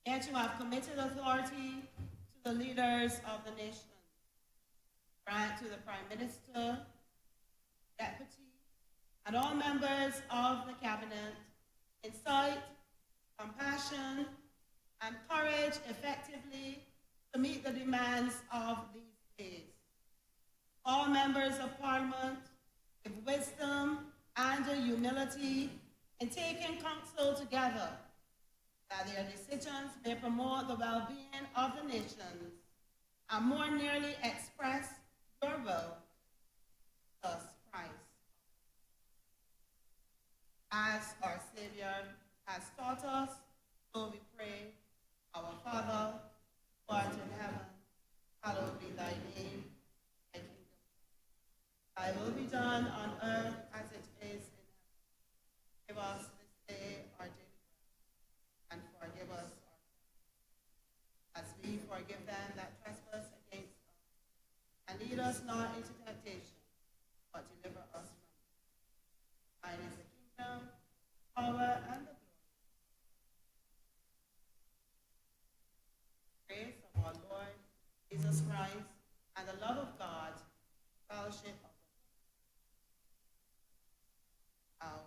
and to have committed authority to the leaders of the nation. Grant to the Prime Minister, Deputy, and all members of the Cabinet insight, compassion, and courage effectively to meet the demands of these days. All members of Parliament, with wisdom and humility in taking counsel together, that their decisions may promote the well-being of the nations and more nearly express your will, thus Christ. As our Savior has taught us, so we pray, our Father, who art in heaven, hallowed be thy name, thy kingdom. Thy will be done on earth as it is in heaven. Give us this day our daily bread, and forgive us our sins, as we forgive them that trespass against us. And lead us not into temptation, but deliver us from evil. Thine is the kingdom, power, and the glory. Grace of our Lord Jesus Christ, and the love of God, fellowship of the Holy Spirit.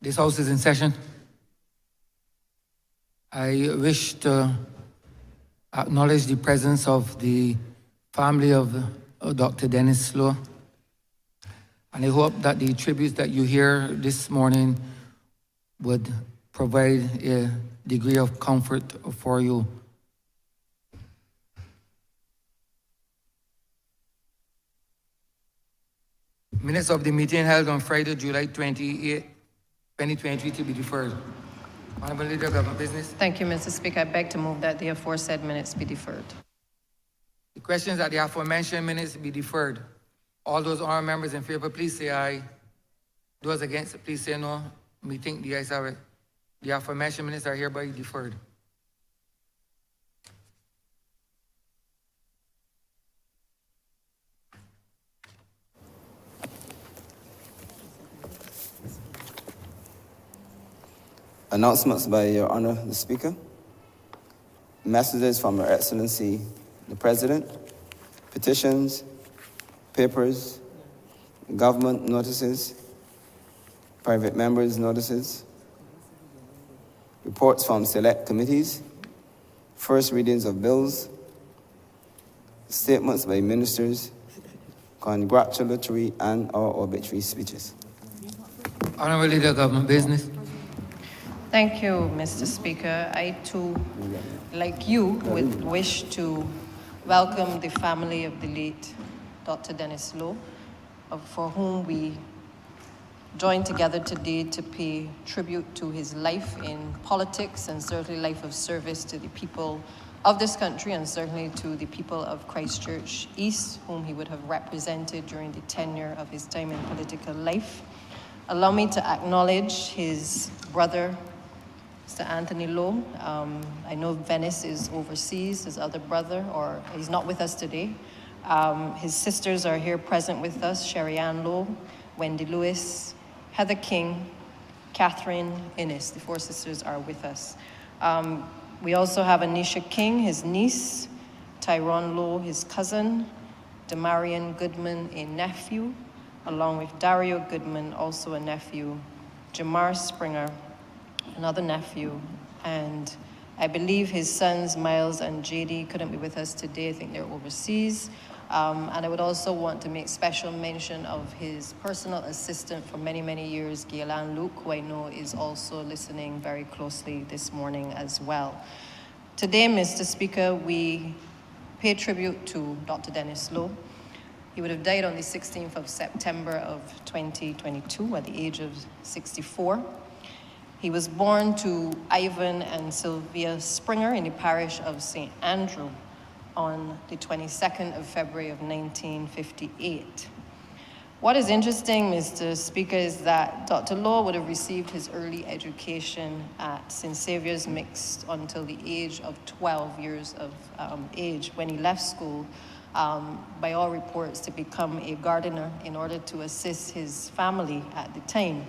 This house is in session. I wish to acknowledge the presence of the family of Dr. Dennis Lowe. And I hope that the tributes that you hear this morning would provide a degree of comfort for you. Minutes of the meeting held on Friday, July 28, 2023 to be deferred. Honourable Leader of Government Business. Thank you, Mr. Speaker. I beg to move that the aforesaid minutes be deferred. The questions that the aforementioned minutes be deferred. All those honourable members in favor, please say aye. Those against, please say no. We think the ayes have it. The aforementioned minutes are hereby deferred. Announcements by Your Honor, the Speaker. Messages from Her Excellency, the President. Petitions, papers, government notices, private members' notices, reports from select committees, first readings of bills, statements by ministers, congratulatory and/or obituary speeches. Honourable Leader of Government Business. Thank you, Mr. Speaker. I too, like you, would wish to welcome the family of the late Dr. Dennis Lowe, for whom we join together today to pay tribute to his life in politics and certainly life of service to the people of this country and certainly to the people of Christchurch East, whom he would have represented during the tenure of his time in political life. Allow me to acknowledge his brother, Mr. Anthony Lowe. I know Venice is overseas, his other brother, or he's not with us today. His sisters are here present with us, Sherry Ann Lowe, Wendy Lewis, Heather King, Catherine Innes. The four sisters are with us. We also have Anisha King, his niece, Tyrone Lowe, his cousin, Demarian Goodman, a nephew, along with Dario Goodman, also a nephew, Jamar Springer, another nephew, and I believe his sons, Miles and JD, couldn't be with us today. I think they're overseas. And I would also want to make special mention of his personal assistant for many, many years, Guylaine Luke, who I know is also listening very closely this morning as well. Today, Mr. Speaker, we pay tribute to Dr. Dennis Lowe. He would have died on the 16th of September of 2022 at the age of 64. He was born to Ivan and Sylvia Springer in the parish of St. Andrew on the 22nd of February of 1958. What is interesting, Mr. Speaker, is that Dr. Lowe would have received his early education at St. Saviour's Mixed until the age of 12 years of age, when he left school, by all reports, to become a gardener in order to assist his family at the time.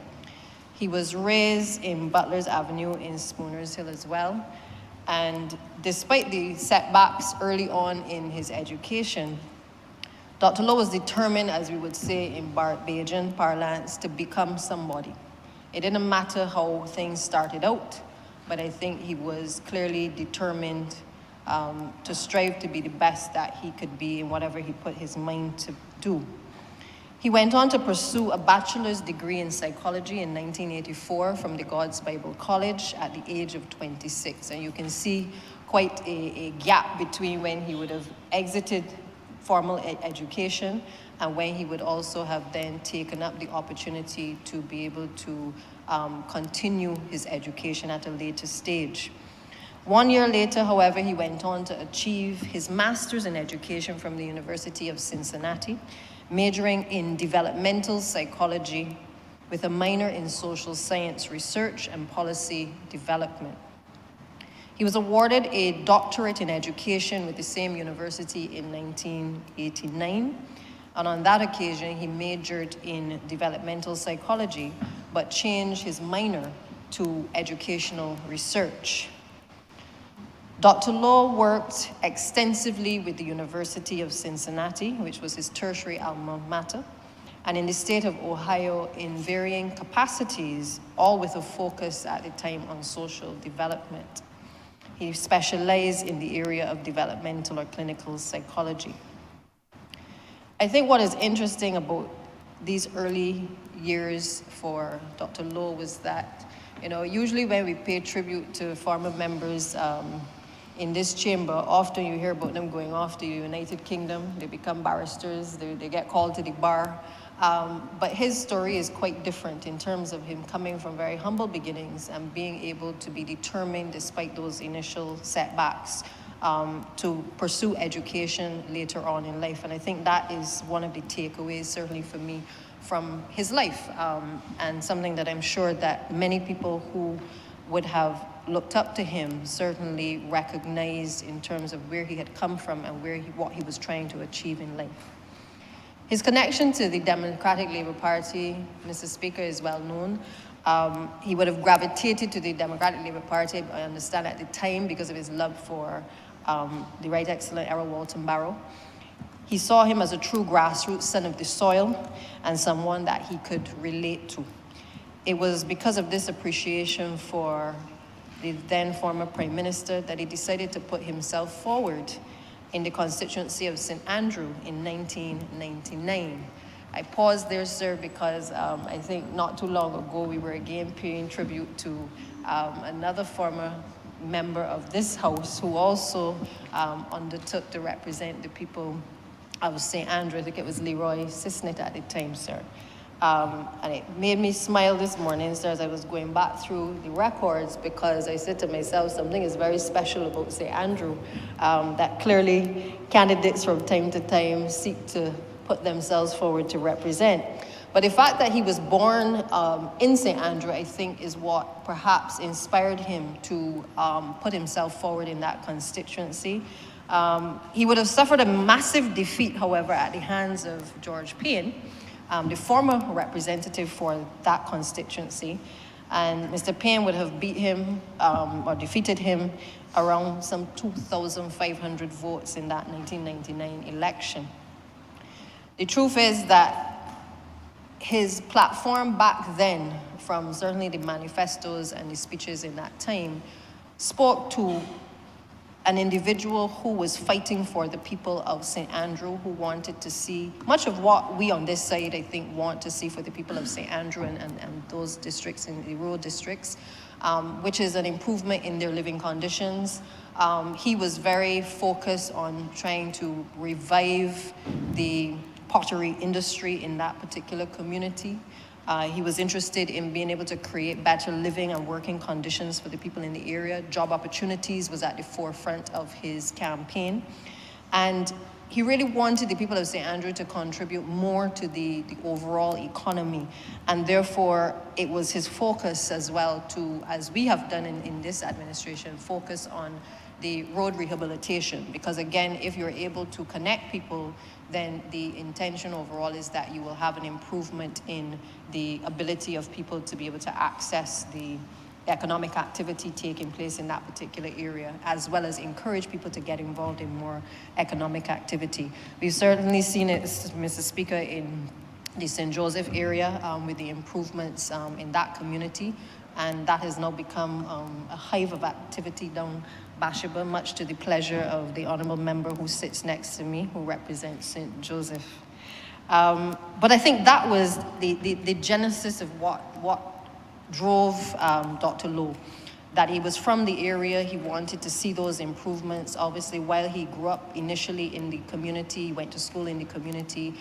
He was raised in Butler's Avenue in Spooners Hill as well, and despite the setbacks early on in his education, Dr. Lowe was determined, as we would say in Bajan parlance, to become somebody. It didn't matter how things started out, but I think he was clearly determined to strive to be the best that he could be in whatever he put his mind to do. He went on to pursue a bachelor's degree in psychology in 1984 from the God's Bible College at the age of 26. And you can see quite a gap between when he would have exited formal education and when he would also have then taken up the opportunity to be able to continue his education at a later stage. 1 year later, however, he went on to achieve his master's in education from the University of Cincinnati, majoring in developmental psychology with a minor in social science research and policy development. He was awarded a doctorate in education with the same university in 1989, and on that occasion he majored in developmental psychology but changed his minor to educational research. Dr. Lowe worked extensively with the University of Cincinnati, which was his tertiary alma mater, and in the state of Ohio in varying capacities, all with a focus at the time on social development. He specialized in the area of developmental or clinical psychology. I think what is interesting about these early years for Dr. Lowe was that, usually when we pay tribute to former members in this chamber, often you hear about them going off to the United Kingdom, they become barristers, they get called to the bar. But his story is quite different in terms of him coming from very humble beginnings and being able to be determined despite those initial setbacks to pursue education later on in life. And I think that is one of the takeaways, certainly for me, from his life, and something that I'm sure that many people who would have looked up to him certainly recognized in terms of where he had come from and what he was trying to achieve in life. His connection to the Democratic Labour Party, Mr. Speaker, is well known. He would have gravitated to the Democratic Labour Party, I understand, at the time because of his love for the Right Excellent Errol Walton Barrow. He saw him as a true grassroots son of the soil and someone that he could relate to. It was because of this appreciation for the then former Prime Minister that he decided to put himself forward in the constituency of St. Andrew in 1999. I pause there, sir, because I think not too long ago we were again paying tribute to another former member of this House who also undertook to represent the people of St. Andrew. I think it was Leroy Sisnett at the time, sir. And it made me smile this morning, sir, as I was going back through the records, because I said to myself, something is very special about St. Andrew, that clearly candidates from time to time seek to put themselves forward to represent. But the fact that he was born in St. Andrew, I think, is what perhaps inspired him to put himself forward in that constituency. He would have suffered a massive defeat, however, at the hands of George Payne, the former representative for that constituency. And Mr. Payne would have beat him or defeated him around some 2,500 votes in that 1999 election. The truth is that his platform back then, from certainly the manifestos and the speeches in that time, spoke to an individual who was fighting for the people of St. Andrew, who wanted to see much of what we on this side, I think, want to see for the people of St. Andrew and those districts, in the rural districts, which is an improvement in their living conditions. He was very focused on trying to revive the pottery industry in that particular community. He was interested in being able to create better living and working conditions for the people in the area. Job opportunities was at the forefront of his campaign. And he really wanted the people of St. Andrew to contribute more to the overall economy. And therefore, it was his focus as well to, as we have done in this administration, focus on the road rehabilitation. Because again, if you're able to connect people, then the intention overall is that you will have an improvement in the ability of people to be able to access the economic activity taking place in that particular area, as well as encourage people to get involved in more economic activity. We've certainly seen it, Mr. Speaker, in the St. Joseph area with the improvements in that community, and that has now become a hive of activity down Bashaba, much to the pleasure of the Honourable Member who sits next to me, who represents St. Joseph. But I think that was the genesis of what drove Dr. Lowe, that he was from the area. He wanted to see those improvements. Obviously, while he grew up initially in the community, he went to school in the community,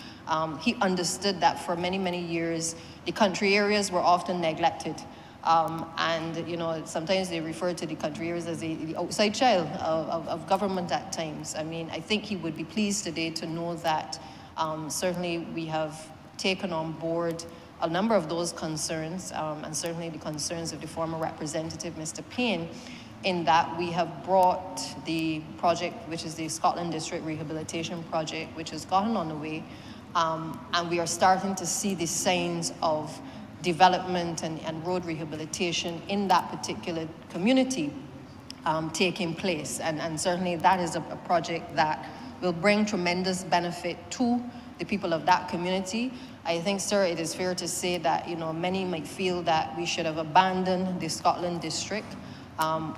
he understood that for many, many years, the country areas were often neglected. And, you know, sometimes they refer to the country areas as the outside child of government at times. I mean, I think he would be pleased today to know that certainly we have taken on board a number of those concerns, and certainly the concerns of the former representative, Mr. Payne, in that we have brought the project, which is the Scotland District Rehabilitation Project, which has gotten on the way, and we are starting to see the signs of development and road rehabilitation in that particular community taking place. And certainly that is a project that will bring tremendous benefit to the people of that community. I think, sir, it is fair to say that, you know, many might feel that we should have abandoned the Scotland district.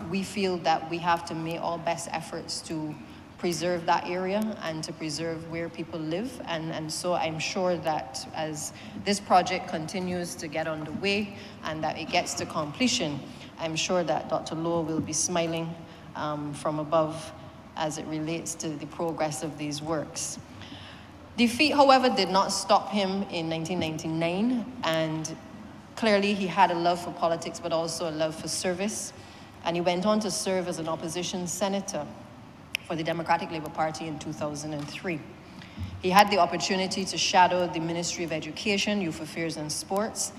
We feel that we have to make all best efforts to preserve that area and to preserve where people live. And so I'm sure that as this project continues to get underway and that it gets to completion, I'm sure that Dr. Lowe will be smiling from above as it relates to the progress of these works. Defeat, however, did not stop him in 1999, and clearly he had a love for politics, but also a love for service. And he went on to serve as an opposition senator for the Democratic Labour Party in 2003. He had the opportunity to shadow the Ministry of Education, Youth Affairs and Sports,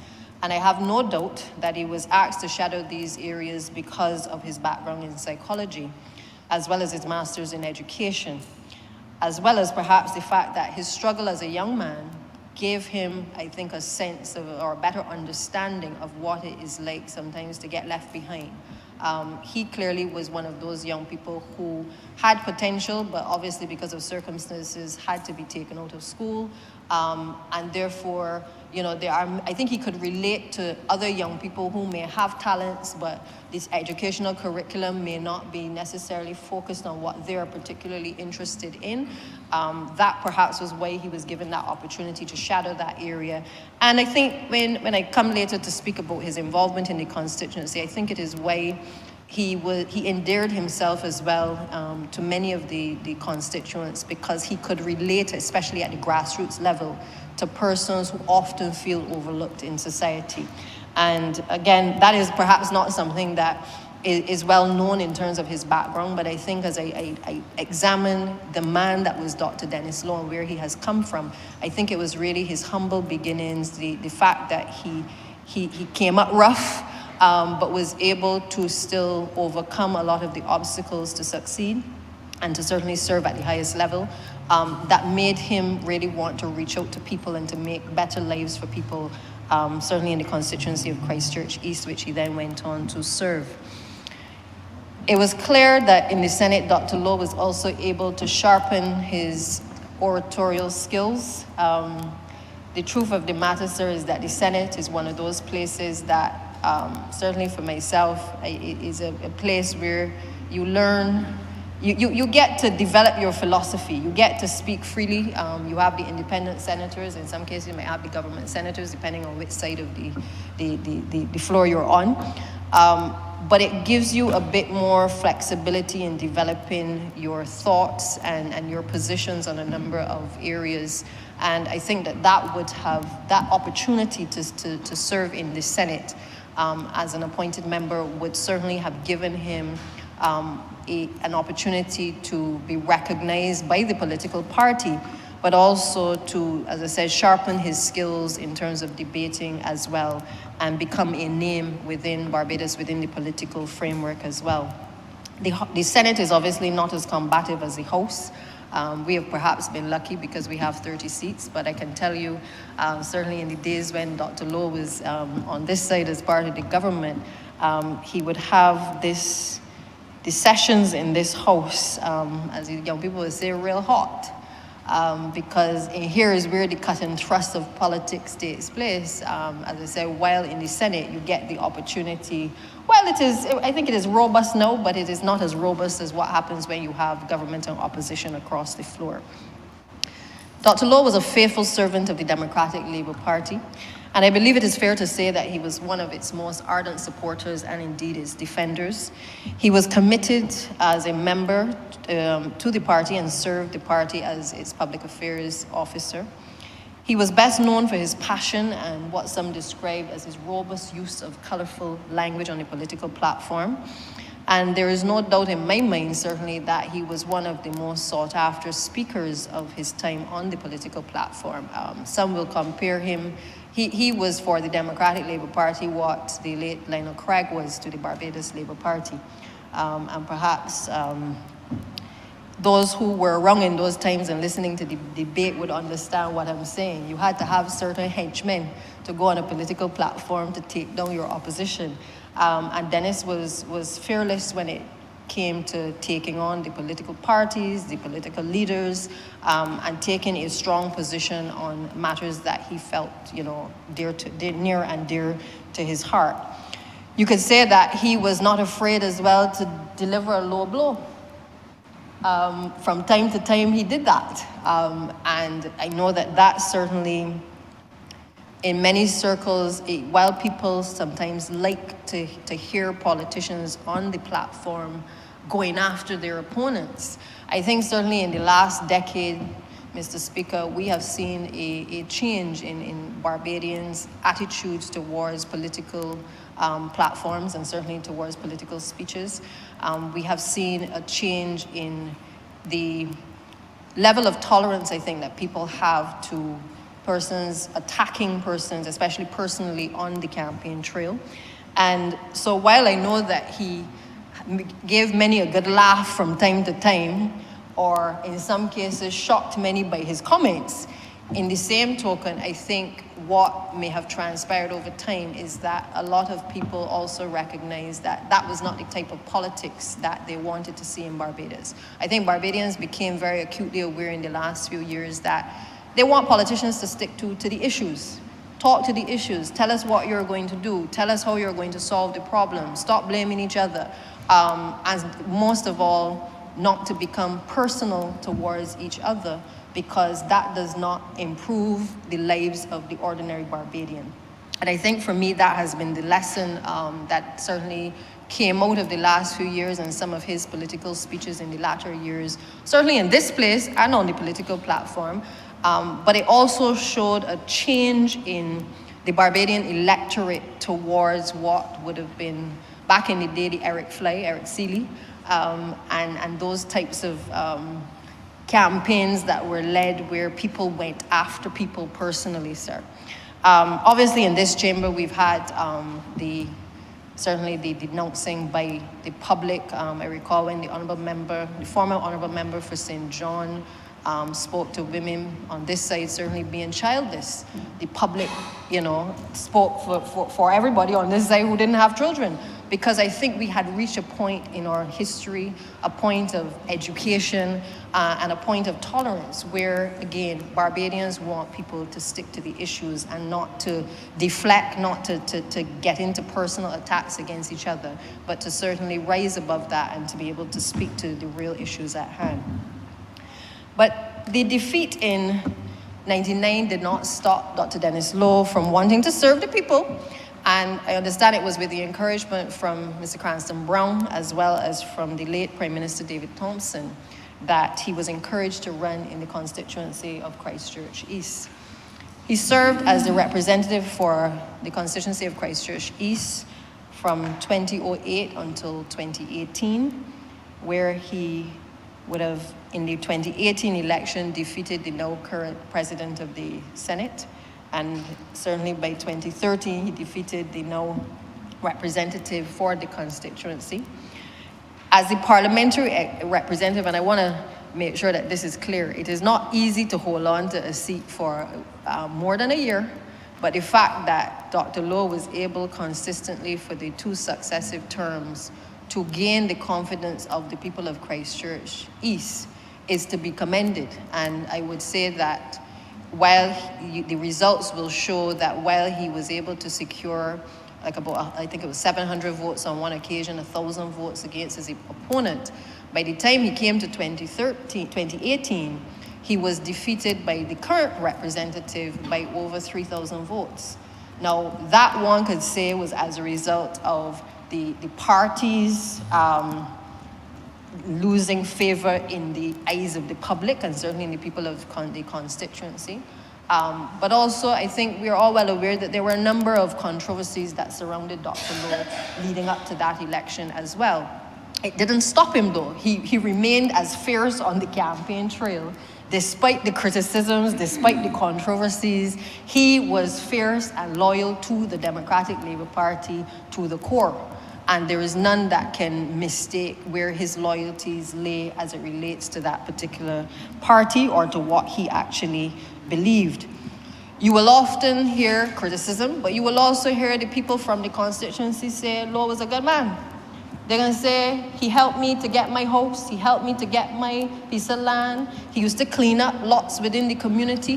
and I have no doubt that he was asked to shadow these areas because of his background in psychology, as well as his master's in education, as well as perhaps the fact that his struggle as a young man gave him, I think, a sense of, or a better understanding of what it is like sometimes to get left behind. He clearly was one of those young people who had potential, but obviously because of circumstances had to be taken out of school. And therefore, you know, I think he could relate to other young people who may have talents, but this educational curriculum may not be necessarily focused on what they're particularly interested in. That perhaps was why he was given that opportunity to shadow that area. And I think when I come later to speak about his involvement in the constituency, I think it is why he endeared himself as well to many of the constituents, because he could relate, especially at the grassroots level, to persons who often feel overlooked in society. And again, that is perhaps not something that is well known in terms of his background, but I think as I examine the man that was Dr. Dennis Lowe and where he has come from, I think it was really his humble beginnings, the fact that he came up rough, but was able to still overcome a lot of the obstacles to succeed and to certainly serve at the highest level, that made him really want to reach out to people and to make better lives for people, certainly in the constituency of Christchurch East, which he then went on to serve. It was clear that in the Senate, Dr. Lowe was also able to sharpen his oratorial skills. The truth of the matter, sir, is that the Senate is one of those places that, certainly for myself, it is a place where you learn, you get to develop your philosophy. You get to speak freely. You have the independent senators. In some cases, you might have the government senators, depending on which side of the floor you're on. But it gives you a bit more flexibility in developing your thoughts and your positions on a number of areas. And I think that would have that opportunity to serve in the Senate as an appointed member would certainly have given him an opportunity to be recognized by the political party, but also to, as I said, sharpen his skills in terms of debating as well and become a name within Barbados, within the political framework as well. The Senate is obviously not as combative as the House. We have perhaps been lucky because we have 30 seats, but I can tell you, certainly in the days when Dr. Lowe was on this side as part of the government, he would have the sessions in this House, as young people would say, real hot. Because here is where the cut and thrust of politics takes place. As I said, while in the Senate, you get the opportunity. Well, I think it is robust now, but it is not as robust as what happens when you have government and opposition across the floor. Dr. Lowe was a faithful servant of the Democratic Labour Party, and I believe it is fair to say that he was one of its most ardent supporters and indeed its defenders. He was committed as a member to the party and served the party as its public affairs officer. He was best known for his passion and what some describe as his robust use of colorful language on the political platform. And there is no doubt in my mind, certainly, that he was one of the most sought after speakers of his time on the political platform. Some will compare him. He was for the Democratic Labour Party what the late Lionel Craig was to the Barbados Labour Party. And perhaps those who were around in those times and listening to the debate would understand what I'm saying. You had to have certain henchmen to go on a political platform to take down your opposition. And Dennis was fearless when it came to taking on the political parties, the political leaders, and taking a strong position on matters that he felt, near and dear to his heart. You could say that he was not afraid as well to deliver a low blow. From time to time, he did that. And I know that certainly, in many circles, while people sometimes like to hear politicians on the platform going after their opponents, I think certainly in the last decade, Mr. Speaker, we have seen a change in Barbadians' attitudes towards political platforms and certainly towards political speeches. We have seen a change in the level of tolerance, I think, that people have to persons attacking persons, especially personally on the campaign trail. And so while I know that he gave many a good laugh from time to time, or in some cases shocked many by his comments, in the same token, I think what may have transpired over time is that a lot of people also recognize that that was not the type of politics that they wanted to see in Barbados. I think Barbadians became very acutely aware in the last few years that they want politicians to stick to the issues. Talk to the issues. Tell us what you're going to do. Tell us how you're going to solve the problem. Stop blaming each other. And most of all, not to become personal towards each other, because that does not improve the lives of the ordinary Barbadian. And I think for me, that has been the lesson that certainly came out of the last few years and some of his political speeches in the latter years, certainly in this place and on the political platform. But it also showed a change in the Barbadian electorate towards what would have been, back in the day, the Eric Seeley, and those types of campaigns that were led where people went after people personally, sir. Obviously, in this chamber, we've had certainly the denouncing by the public. I recall when the former honourable member for St. John spoke to women on this side certainly being childless. The public, spoke for everybody on this side who didn't have children, because I think we had reached a point in our history, a point of education, and a point of tolerance where, again, Barbadians want people to stick to the issues and not to deflect, not to get into personal attacks against each other, but to certainly rise above that and to be able to speak to the real issues at hand. But the defeat in 99 did not stop Dr. Dennis Lowe from wanting to serve the people. And I understand it was with the encouragement from Mr. Cranston Brown, as well as from the late Prime Minister David Thompson, that he was encouraged to run in the constituency of Christchurch East. He served as the representative for the constituency of Christchurch East from 2008 until 2018, where he would have, in the 2018 election, defeated the now current president of the Senate. And certainly by 2013, he defeated the now representative for the constituency. As a parliamentary representative, and I want to make sure that this is clear, it is not easy to hold on to a seat for more than a year, but the fact that Dr. Lowe was able consistently for the 2 successive terms to gain the confidence of the people of Christchurch East is to be commended. And I would say that while the results will show that while he was able to secure like about, I think it was 700 votes on one occasion, 1,000 votes against his opponent, by the time he came to 2018, he was defeated by the current representative by over 3,000 votes. Now, that one could say was as a result of the parties losing favor in the eyes of the public and certainly in the people of the constituency. But also, I think we're all well aware that there were a number of controversies that surrounded Dr. Lowe leading up to that election as well. It didn't stop him though. He remained as fierce on the campaign trail. Despite the criticisms, despite the controversies, he was fierce and loyal to the Democratic Labour Party to the core. And there is none that can mistake where his loyalties lay as it relates to that particular party or to what he actually believed. You will often hear criticism, but you will also hear the people from the constituency say, Lowe was a good man. They're going to say, he helped me to get my house, he helped me to get my piece of land, he used to clean up lots within the community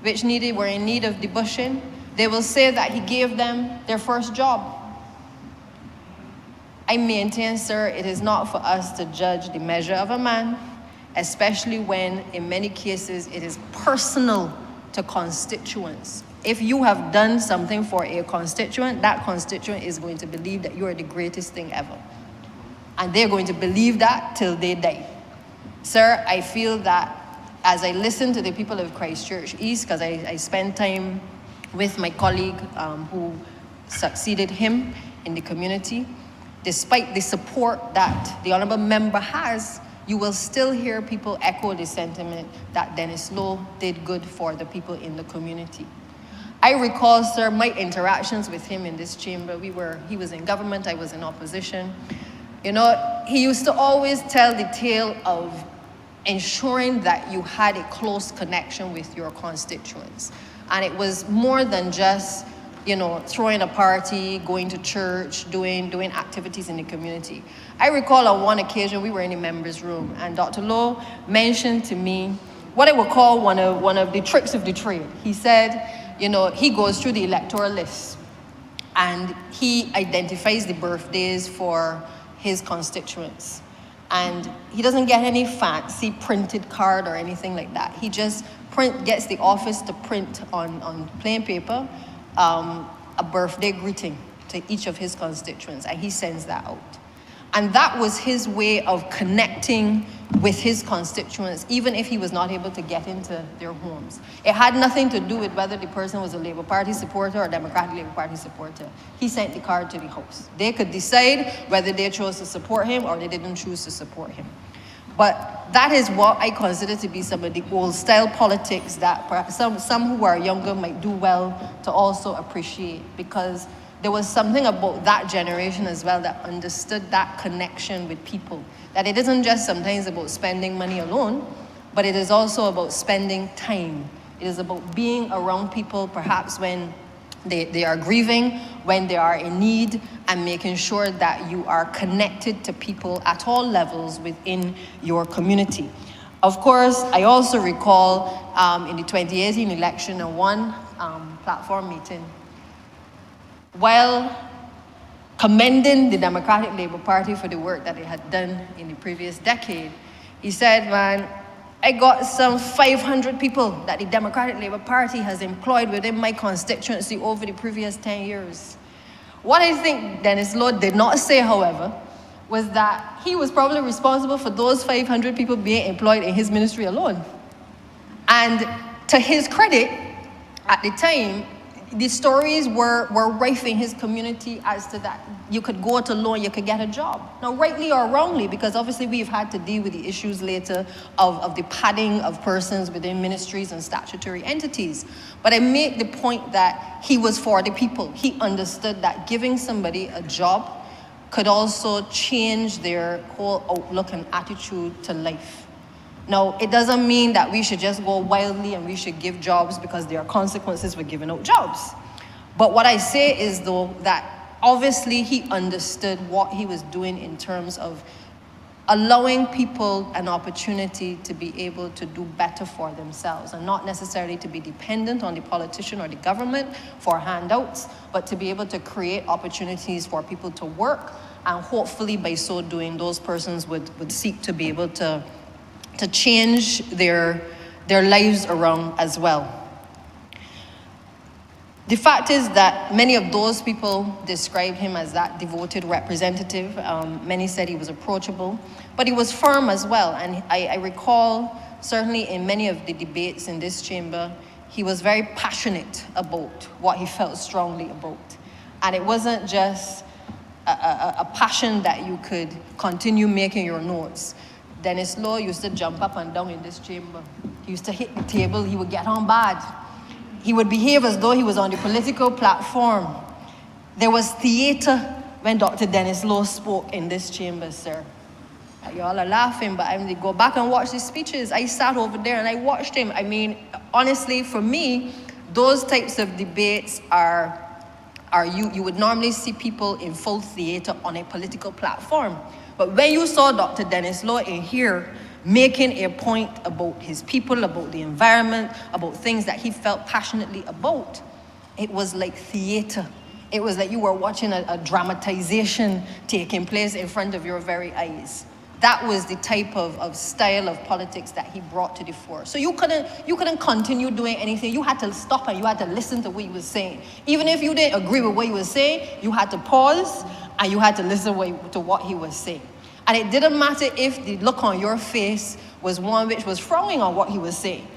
which were in need of debushing. They will say that he gave them their first job. I maintain, sir, it is not for us to judge the measure of a man, especially when, in many cases, it is personal to constituents. If you have done something for a constituent, that constituent is going to believe that you are the greatest thing ever. And they're going to believe that till they die. Sir, I feel that as I listen to the people of Christchurch East, because I spend time with my colleague who succeeded him in the community, despite the support that the Honourable Member has, you will still hear people echo the sentiment that Dennis Lowe did good for the people in the community. I recall, sir, my interactions with him in this chamber. He was in government, I was in opposition. You know, he used to always tell the tale of ensuring that you had a close connection with your constituents. And it was more than just, you know, throwing a party, going to church, doing activities in the community. I recall on one occasion we were in a member's room and Dr. Lowe mentioned to me what I would call one of the tricks of the trade. He said, you know, he goes through the electoral list and he identifies the birthdays for his constituents. And he doesn't get any fancy printed card or anything like that. He just gets the office to print on plain paper a birthday greeting to each of his constituents, and he sends that out. And that was his way of connecting with his constituents, even if he was not able to get into their homes. It had nothing to do with whether the person was a Labour Party supporter or a Democratic Labour Party supporter. He sent the card to the house. They could decide whether they chose to support him or they didn't choose to support him. But that is what I consider to be some of the old-style politics that perhaps some who are younger might do well to also appreciate, because there was something about that generation as well that understood that connection with people, that it isn't just sometimes about spending money alone, but it is also about spending time. It is about being around people perhaps when They are grieving when they are in need, and making sure that you are connected to people at all levels within your community. Of course, I also recall in the 2018 election and one platform meeting, while commending the Democratic Labour Party for the work that it had done in the previous decade, he said, man, I got some 500 people that the Democratic Labour Party has employed within my constituency over the previous 10 years. What I think Dennis Law did not say, however, was that he was probably responsible for those 500 people being employed in his ministry alone. And to his credit, at the time, the stories were rife in his community as to that you could go to law and you could get a job. Now, rightly or wrongly, because obviously we've had to deal with the issues later of the padding of persons within ministries and statutory entities. But I make the point that he was for the people. He understood that giving somebody a job could also change their whole outlook and attitude to life. Now, it doesn't mean that we should just go wildly and we should give jobs because there are consequences for giving out jobs. But what I say is, though, that obviously he understood what he was doing in terms of allowing people an opportunity to be able to do better for themselves and not necessarily to be dependent on the politician or the government for handouts, but to be able to create opportunities for people to work, and hopefully by so doing, those persons would seek to be able to change their lives around as well. The fact is that many of those people described him as that devoted representative. Many said he was approachable, but he was firm as well. And I recall, certainly in many of the debates in this chamber, he was very passionate about what he felt strongly about. And it wasn't just a passion that you could continue making your notes. Dennis Law used to jump up and down in this chamber. He used to hit the table, he would get on bad. He would behave as though he was on the political platform. There was theater when Dr. Dennis Law spoke in this chamber, sir. Y'all are laughing, but I mean, go back and watch the speeches. I sat over there and I watched him. I mean, honestly, for me, those types of debates are you would normally see people in full theater on a political platform. But when you saw Dr. Dennis Law in here making a point about his people, about the environment, about things that he felt passionately about, it was like theater. It was like you were watching a dramatization taking place in front of your very eyes. That was the type of style of politics that he brought to the fore. So you couldn't continue doing anything. You had to stop and you had to listen to what he was saying. Even if you didn't agree with what he was saying, you had to pause and you had to listen to what he was saying. And it didn't matter if the look on your face was one which was frowning on what he was saying.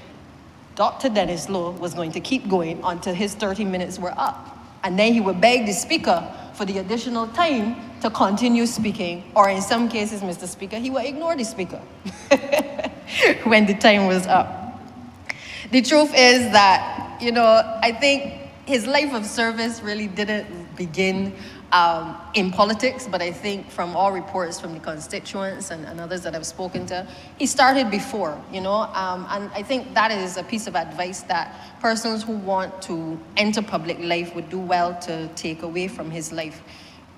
Dr. Dennis Law was going to keep going until his 30 minutes were up. And then he would beg the speaker for the additional time to continue speaking, or in some cases, Mr. Speaker, he would ignore the speaker when the time was up. The truth is that, I think his life of service really didn't begin in politics, but I think from all reports from the constituents and others that I've spoken to, he started before, and I think that is a piece of advice that persons who want to enter public life would do well to take away from his life.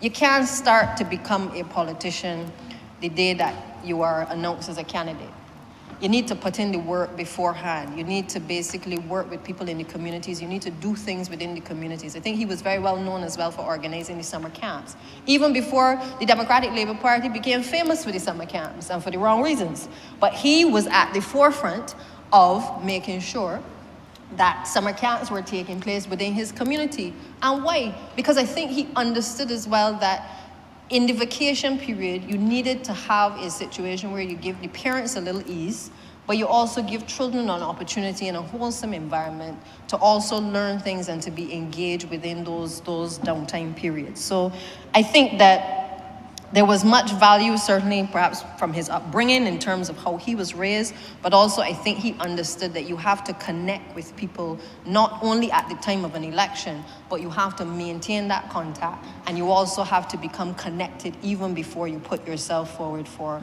You can't start to become a politician the day that you are announced as a candidate. You need to put in the work beforehand. You need to basically work with people in the communities. You need to do things within the communities. I think he was very well known as well for organizing the summer camps, even before the Democratic Labour Party became famous for the summer camps, and for the wrong reasons. But he was at the forefront of making sure that summer camps were taking place within his community. And why? Because I think he understood as well that in the vacation period, you needed to have a situation where you give the parents a little ease, but you also give children an opportunity in a wholesome environment to also learn things and to be engaged within those downtime periods. So I think that there was much value, certainly perhaps from his upbringing in terms of how he was raised, but also I think he understood that you have to connect with people not only at the time of an election, but you have to maintain that contact, and you also have to become connected even before you put yourself forward for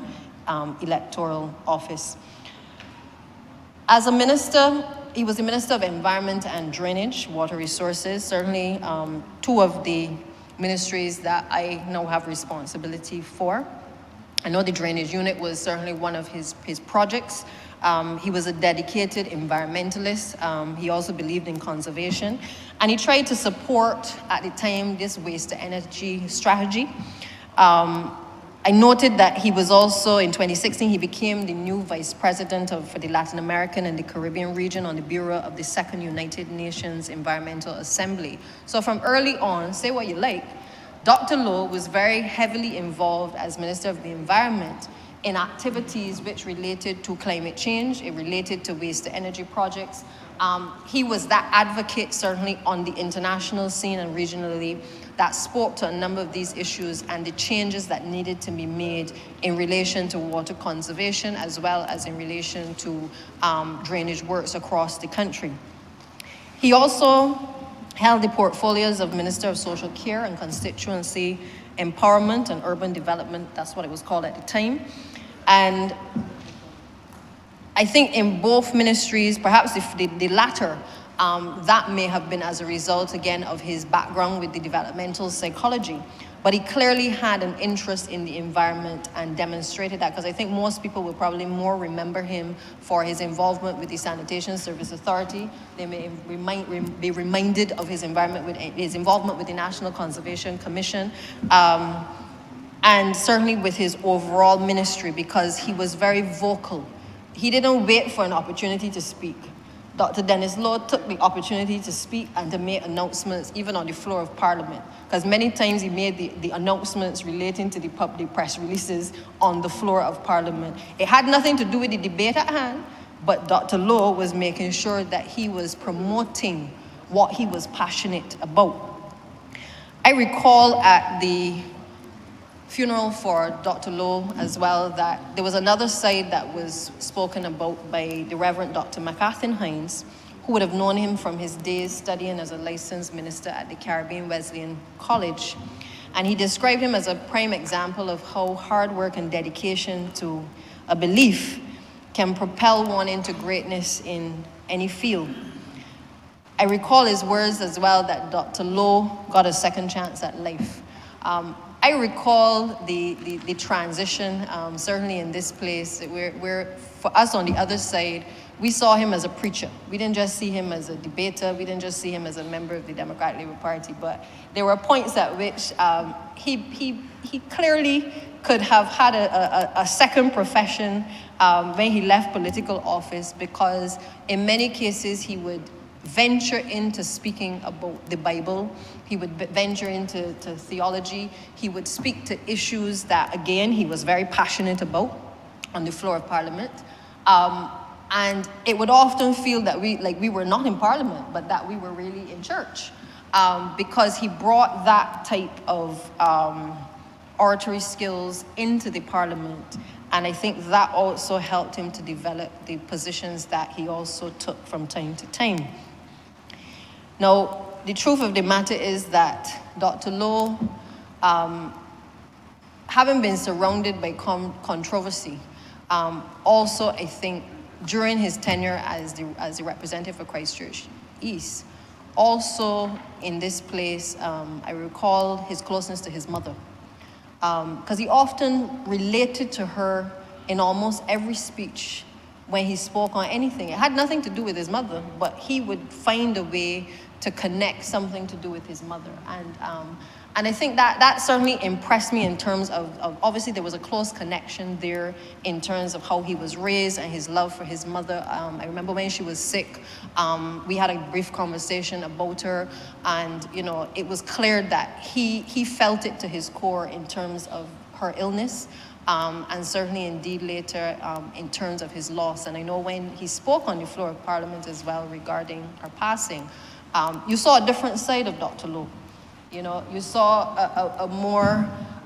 electoral office. As a minister, he was the Minister of Environment and Drainage, Water Resources, certainly two of the ministries that I now have responsibility for. I know the drainage unit was certainly one of his projects. He was a dedicated environmentalist. He also believed in conservation. And he tried to support, at the time, this waste to energy strategy. I noted that he was also, in 2016, he became the new vice president for the Latin American and the Caribbean region on the Bureau of the Second United Nations Environmental Assembly. So from early on, say what you like, Dr. Lowe was very heavily involved as Minister of the Environment in activities which related to climate change, it related to waste to energy projects. He was that advocate, certainly on the international scene and regionally, that spoke to a number of these issues and the changes that needed to be made in relation to water conservation as well as in relation to drainage works across the country. He also held the portfolios of Minister of Social Care and Constituency Empowerment and Urban Development, that's what it was called at the time. And I think in both ministries, perhaps the latter, that may have been as a result, again, of his background with the developmental psychology. But he clearly had an interest in the environment and demonstrated that, because I think most people will probably more remember him for his involvement with the Sanitation Service Authority. They may be reminded of his involvement with the National Conservation Commission, and certainly with his overall ministry, because he was very vocal. He didn't wait for an opportunity to speak. Dr. Dennis Lowe took the opportunity to speak and to make announcements even on the floor of Parliament, because many times he made the announcements relating to the public press releases on the floor of Parliament. It had nothing to do with the debate at hand, but Dr. Lowe was making sure that he was promoting what he was passionate about. I recall at the funeral for Dr. Lowe as well that there was another side that was spoken about by the Reverend Dr. McCarthy Hines, who would have known him from his days studying as a licensed minister at the Caribbean Wesleyan College. And he described him as a prime example of how hard work and dedication to a belief can propel one into greatness in any field. I recall his words as well that Dr. Lowe got a second chance at life. I recall the transition, certainly in this place, where for us on the other side, we saw him as a preacher. We didn't just see him as a debater. We didn't just see him as a member of the Democratic Labour Party, but there were points at which he clearly could have had a second profession when he left political office, because in many cases he would venture into speaking about the Bible. He would venture into theology. He would speak to issues that, again, he was very passionate about on the floor of Parliament. And it would often feel that we were not in Parliament, but that we were really in church, because he brought that type of oratory skills into the Parliament. And I think that also helped him to develop the positions that he also took from time to time. Now, the truth of the matter is that Dr. Lowe, having been surrounded by controversy, also, I think, during his tenure as the representative for Christchurch East, also in this place, I recall his closeness to his mother, because he often related to her in almost every speech when he spoke on anything. It had nothing to do with his mother, but he would find a way to connect something to do with his mother. And I think that certainly impressed me in terms of obviously there was a close connection there in terms of how he was raised and his love for his mother. I remember when she was sick, we had a brief conversation about her, and it was clear that he felt it to his core in terms of her illness, and certainly indeed later in terms of his loss. And I know when he spoke on the floor of Parliament as well regarding her passing, you saw a different side of Dr. Lowe. You saw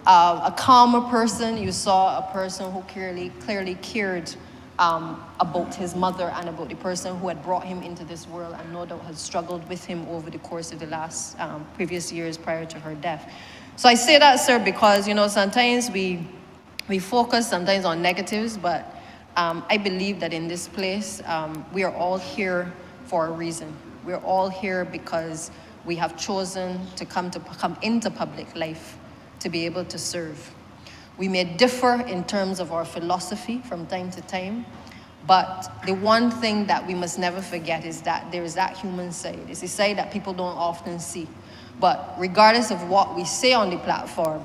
a calmer person. You saw a person who clearly cared about his mother and about the person who had brought him into this world, and no doubt had struggled with him over the course of the last previous years prior to her death. So I say that, sir, because sometimes we focus sometimes on negatives, but I believe that in this place we are all here for a reason. We're all here because we have chosen to come into public life to be able to serve. We may differ in terms of our philosophy from time to time, but the one thing that we must never forget is that there is that human side. It's a side that people don't often see. But regardless of what we say on the platform,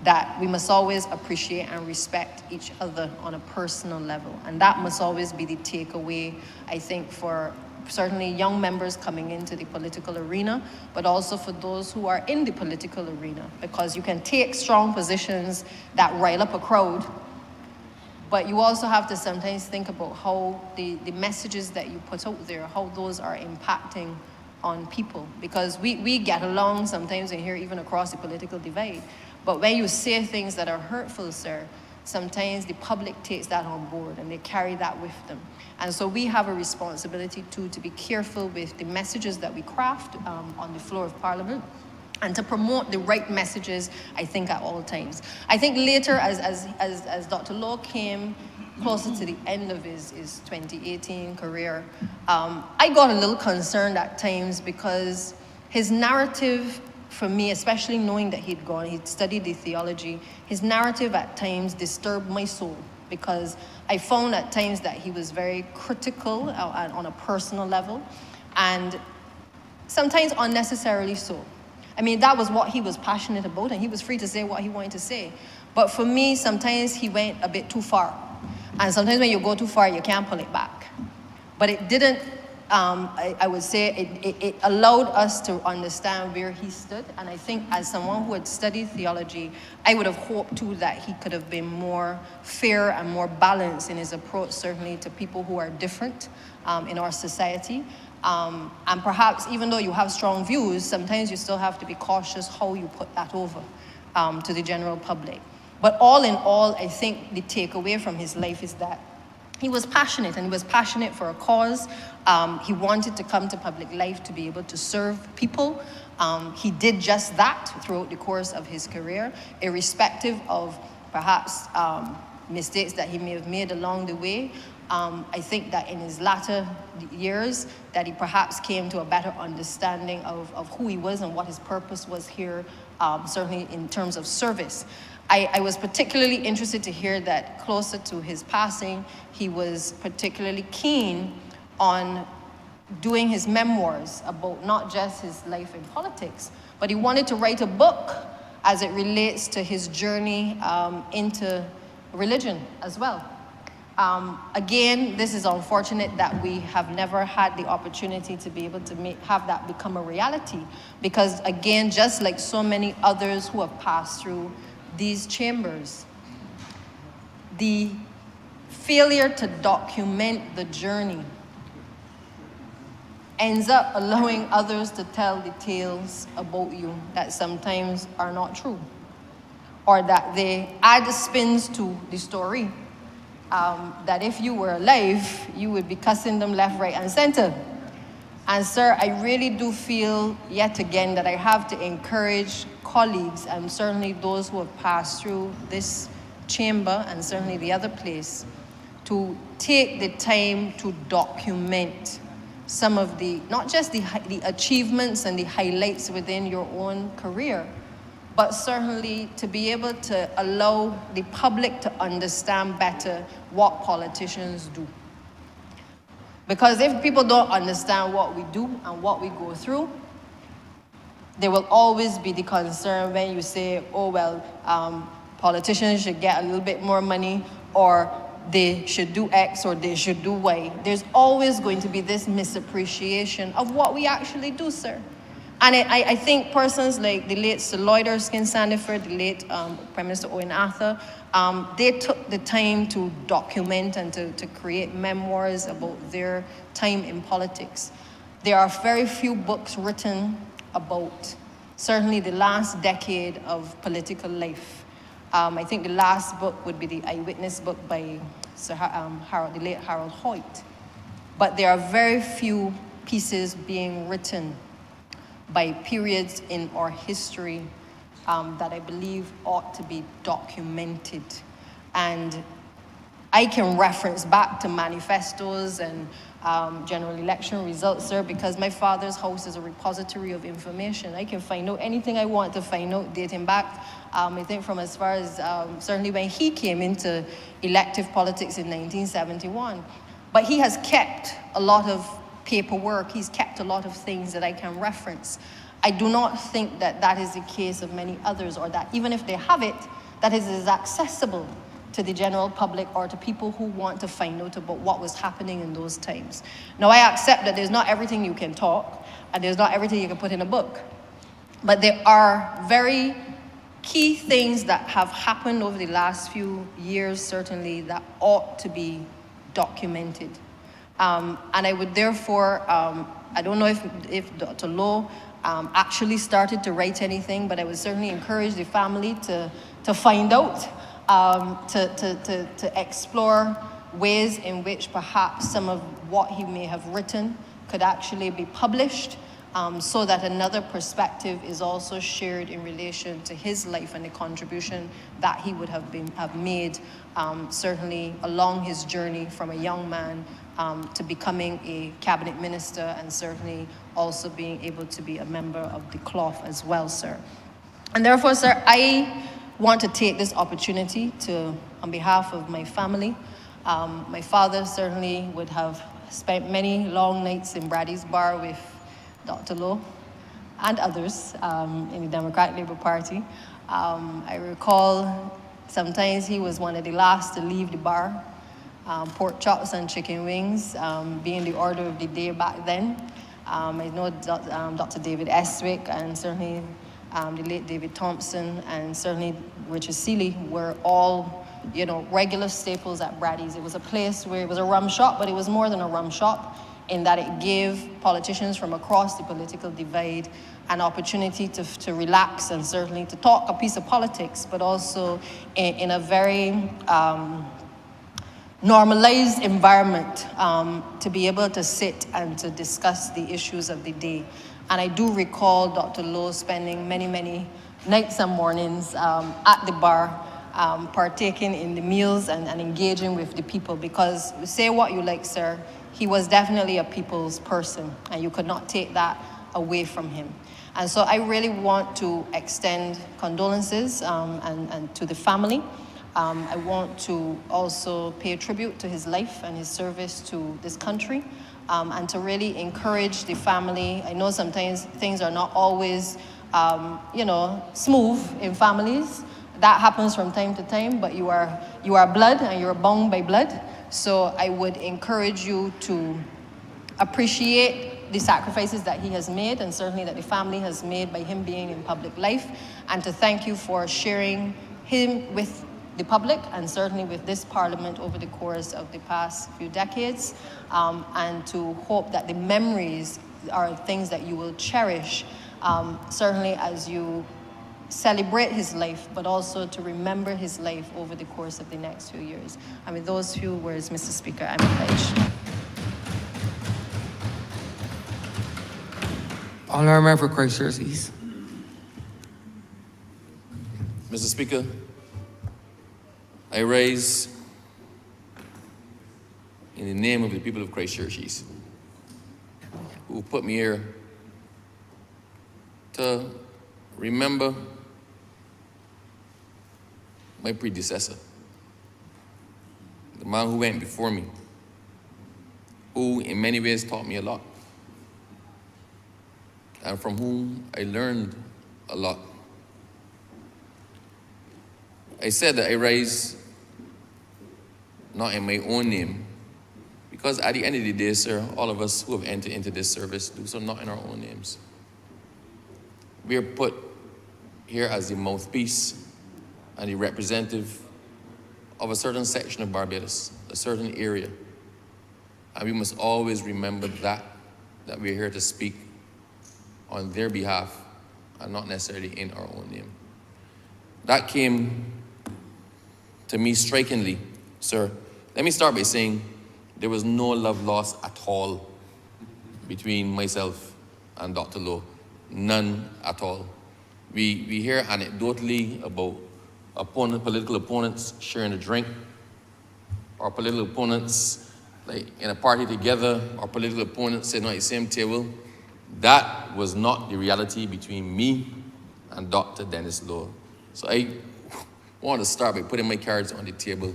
that we must always appreciate and respect each other on a personal level. And that must always be the takeaway, I think, for certainly young members coming into the political arena, but also for those who are in the political arena, because you can take strong positions that rile up a crowd, but you also have to sometimes think about how the messages that you put out there, how those are impacting on people. Because we get along sometimes in here, even across the political divide. But when you say things that are hurtful, sir, sometimes the public takes that on board and they carry that with them. And so we have a responsibility too to be careful with the messages that we craft on the floor of Parliament, and to promote the right messages, I think, at all times. I think later, as Dr. Lowe came closer to the end of his 2018 career, I got a little concerned at times because his narrative, for me, especially knowing that he'd studied the theology, his narrative at times disturbed my soul, because I found at times that he was very critical on a personal level, and sometimes unnecessarily so. I mean, that was what he was passionate about, and he was free to say what he wanted to say. But for me, sometimes he went a bit too far. And sometimes when you go too far, you can't pull it back. But it didn't, I would say, it allowed us to understand where he stood. And I think as someone who had studied theology, I would have hoped too that he could have been more fair and more balanced in his approach, certainly to people who are different in our society. And perhaps even though you have strong views, sometimes you still have to be cautious how you put that over to the general public. But all in all, I think the takeaway from his life is that he was passionate, and he was passionate for a cause. He wanted to come to public life to be able to serve people. He did just that throughout the course of his career, irrespective of perhaps mistakes that he may have made along the way. I think that in his latter years, that he perhaps came to a better understanding of who he was and what his purpose was here, certainly in terms of service. I was particularly interested to hear that closer to his passing, he was particularly keen on doing his memoirs about not just his life in politics, but he wanted to write a book as it relates to his journey into religion as well. Again, this is unfortunate that we have never had the opportunity to be able to have that become a reality, because again, just like so many others who have passed through these chambers, the failure to document the journey ends up allowing others to tell the tales about you that sometimes are not true, or that they add spins to the story. That if you were alive, you would be cussing them left, right, and center. And sir, I really do feel yet again that I have to encourage colleagues, and certainly those who have passed through this chamber and certainly the other place, to take the time to document some of the, not just the achievements and the highlights within your own career, but certainly to be able to allow the public to understand better what politicians do. Because if people don't understand what we do and what we go through, there will always be the concern when you say, oh, well, politicians should get a little bit more money, or they should do X, or they should do Y. There's always going to be this misappreciation of what we actually do, sir. And I think persons like the late Sir Lloyd Erskine-Sandiford, the late Prime Minister Owen Arthur, they took the time to document and to create memoirs about their time in politics. There are very few books written about certainly the last decade of political life. I think the last book would be the Eyewitness book by the late Harold Hoyt. But there are very few pieces being written by periods in our history that I believe ought to be documented. And I can reference back to manifestos and general election results, sir, because my father's house is a repository of information. I can find out anything I want to find out, dating back, I think from as far as certainly when he came into elective politics in 1971. But he has kept a lot of paperwork, he's kept a lot of things that I can reference. I do not think that that is the case of many others, or that even if they have it, that it is accessible to the general public or to people who want to find out about what was happening in those times. Now, I accept that there's not everything you can talk, and there's not everything you can put in a book. But there are very key things that have happened over the last few years, certainly, that ought to be documented. And I would therefore, I don't know if Dr. Lowe actually started to write anything, but I would certainly encourage the family to find out, to explore ways in which perhaps some of what he may have written could actually be published, so that another perspective is also shared in relation to his life and the contribution that he would have made, certainly along his journey from a young man to becoming a cabinet minister, and certainly also being able to be a member of the cloth as well, sir. And therefore, sir, I want to take this opportunity to, on behalf of my family, my father certainly would have spent many long nights in Brady's bar with Dr. Lowe and others in the Democratic Labour Party. I recall sometimes he was one of the last to leave the bar. Pork chops and chicken wings being the order of the day back then. I know Dr. David Estwick and certainly the late David Thompson and certainly Richard Seeley were all, regular staples at Brady's. It was a place where it was a rum shop, but it was more than a rum shop in that it gave politicians from across the political divide an opportunity to relax and certainly to talk a piece of politics, but also in a very normalized environment, to be able to sit and to discuss the issues of the day. And I do recall Dr. Lowe spending many, many nights and mornings at the bar, partaking in the meals and engaging with the people, because say what you like, sir, he was definitely a people's person, and you could not take that away from him. And so I really want to extend condolences and to the family. I want to also pay a tribute to his life and his service to this country, and to really encourage the family. I know sometimes things are not always, smooth in families. That happens from time to time, but you are blood and you're bound by blood. So I would encourage you to appreciate the sacrifices that he has made, and certainly that the family has made by him being in public life, and to thank you for sharing him with the public and certainly with this parliament over the course of the past few decades, and to hope that the memories are things that you will cherish, certainly as you celebrate his life, but also to remember his life over the course of the next few years. And with those few words, Mr. Speaker, I'm obliged. Honourable Member for Christchurch East. Mr. Speaker, I rise in the name of the people of Christchurch East, who put me here to remember my predecessor, the man who went before me, who in many ways taught me a lot, and from whom I learned a lot. I said that I rise not in my own name, because at the end of the day, sir, all of us who have entered into this service do so not in our own names. We are put here as the mouthpiece and the representative of a certain section of Barbados, a certain area. And we must always remember that we're here to speak on their behalf and not necessarily in our own name. That came to me strikingly, sir. Let me start by saying there was no love lost at all between myself and Dr. Lowe. None at all. We hear anecdotally about political opponents sharing a drink, or political opponents like in a party together, our political opponents sitting on the same table. That was not the reality between me and Dr. Dennis Lowe. So I want to start by putting my cards on the table.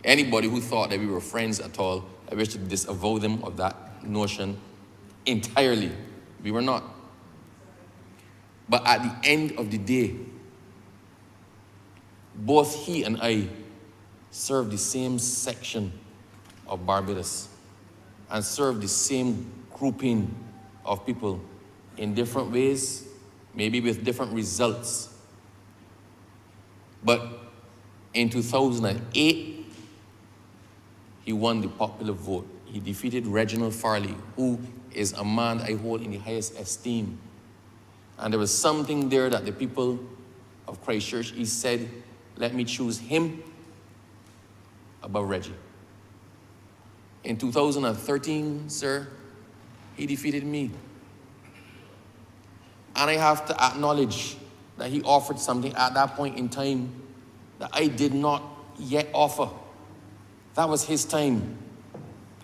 Anybody who thought that we were friends at all, I wish to disavow them of that notion entirely. We were not. But at the end of the day, both he and I served the same section of Barbados and served the same grouping of people in different ways, maybe with different results. But in 2008, he won the popular vote. He defeated Reginald Farley, who is a man I hold in the highest esteem. And there was something there that the people of Christchurch East said, let me choose him above Reggie. In 2013, sir, he defeated me. And I have to acknowledge that he offered something at that point in time that I did not yet offer. That was his time.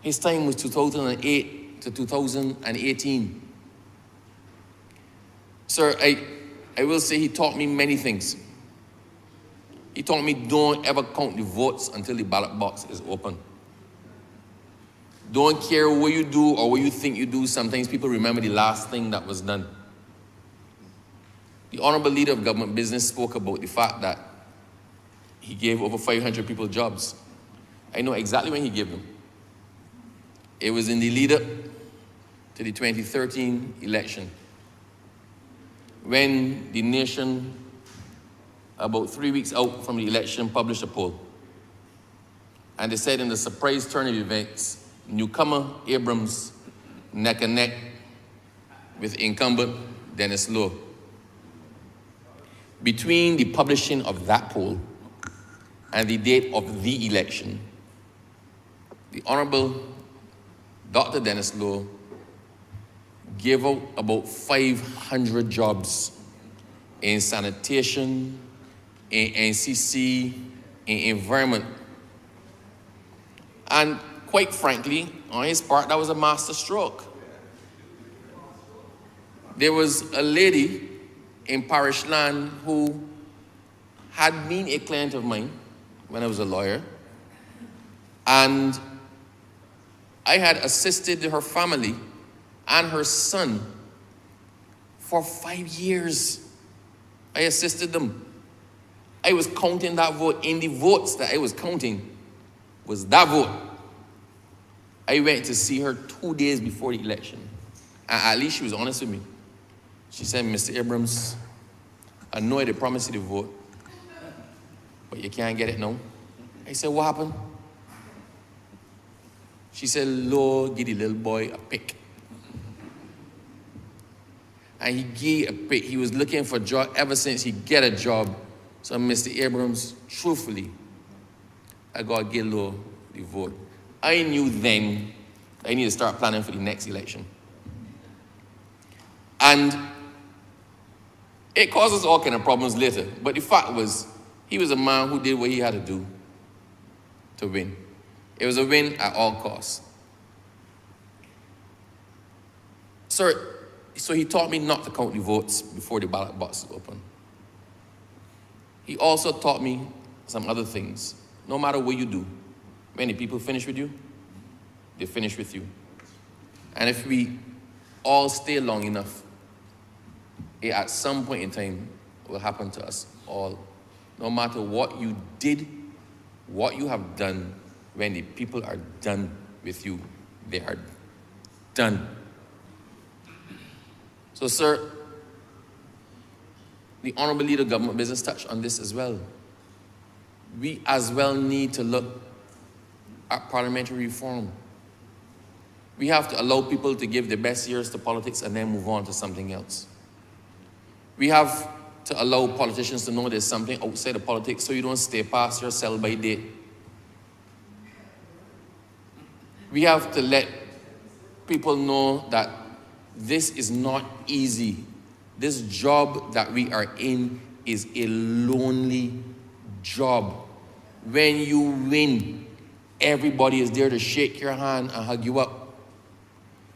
His time was 2008 to 2018. Sir, I will say he taught me many things. He taught me don't ever count the votes until the ballot box is open. Don't care what you do or what you think you do. Sometimes people remember the last thing that was done. The Honourable Leader of Government Business spoke about the fact that he gave over 500 people jobs. I know exactly when he gave them. It was in the lead-up to the 2013 election, when the nation, about 3 weeks out from the election, published a poll. And they said in the surprise turn of events, newcomer Abrams neck and neck with incumbent Dennis Lowe. Between the publishing of that poll and the date of the election, the Honourable Dr. Dennis Lowe gave out about 500 jobs in sanitation, in NCC, in environment. And quite frankly, on his part, that was a master stroke. There was a lady in parish land who had been a client of mine when I was a lawyer, and I had assisted her family and her son for 5 years. I assisted them. I was counting that vote. In the votes that I was counting was that vote. I went to see her 2 days before the election. And at least she was honest with me. She said, Mr. Abrams, I know they promised you the vote, but you can't get it now. I said, what happened? She said, Lord, give the little boy a pick. And he gave a pick. He was looking for a job ever since he get a job. So Mr. Abrams, truthfully, I got to give Lord the vote. I knew then I need to start planning for the next election. And it causes all kind of problems later. But the fact was, he was a man who did what he had to do to win. It was a win at all costs. Sir, so he taught me not to count the votes before the ballot box is open. He also taught me some other things. No matter what you do, when the people finish with you, they finish with you. And if we all stay long enough, it at some point in time will happen to us all. No matter what you did, what you have done, when the people are done with you, they are done. So, sir, the Honourable Leader of Government Business touched on this as well. We as well need to look at parliamentary reform. We have to allow people to give their best years to politics and then move on to something else. We have to allow politicians to know there's something outside of politics so you don't stay past your sell-by date. We have to let people know that this is not easy. This job that we are in is a lonely job. When you win, everybody is there to shake your hand and hug you up.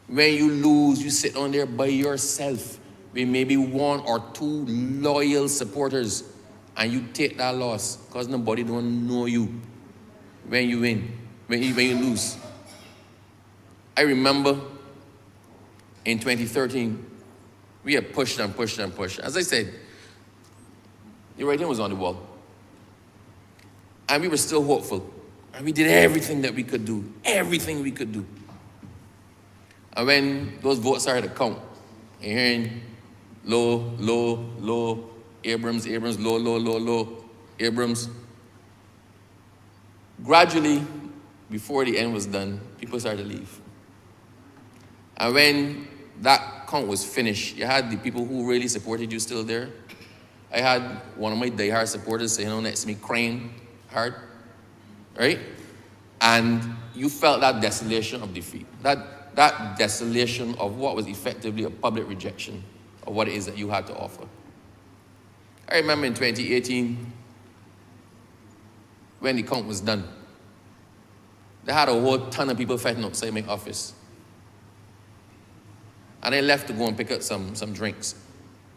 When you lose, you sit on there by yourself with maybe one or two loyal supporters, and you take that loss because nobody don't know you when you win, when you lose. I remember in 2013, we had pushed and pushed and pushed. As I said, the writing was on the wall. And we were still hopeful. And we did everything that we could do. Everything we could do. And when those votes started to count, you're hearing low, low, low, Abrams, low, low, low, low, Abrams. Gradually, before the end was done, people started to leave. And when that count was finished, you had the people who really supported you still there. I had one of my diehard supporters sitting next to me crying hard, right? And you felt that desolation of defeat, that desolation of what was effectively a public rejection of what it is that you had to offer. I remember in 2018, when the count was done, they had a whole ton of people fighting outside my office. And I left to go and pick up some drinks.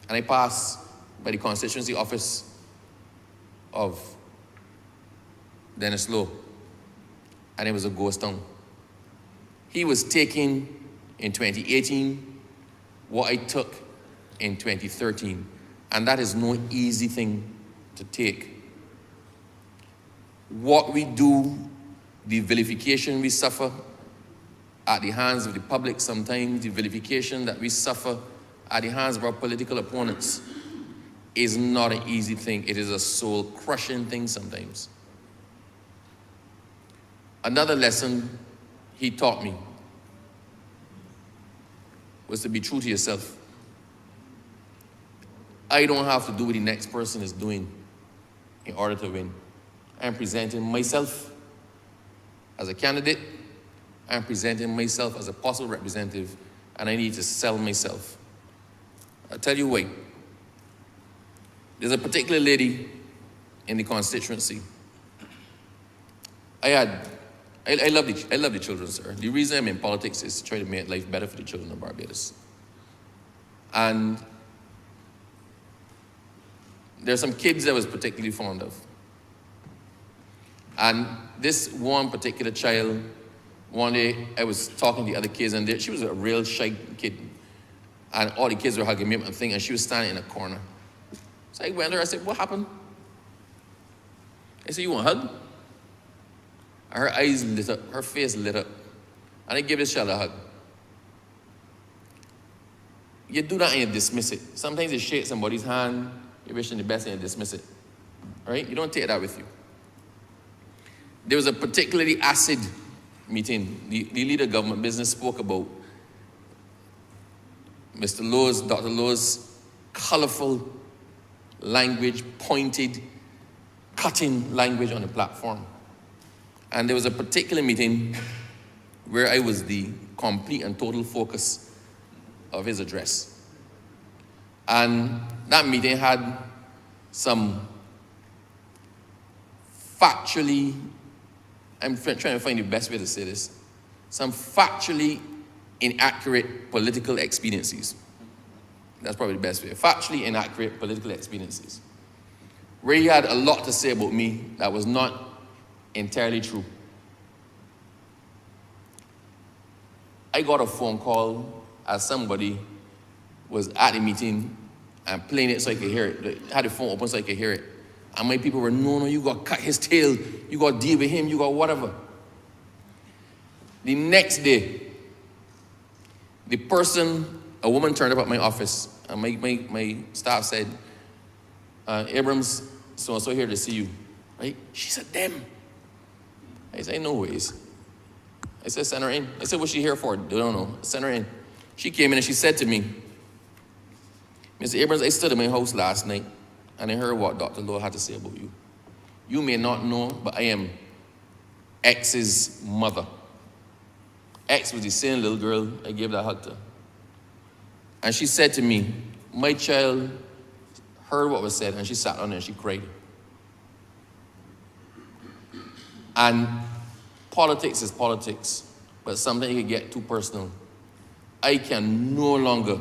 And I passed by the constituency office of Dennis Lowe. And it was a ghost town. He was taking in 2018 what I took in 2013. And that is no easy thing to take. What we do, the vilification we suffer at the hands of the public sometimes, the vilification that we suffer at the hands of our political opponents is not an easy thing. It is a soul-crushing thing sometimes. Another lesson he taught me was to be true to yourself. I don't have to do what the next person is doing in order to win. I'm presenting myself as a candidate. I'm presenting myself as a possible representative, and I need to sell myself. I'll tell you why. There's a particular lady in the constituency. I love the children, sir. The reason I'm in politics is to try to make life better for the children of Barbados. And there are some kids I was particularly fond of. And this one particular child, one day I was talking to the other kids, and she was a real shy kid. And all the kids were hugging me up and thing, and she was standing in a corner. So I went to her, I said, "What happened?" I said, "You want a hug?" And her eyes lit up, her face lit up. And I gave this child a hug. You do that and you dismiss it. Sometimes you shake somebody's hand, you wish them the best and you dismiss it. Right? You don't take that with you. There was a particularly acid meeting. The leader of government business spoke about Mr. Lowe's, Dr. Lowe's colorful language, pointed, cutting language on the platform. And there was a particular meeting where I was the complete and total focus of his address. And that meeting had some factually, I'm trying to find the best way to say this, some factually inaccurate political expediencies. That's probably the best way. Factually inaccurate political expediencies. Where he had a lot to say about me that was not entirely true. I got a phone call as somebody was at the meeting and playing it so I could hear it. I had the phone open so I could hear it. And my people were, no, you got to cut his tail. You got to deal with him. You got whatever. The next day, a woman turned up at my office, and my staff said, "Abrams, so-and-so here to see you." Right? She said, "Them." I said, "No ways." I said, "Send her in." I said, "What's she here for?" "They don't know." Send her in. She came in and she said to me, "Mr. Abrams, I stood in my house last night and I heard what Dr. Lowe had to say about you. You may not know, but I am X's mother. X was the same little girl I gave that hug to. And she said to me, my child heard what was said, and she sat down and she cried. And Politics is politics, but sometimes it can get too personal. I can no longer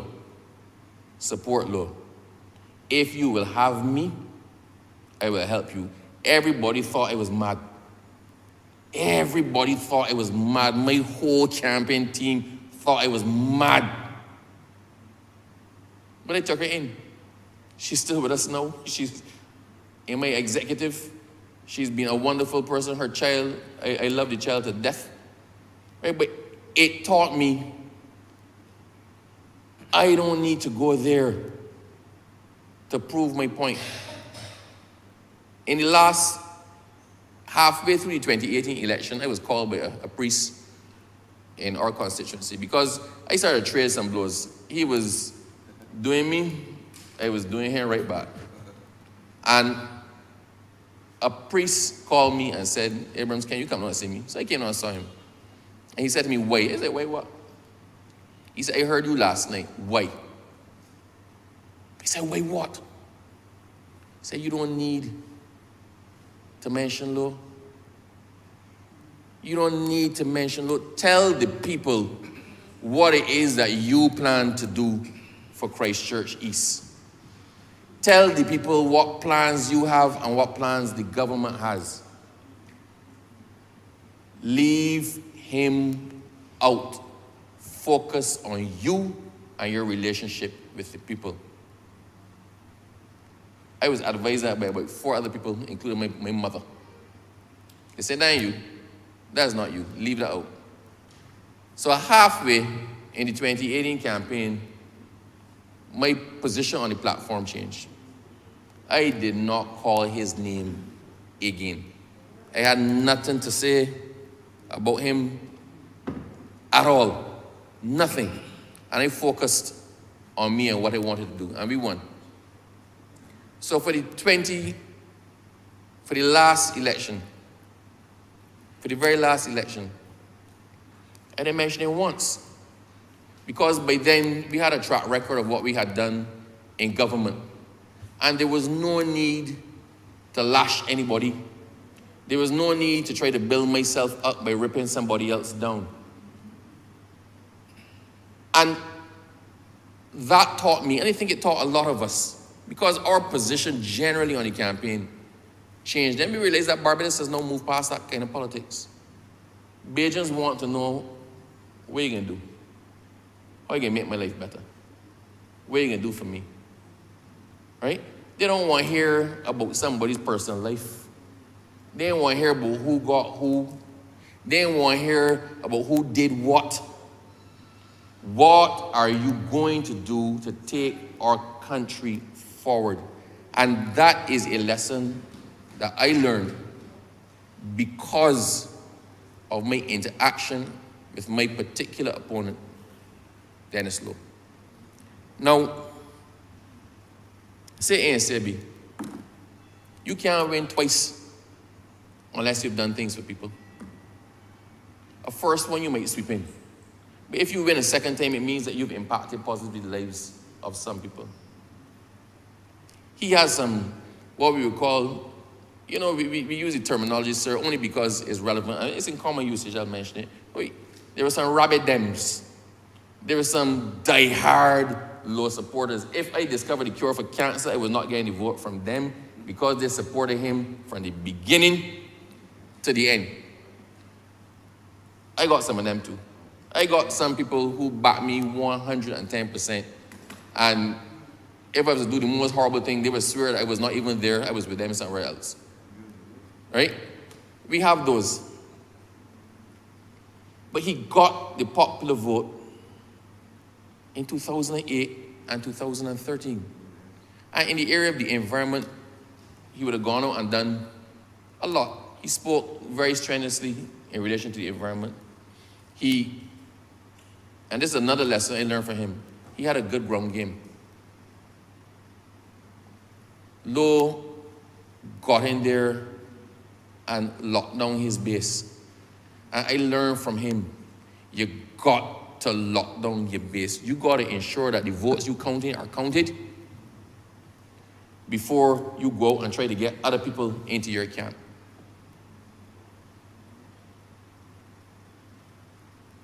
support law. If you will have me, I will help you. Everybody thought I was mad. Everybody thought I was mad. My whole campaign team thought I was mad. But I took her in. She's still with us now. She's in my executive. She's been a wonderful person. Her child, I love the child to death. Right? But it taught me I don't need to go there to prove my point. In the last halfway through the 2018 election, I was called by a priest in our constituency because I started to trade some blows. He was doing me, I was doing him right back. And a priest called me and said, Abrams, can you come down and see me? So I came down and saw him. And he said to me, why? I said, why what? He said, I heard you last night. Why? I said, why what? He said, you don't need to mention law. You don't need to mention law. Tell the people what it is that you plan to do for Christchurch East. Tell the people what plans you have and what plans the government has. Leave him out. Focus on you and your relationship with the people. I was advised by about 4 other people, including my mother. They said, that ain't you. That's not you. Leave that out. So halfway in the 2018 campaign, my position on the platform changed. I did not call his name again. I had nothing to say about him at all. Nothing. And I focused on me and what I wanted to do. And we won. So for the last election, for the very last election, I didn't mention it once. Because by then, we had a track record of what we had done in government. And there was no need to lash anybody. There was no need to try to build myself up by ripping somebody else down. And that taught me, and I think it taught a lot of us, because our position generally on the campaign changed. Then we realized that Barbados has now moved past that kind of politics. Bajans want to know, what are you going to do? How are you going to make my life better? What are you going to do for me? Right? They don't want to hear about somebody's personal life. They don't want to hear about who got who. They don't want to hear about who did what. What are you going to do to take our country forward? And that is a lesson that I learned because of my interaction with my particular opponent, Dennis Lowe. Now, say A and say B. You can't win twice unless you've done things for people. A first one you might sweep in. But if you win a second time, it means that you've impacted positively the lives of some people. He has some, what we would call, we use the terminology, sir, only because it's relevant. It's in common usage, I'll mention it. There were some rabid Dems. There were some die-hard Law supporters. If I discovered the cure for cancer, I was not getting the vote from them because they supported him from the beginning to the end. I got some of them too. I got some people who backed me 110%. And if I was to do the most horrible thing, they would swear that I was not even there, I was with them somewhere else. Right? We have those. But he got the popular vote in 2008 and 2013. And in the area of the environment, he would have gone out and done a lot. He spoke very strenuously in relation to the environment. And this is another lesson I learned from him, he had a good ground game. Lowe got in there and locked down his base. And I learned from him, you got to lock down your base. You got to ensure that the votes you counting are counted before you go and try to get other people into your camp.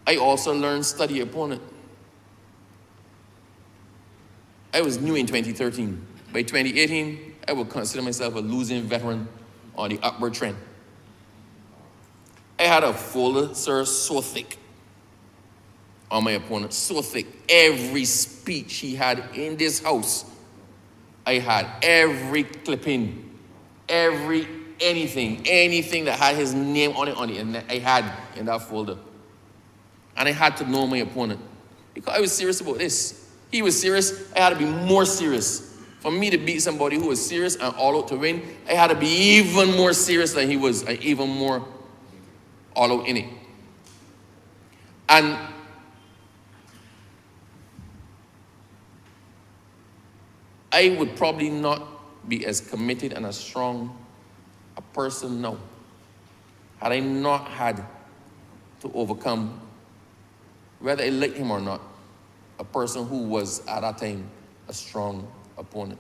I also learned study opponent. I was new in 2013. By 2018, I would consider myself a losing veteran on the upward trend. I had a folder, sir, so thick on my opponent, so thick. Every speech he had in this house, I had every clipping, anything that had his name on it on the internet, I had in that folder. And I had to know my opponent because I was serious about this. He was serious, I had to be more serious. For me to beat somebody who was serious and all out to win, I had to be even more serious than he was, and even more all out in it. And I would probably not be as committed and as strong a person now had I not had to overcome, whether I like him or not, a person who was at that time a strong opponent.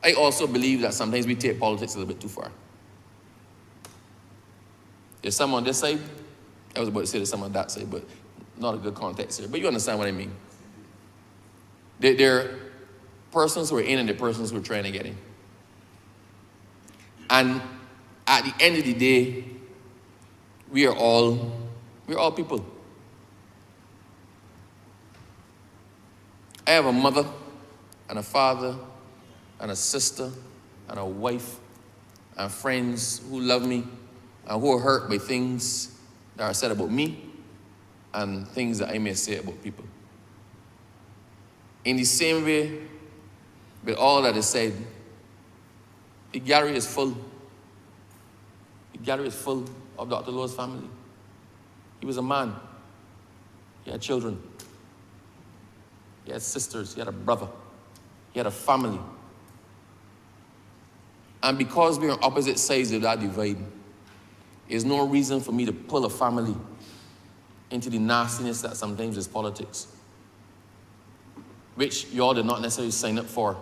I also believe that sometimes we take politics a little bit too far. There's some on this side, I was about to say there's some on that side, but not a good context here, but you understand what I mean. There are persons who are in and the persons who are trying to get in. And at the end of the day, we're all people. I have a mother and a father and a sister and a wife and friends who love me and who are hurt by things that are said about me and things that I may say about people. In the same way, with all that is said, the gallery is full. The gallery is full of Dr. Lowe's family. He was a man. He had children. He had sisters. He had a brother. He had a family. And because we're on opposite sides of that divide, there's no reason for me to pull a family into the nastiness that sometimes is politics, which you all did not necessarily sign up for,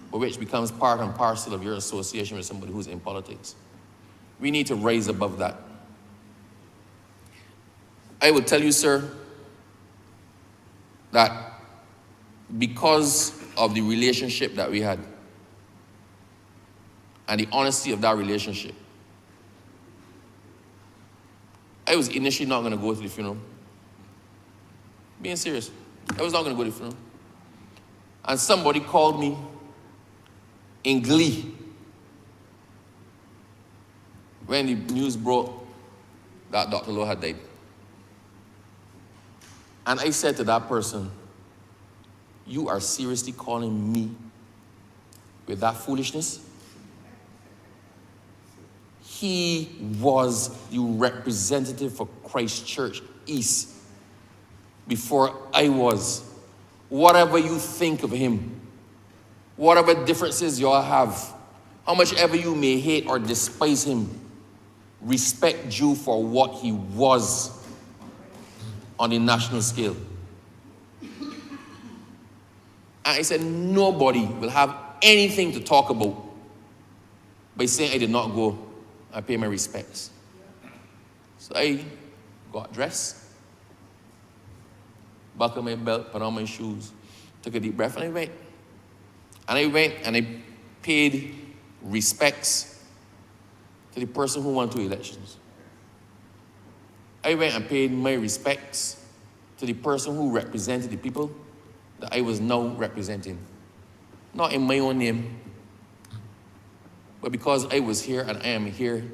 but which becomes part and parcel of your association with somebody who's in politics. We need to rise above that. I will tell you, sir, that because of the relationship that we had and the honesty of that relationship, I was initially not going to go to the funeral. Being serious. I was not going to go to the funeral. And somebody called me in glee when the news broke that Dr. Lowe had died. And I said to that person, "You are seriously calling me with that foolishness?" He was the representative for Christ Church East before I was. Whatever you think of him, whatever differences you all have, how much ever you may hate or despise him, respect due for what he was on the national scale. And I said, nobody will have anything to talk about by saying I did not go and pay my respects. So I got dressed, buckled my belt, put on my shoes, took a deep breath, and I went. And I went and I paid respects to the person who won 2 elections. I went and paid my respects to the person who represented the people that I was now representing. Not in my own name, but because I was here and I am here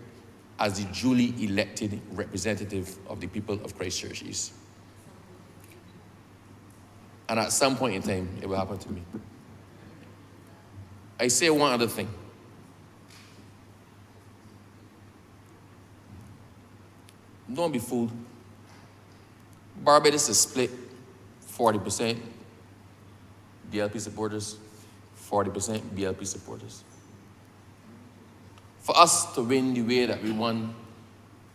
as the duly elected representative of the people of Christ Church East. And at some point in time, it will happen to me. I say one other thing. Don't be fooled. Barbados is split 40% DLP supporters, 40% BLP supporters. For us to win the way that we won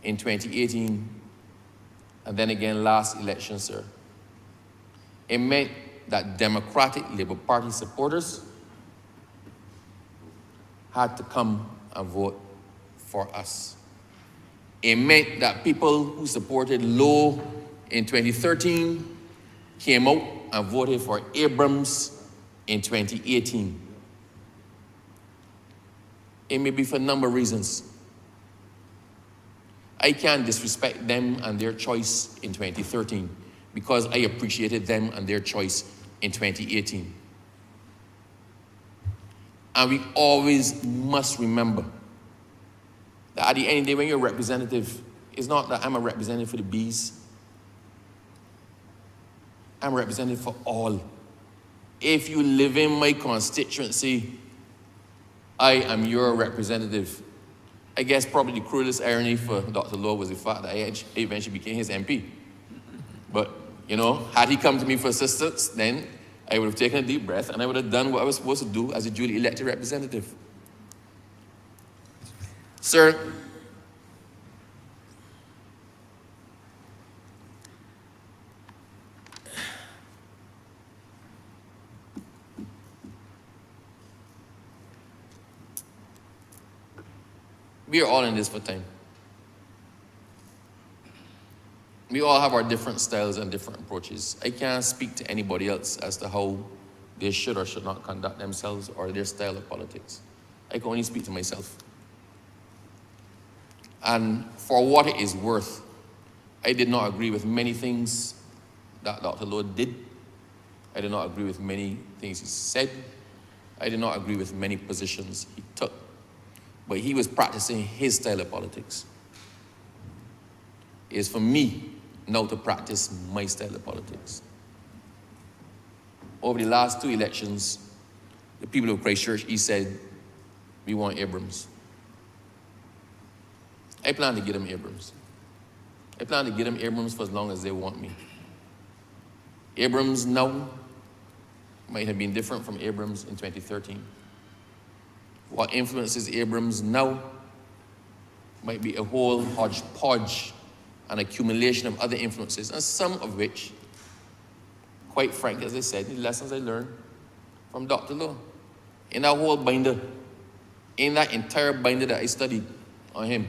in 2018, and then again last election, sir, it meant that Democratic Labour Party supporters had to come and vote for us. It meant that people who supported Lowe in 2013 came out and voted for Abrams in 2018. It may be for a number of reasons. I can't disrespect them and their choice in 2013 because I appreciated them and their choice in 2018. And we always must remember that at the end of the day, when you're a representative, it's not that I'm a representative for the bees. I'm a representative for all. If you live in my constituency, I am your representative. I guess probably the cruelest irony for Dr. Lowe was the fact that I eventually became his MP. But, you know, had he come to me for assistance, then I would have taken a deep breath and I would have done what I was supposed to do as a duly elected representative. Sir, we are all in this for time. We all have our different styles and different approaches. I can't speak to anybody else as to how they should or should not conduct themselves or their style of politics. I can only speak to myself. And for what it is worth, I did not agree with many things that Dr. Lowe did. I did not agree with many things he said. I did not agree with many positions he took. But he was practicing his style of politics. It is for me now to practice my style of politics. Over the last 2 elections, the people of Christchurch, he said, we want Abrams. I plan to get them Abrams. I plan to get them Abrams for as long as they want me. Abrams now might have been different from Abrams in 2013. What influences Abrams now might be a whole hodgepodge, an accumulation of other influences, and some of which, quite frankly, as I said, the lessons I learned from Dr. Lowe. In that whole binder, in that entire binder that I studied on him,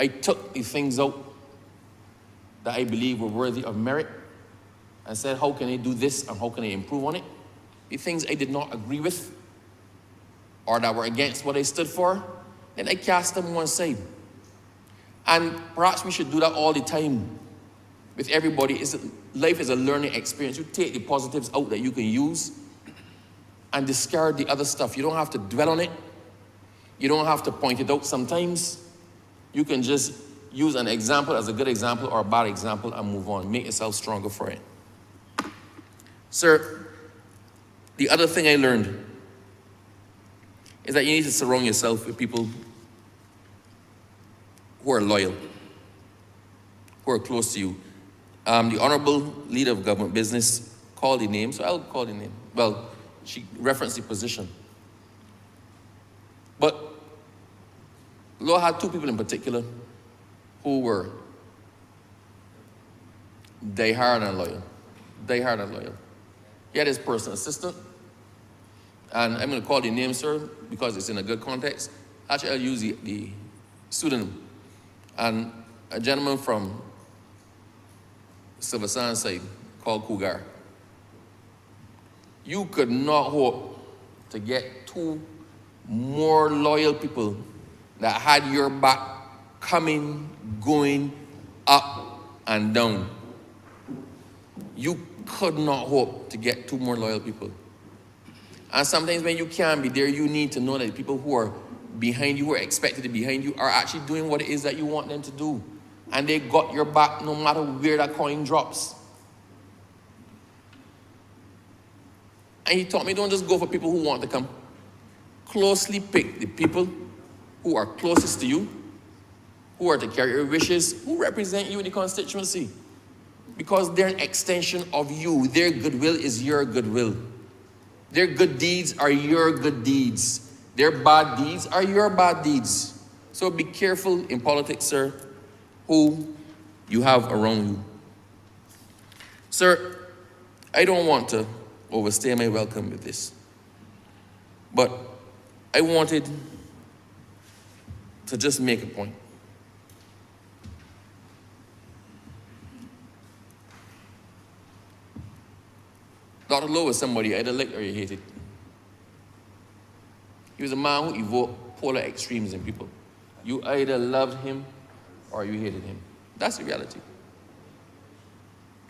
I took the things out that I believe were worthy of merit and said, how can I do this and how can I improve on it? The things I did not agree with or that were against what I stood for, then I cast them one side. And perhaps we should do that all the time with everybody. Life is a learning experience. You take the positives out that you can use and discard the other stuff. You don't have to dwell on it. You don't have to point it out sometimes. You can just use an example as a good example or a bad example and move on. Make yourself stronger for it. Sir, the other thing I learned is that you need to surround yourself with people who are loyal, who are close to you. The Honourable Leader of Government Business called the name, so I'll call the name. Well, she referenced the position. But Lowe had 2 people in particular who were die-hard and loyal. Die-hard and loyal. He had his personal assistant, and I'm going to call the name, sir, because it's in a good context. Actually, I'll use the pseudonym. And a gentleman from Silver Sand side called Cougar. You could not hope to get 2 more loyal people that had your back coming, going, up, and down. You could not hope to get 2 more loyal people. And sometimes when you can't be there, you need to know that the people who are behind you, who are expected to be behind you, are actually doing what it is that you want them to do. And they got your back no matter where that coin drops. And he taught me, don't just go for people who want to come. Closely pick the people who are closest to you, who are to carry your wishes, who represent you in the constituency. Because they're an extension of you. Their goodwill is your goodwill. Their good deeds are your good deeds. Their bad deeds are your bad deeds. So be careful in politics, sir, who you have around you. Sir, I don't want to overstay my welcome with this, but I wanted to just make a point. Dr. Lowe was somebody you either liked or you hated. He was a man who evoked polar extremes in people. You either loved him or you hated him. That's the reality.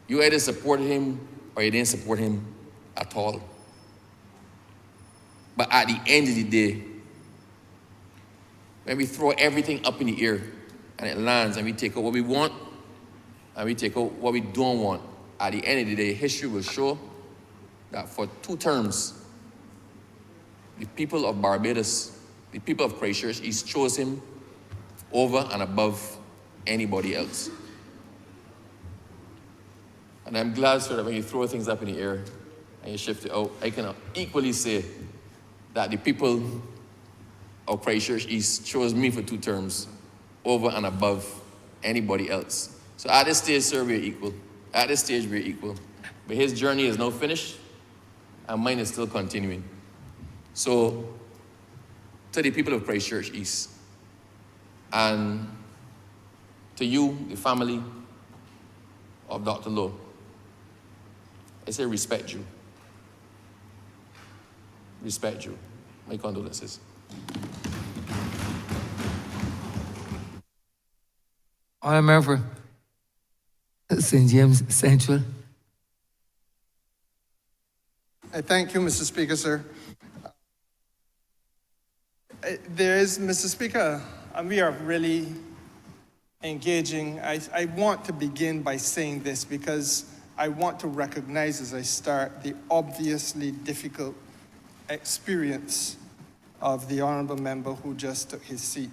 You either supported him or you didn't support him at all. But at the end of the day, when we throw everything up in the air and it lands and we take out what we want and we take out what we don't want, at the end of the day, history will show that for 2 terms, the people of Barbados, the people of Christchurch East chose him over and above anybody else. And I'm glad, sir, that when you throw things up in the air and you shift it out, I can equally say that the people of Christchurch East chose me for 2 terms over and above anybody else. So at this stage, sir, we're equal. At this stage, we're equal. But his journey is now finished, and mine is still continuing. So, to the people of Christchurch East, and to you, the family of Dr. Lowe, I say respect you. Respect you. My condolences. Honourable Member for St. James Central. Thank you, Mr. Speaker, sir. There is, Mr. Speaker, and we are really engaging. I want to begin by saying this because I want to recognize as I start the obviously difficult experience of the honourable member who just took his seat.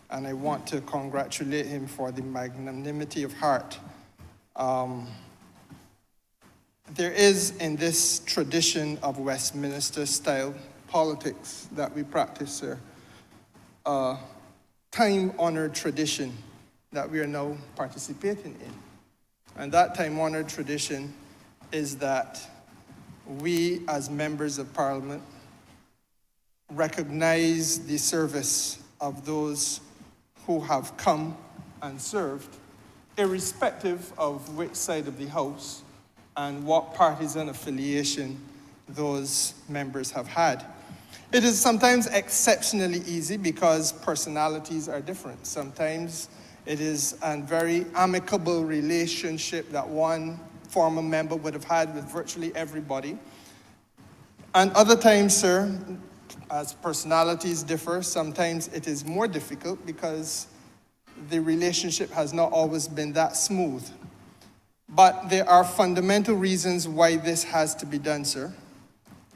And I want to congratulate him for the magnanimity of heart. There is in this tradition of Westminster-style politics that we practice, sir, a time-honored tradition that we are now participating in. And that time-honored tradition is that we, as members of Parliament, recognize the service of those who have come and served, irrespective of which side of the House and what partisan affiliation those members have had. It is sometimes exceptionally easy because personalities are different. Sometimes it is a very amicable relationship that one former member would have had with virtually everybody. And other times, sir, as personalities differ, sometimes it is more difficult because the relationship has not always been that smooth. But there are fundamental reasons why this has to be done, sir,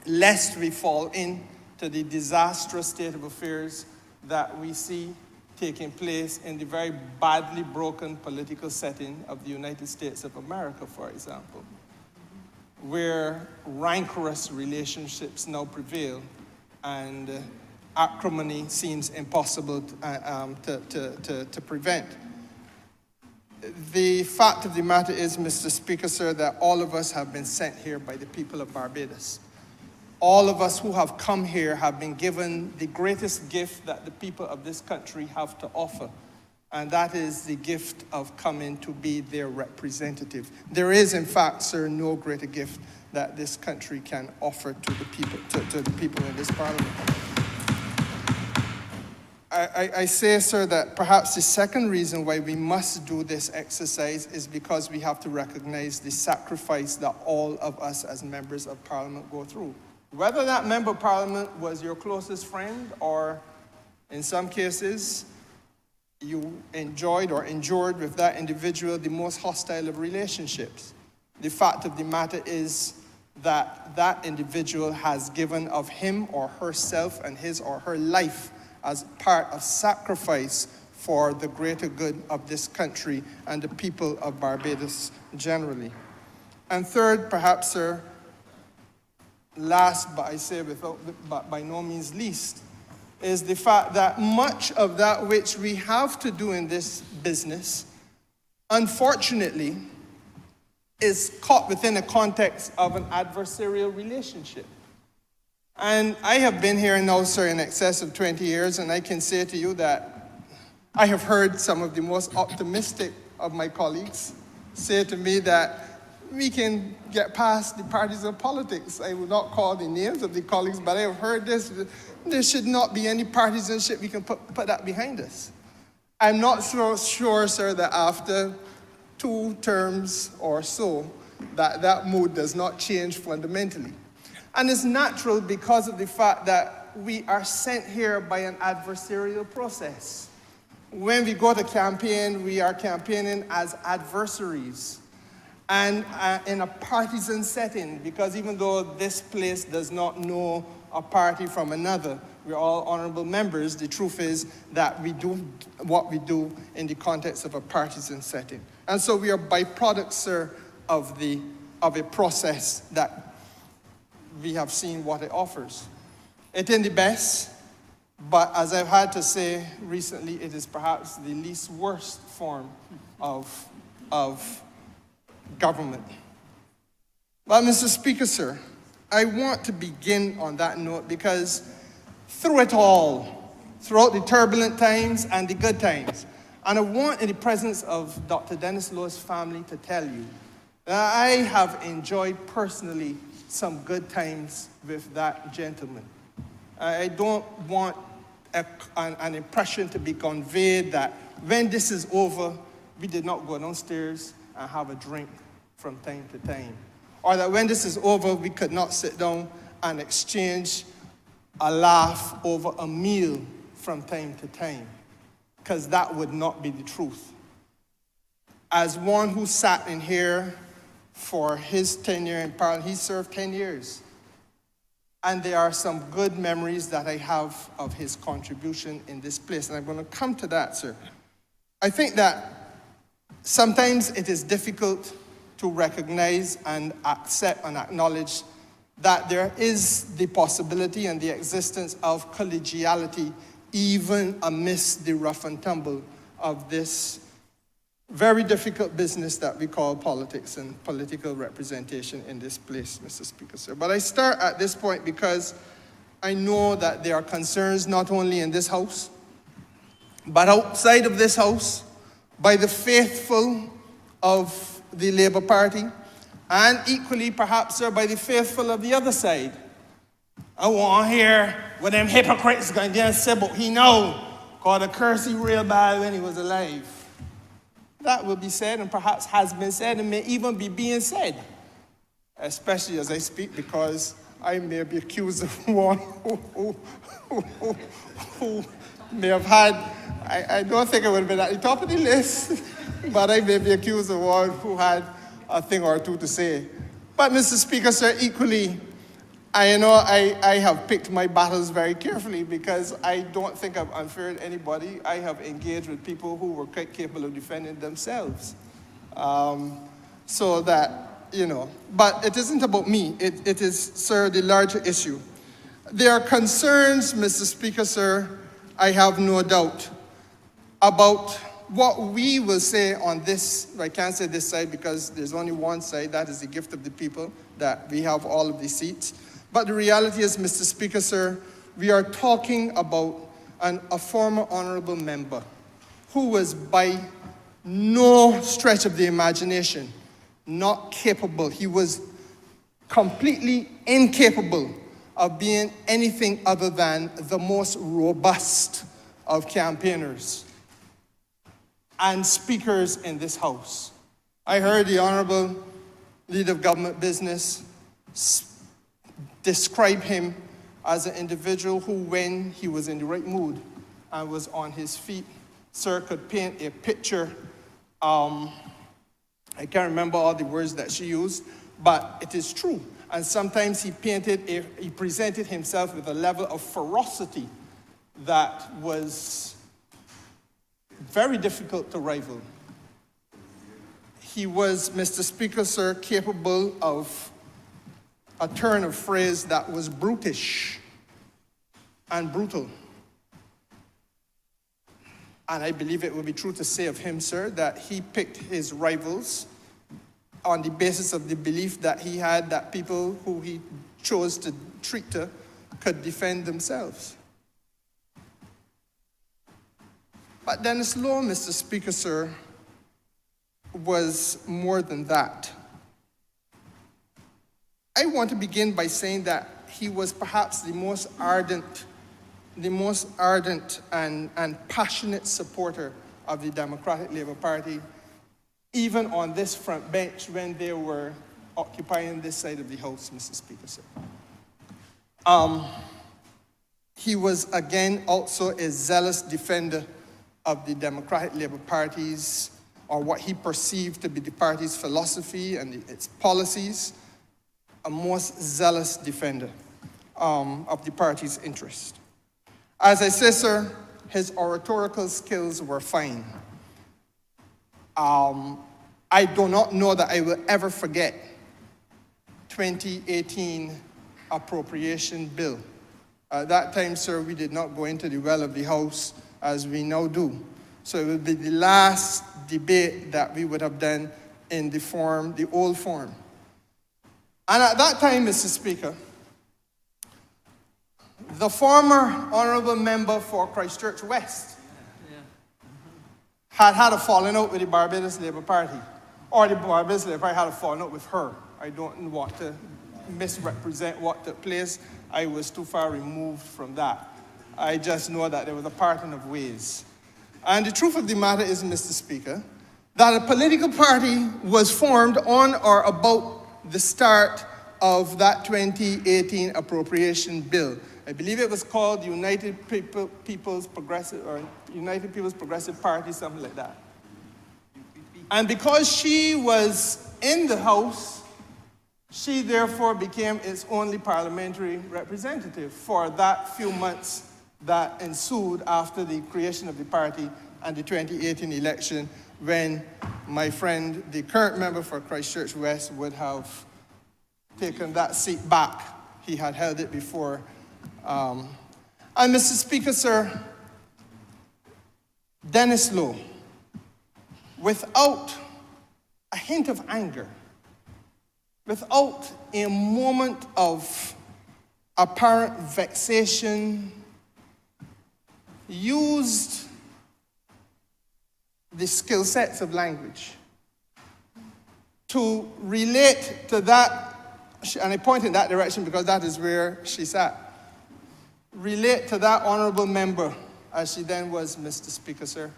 lest we fall into the disastrous state of affairs that we see taking place in the very badly broken political setting of the United States of America, for example, where rancorous relationships now prevail and acrimony seems impossible to prevent. The fact of the matter is, Mr. Speaker, sir, that all of us have been sent here by the people of Barbados. All of us who have come here have been given the greatest gift that the people of this country have to offer, and that is the gift of coming to be their representative. There is, in fact, sir, no greater gift that this country can offer to the people, to the people in this Parliament. I say, sir, that perhaps the second reason why we must do this exercise is because we have to recognize the sacrifice that all of us as members of Parliament go through. Whether that member of Parliament was your closest friend or, in some cases, you enjoyed or endured with that individual the most hostile of relationships. The fact of the matter is that that individual has given of him or herself and his or her life as part of sacrifice for the greater good of this country and the people of Barbados generally. And third, perhaps, sir, last, but I say but by no means least, is the fact that much of that which we have to do in this business, unfortunately, is caught within a context of an adversarial relationship. And I have been here now, sir, in excess of 20 years, and I can say to you that I have heard some of the most optimistic of my colleagues say to me that we can get past the parties of politics. I will not call the names of the colleagues, but I have heard this. There should not be any partisanship. We can put that behind us. I'm not so sure, sir, that after 2 terms or so, that mood does not change fundamentally. And it's natural because of the fact that we are sent here by an adversarial process. When we go to campaign, we are campaigning as adversaries and in a partisan setting, because even though this place does not know a party from another, we're all honorable members, the truth is that we do what we do in the context of a partisan setting. And so we are byproducts, sir, of a process that we have seen what it offers. It ain't the best, but as I've had to say recently, it is perhaps the least worst form of government. Well, Mr. Speaker, sir, I want to begin on that note because through it all, throughout the turbulent times and the good times, and I want in the presence of Dr. Dennis Lowe's family to tell you that I have enjoyed personally some good times with that gentleman. I don't want an impression to be conveyed that when this is over, we did not go downstairs and have a drink from time to time. Or that when this is over, we could not sit down and exchange a laugh over a meal from time to time, because that would not be the truth. As one who sat in here for his tenure in Parliament, he served 10 years. And there are some good memories that I have of his contribution in this place. And I'm going to come to that, sir. I think that sometimes it is difficult to recognize and accept and acknowledge that there is the possibility and the existence of collegiality even amidst the rough and tumble of this very difficult business that we call politics and political representation in this place, Mr. Speaker, sir. But I start at this point because I know that there are concerns not only in this House, but outside of this House, by the faithful of the Labour Party, and equally, perhaps, sir, by the faithful of the other side. I want to hear what them hypocrites going to say about he know, called a curse he real bad when he was alive. That will be said, and perhaps has been said, and may even be being said, especially as I speak, because I may be accused of one who may have had, I don't think it would have been at the top of the list, but I may be accused of one who had a thing or two to say. But Mr. Speaker, sir, equally, I have picked my battles very carefully because I don't think I'm unfair to anybody. I have engaged with people who were quite capable of defending themselves. So that, but it isn't about me. It is, sir, the larger issue. There are concerns, Mr. Speaker, sir, I have no doubt, about what we will say on this. I can't say this side because there's only one side. That is the gift of the people, that we have all of the seats. But the reality is, Mr. Speaker, sir, we are talking about a former honourable member who was by no stretch of the imagination not capable. He was completely incapable of being anything other than the most robust of campaigners and speakers in this House. I heard the Honourable Leader of Government Business describe him as an individual who, when he was in the right mood and was on his feet, sir, could paint a picture. I can't remember all the words that she used, but it is true. And sometimes he presented himself with a level of ferocity that was very difficult to rival. He was, Mr. Speaker, sir, capable of a turn of phrase that was brutish and brutal. And I believe it would be true to say of him, sir, that he picked his rivals on the basis of the belief that he had that people who he chose to treat to could defend themselves. But Dennis Lowe, Mr. Speaker, sir, was more than that. I want to begin by saying that he was perhaps the most ardent and passionate supporter of the Democratic Labour Party, even on this front bench when they were occupying this side of the House, Mr. Speaker, sir. He was, again, also a zealous defender of the Democratic Labour Party's, or what he perceived to be the party's philosophy and its policies, a most zealous defender of the party's interest. As I say, sir, his oratorical skills were fine. I do not know that I will ever forget 2018 appropriation bill. At that time, sir, we did not go into the well of the House as we now do. So it would be the last debate that we would have done in the old form. And at that time, Mr. Speaker, the former Honourable Member for Christchurch West had a falling out with the Barbados Labour Party, or the Barbados Labour Party had a falling out with her. I don't want to misrepresent what took place. I was too far removed from that. I just know that there was a parting of ways. And the truth of the matter is, Mr. Speaker, that a political party was formed on or about the start of that 2018 appropriation bill. I believe it was called United People's Progressive Party, something like that. And because she was in the House, she therefore became its only parliamentary representative for that few months that ensued after the creation of the party and the 2018 election, when my friend, the current member for Christchurch West, would have taken that seat back. He had held it before. And Mr. Speaker, sir, Dennis Lowe, without a hint of anger, without a moment of apparent vexation, used the skill sets of language to relate to that, and I point in that direction because that is where she sat, relate to that honourable member, as she then was, Mr. Speaker, sir.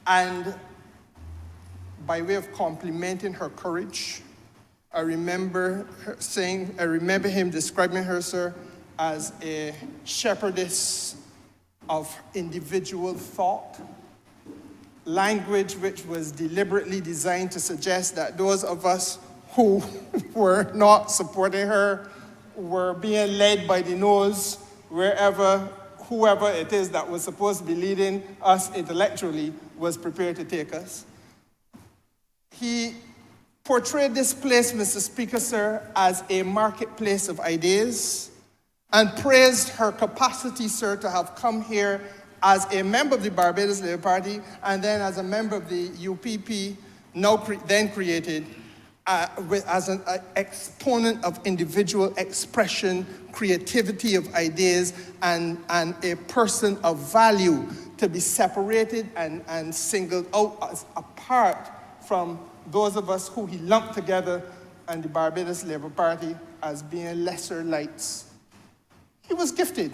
And by way of complimenting her courage, I remember him describing her, sir, as a shepherdess of individual thought, language which was deliberately designed to suggest that those of us who were not supporting her were being led by the nose whoever it is that was supposed to be leading us intellectually was prepared to take us. He portrayed this place, Mr. Speaker, sir, as a marketplace of ideas, and praised her capacity, sir, to have come here as a member of the Barbados Labour Party and then as a member of the UPP, then created, as an exponent of individual expression, creativity of ideas, and a person of value, to be separated and singled out as apart from those of us who he lumped together and the Barbados Labour Party as being lesser lights. He was gifted,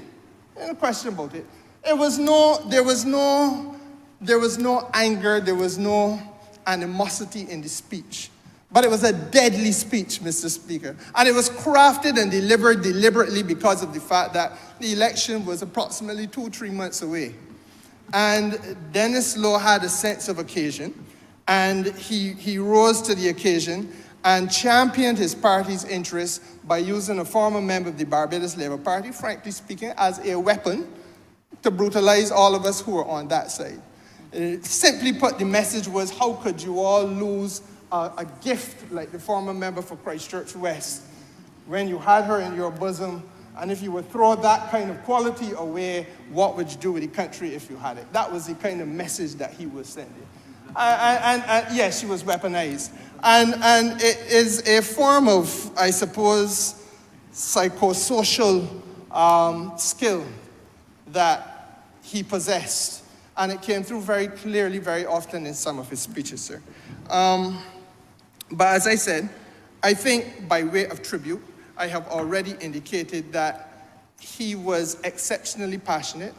no question about it. There was no anger, there was no animosity in the speech. But it was a deadly speech, Mr. Speaker. And it was crafted and delivered deliberately because of the fact that the election was approximately 2-3 months away. And Dennis Lowe had a sense of occasion, and he rose to the occasion and championed his party's interests by using a former member of the Barbados Labour Party, frankly speaking, as a weapon to brutalize all of us who were on that side. Simply put, the message was, how could you all lose a gift like the former member for Christchurch West when you had her in your bosom, and if you would throw that kind of quality away, what would you do with the country if you had it? That was the kind of message that he was sending. And yes, she was weaponized. And it is a form of, I suppose, psychosocial skill that he possessed. And it came through very clearly, very often in some of his speeches, sir. But as I said, I think by way of tribute, I have already indicated that he was exceptionally passionate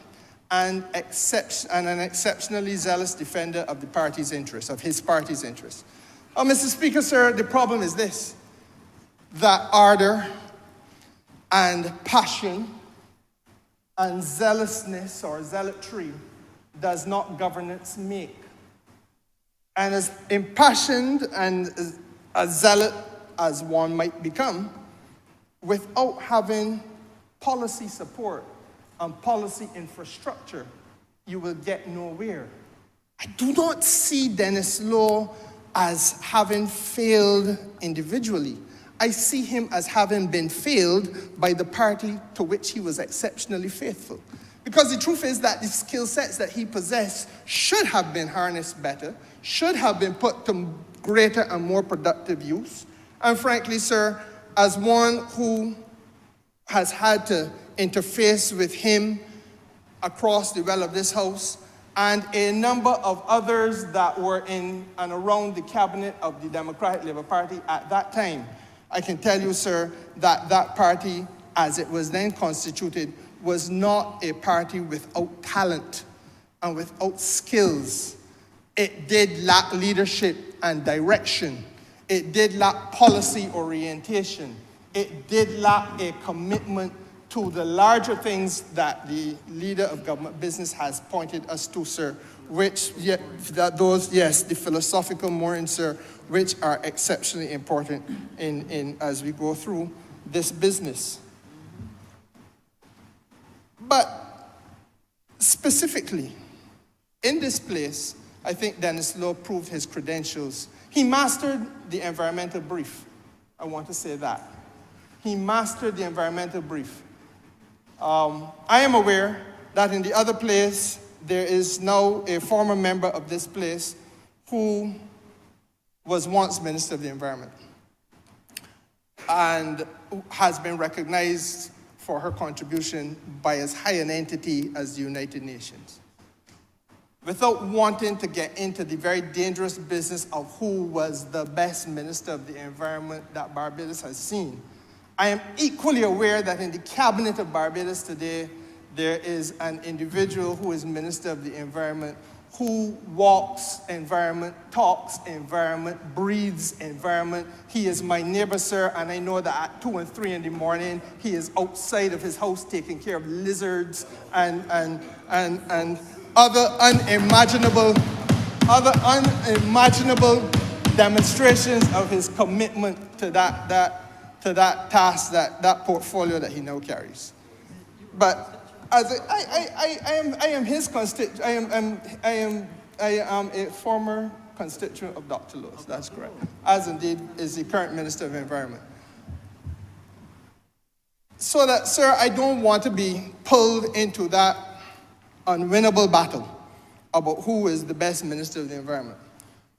and an exceptionally zealous defender of the party's interests, of his party's interests. Mr. Speaker, sir, the problem is this, that ardor and passion and zealousness or zealotry does not governance make. And as impassioned and as zealot as one might become, without having policy support and policy infrastructure, you will get nowhere. I do not see Dennis Lowe as having failed individually. I see him as having been failed by the party to which he was exceptionally faithful. Because the truth is that the skill sets that he possessed should have been harnessed better, should have been put to greater and more productive use. And frankly, sir, as one who has had to interface with him across the well of this house and a number of others that were in and around the cabinet of the Democratic Labour Party at that time, I can tell you, sir, that that party, as it was then constituted, was not a party without talent and without skills. It did lack leadership and direction. It did lack policy orientation. It did lack a commitment to the larger things that the leader of government business has pointed us to, sir, which, the philosophical moorings, sir, which are exceptionally important as we go through this business. But specifically, in this place, I think Dennis Lowe proved his credentials. He mastered the environmental brief. I want to say that. He mastered the environmental brief. I am aware that in the other place, there is now a former member of this place who was once Minister of the Environment and has been recognized for her contribution by as high an entity as the United Nations. Without wanting to get into the very dangerous business of who was the best Minister of the Environment that Barbados has seen, I am equally aware that in the cabinet of Barbados today, there is an individual who is Minister of the Environment who walks environment, talks environment, breathes environment. He is my neighbor, sir, and I know that at 2 and 3 in the morning, he is outside of his house taking care of lizards and other unimaginable demonstrations of his commitment to that task, that portfolio that he now carries. But as I am his constituent. I am a former constituent of Dr. Lowe's. That's correct. As indeed is the current Minister of Environment. So that, sir, I don't want to be pulled into that unwinnable battle about who is the best Minister of the Environment.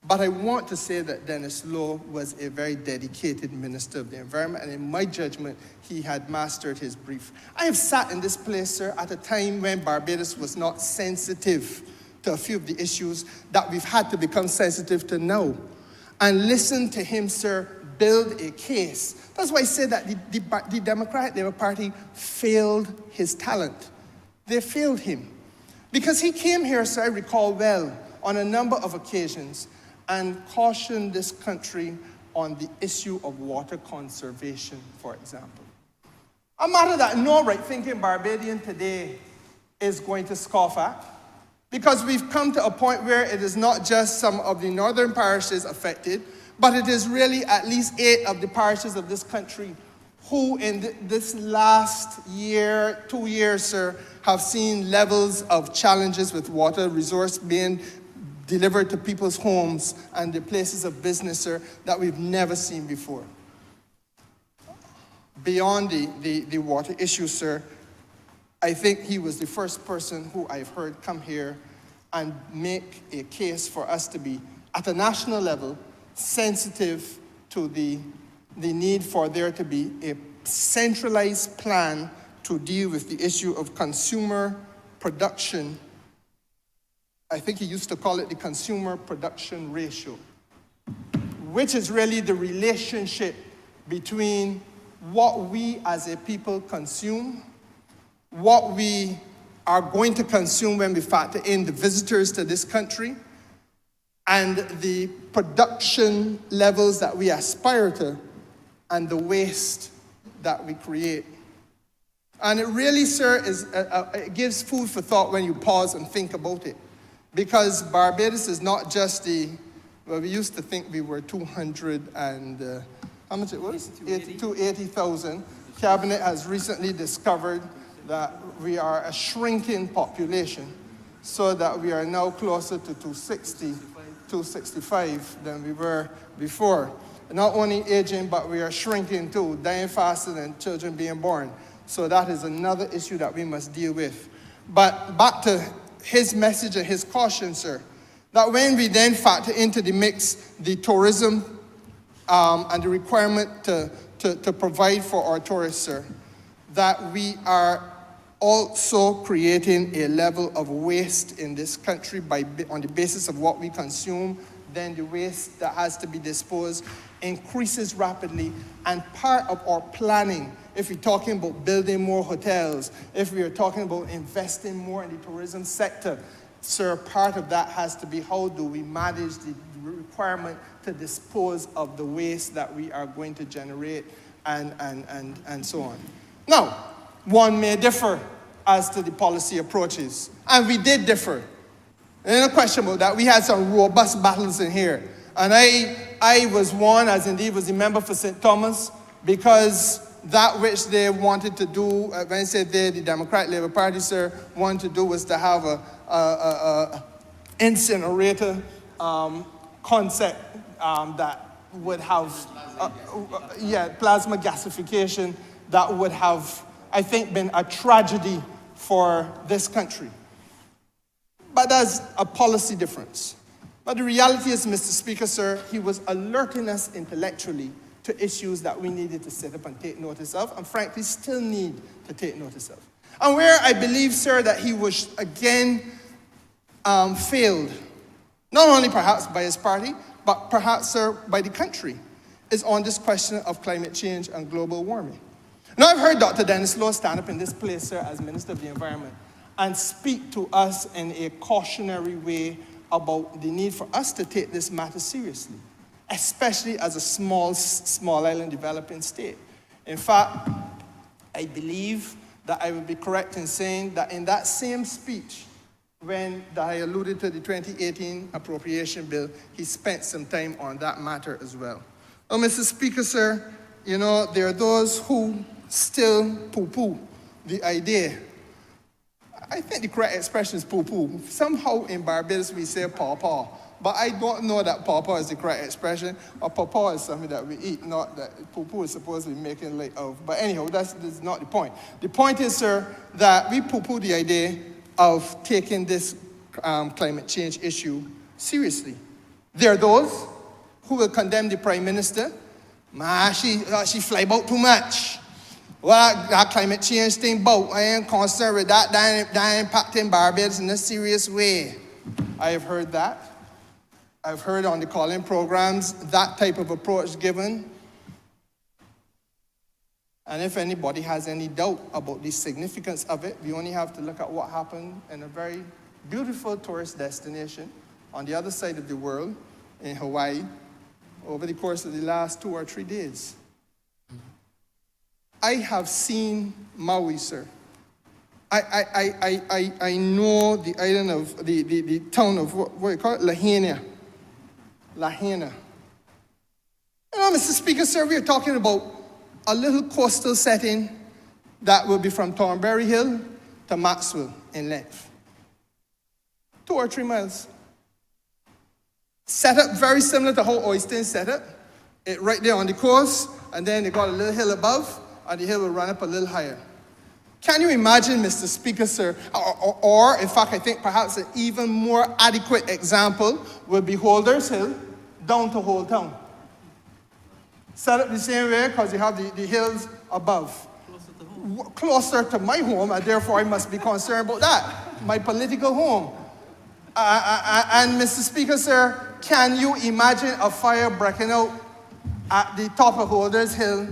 But I want to say that Dennis Lowe was a very dedicated Minister of the Environment, and in my judgment, he had mastered his brief. I have sat in this place, sir, at a time when Barbados was not sensitive to a few of the issues that we've had to become sensitive to now, and listened to him, sir, build a case. That's why I say that the Democratic Labour Party failed his talent. They failed him. Because he came here, sir, I recall well, on a number of occasions, and cautioned this country on the issue of water conservation, for example. A matter that no right-thinking Barbadian today is going to scoff at, because we've come to a point where it is not just some of the northern parishes affected, but it is really at least 8 of the parishes of this country who in this last year, 2 years, sir, have seen levels of challenges with water resource being delivered to people's homes and their places of business, sir, that we've never seen before. Beyond the water issue, sir, I think he was the first person who I've heard come here and make a case for us to be, at a national level, sensitive to the need for there to be a centralized plan to deal with the issue of consumer production. I think he used to call it the consumer production ratio, which is really the relationship between what we as a people consume, what we are going to consume when we factor in the visitors to this country, and the production levels that we aspire to, and the waste that we create. And it really, sir, it gives food for thought when you pause and think about it. Because Barbados is not just well, we used to think we were 200 and, how much it was? 280,000. Cabinet has recently discovered that we are a shrinking population, so that we are now closer to 260, 265 than we were before. Not only aging, but we are shrinking too, dying faster than children being born. So that is another issue that we must deal with. But back to his message and his caution, sir, that when we then factor into the mix the tourism and the requirement to provide for our tourists, sir, that we are also creating a level of waste in this country on the basis of what we consume. Then the waste that has to be disposed increases rapidly, and part of our planning, if we're talking about building more hotels, if we are talking about investing more in the tourism sector, sir, part of that has to be how do we manage the requirement to dispose of the waste that we are going to generate, and so on. Now, one may differ as to the policy approaches, and we did differ. There's no question about that. We had some robust battles in here. And I was one, as indeed was the member for St. Thomas, because that which they wanted to do, when I said they, the Democratic Labour Party, sir, wanted to do was to have a incinerator concept that would have, plasma gasification that would have, I think, been a tragedy for this country. But that's a policy difference. But the reality is, Mr. Speaker, sir, he was alerting us intellectually to issues that we needed to sit up and take notice of, and frankly still need to take notice of. And where I believe, sir, that he was again failed, not only perhaps by his party, but perhaps, sir, by the country, is on this question of climate change and global warming. Now, I've heard Dr. Dennis Lowe stand up in this place, sir, as Minister of the Environment, and speak to us in a cautionary way about the need for us to take this matter seriously, especially as a small island developing state. In fact, I believe that I would be correct in saying that in that same speech, when I alluded to the 2018 appropriation bill, he spent some time on that matter as well. Well, Mr. Speaker, sir, you know, there are those who still poo-poo the idea. I think the correct expression is poo-poo. Somehow in Barbados we say paw-paw, but I don't know that paw-paw is the correct expression, or paw-paw is something that we eat, not that poo-poo is supposed to be making light of. But anyhow, that's not the point. The point is, sir, that we poo-poo the idea of taking this climate change issue seriously. There are those who will condemn the Prime Minister. She fly about too much. Well, that climate change thing, but I ain't concerned with that impacting Barbados in a serious way. I have heard that. I've heard on the call-in programs that type of approach given. And if anybody has any doubt about the significance of it, we only have to look at what happened in a very beautiful tourist destination on the other side of the world, in Hawaii, over the course of the last 2 or 3 days. I have seen Maui, sir. I know the island of, the town of, what do you call it? Lahaina. Lahaina. You know, Mr. Speaker, sir, we are talking about a little coastal setting that will be from Thornberry Hill to Maxwell in length. 2 or 3 miles. Set up very similar to how Oyster is set up. It right there on the coast, and then they got a little hill above, and the hill will run up a little higher. Can you imagine, Mr. Speaker, sir, or in fact, I think perhaps an even more adequate example would be Holders Hill down to Whole Town. Set up the same way because you have the hills above. Closer to my home, and therefore I must be concerned about that, my political home. And Mr. Speaker, sir, can you imagine a fire breaking out at the top of Holders Hill,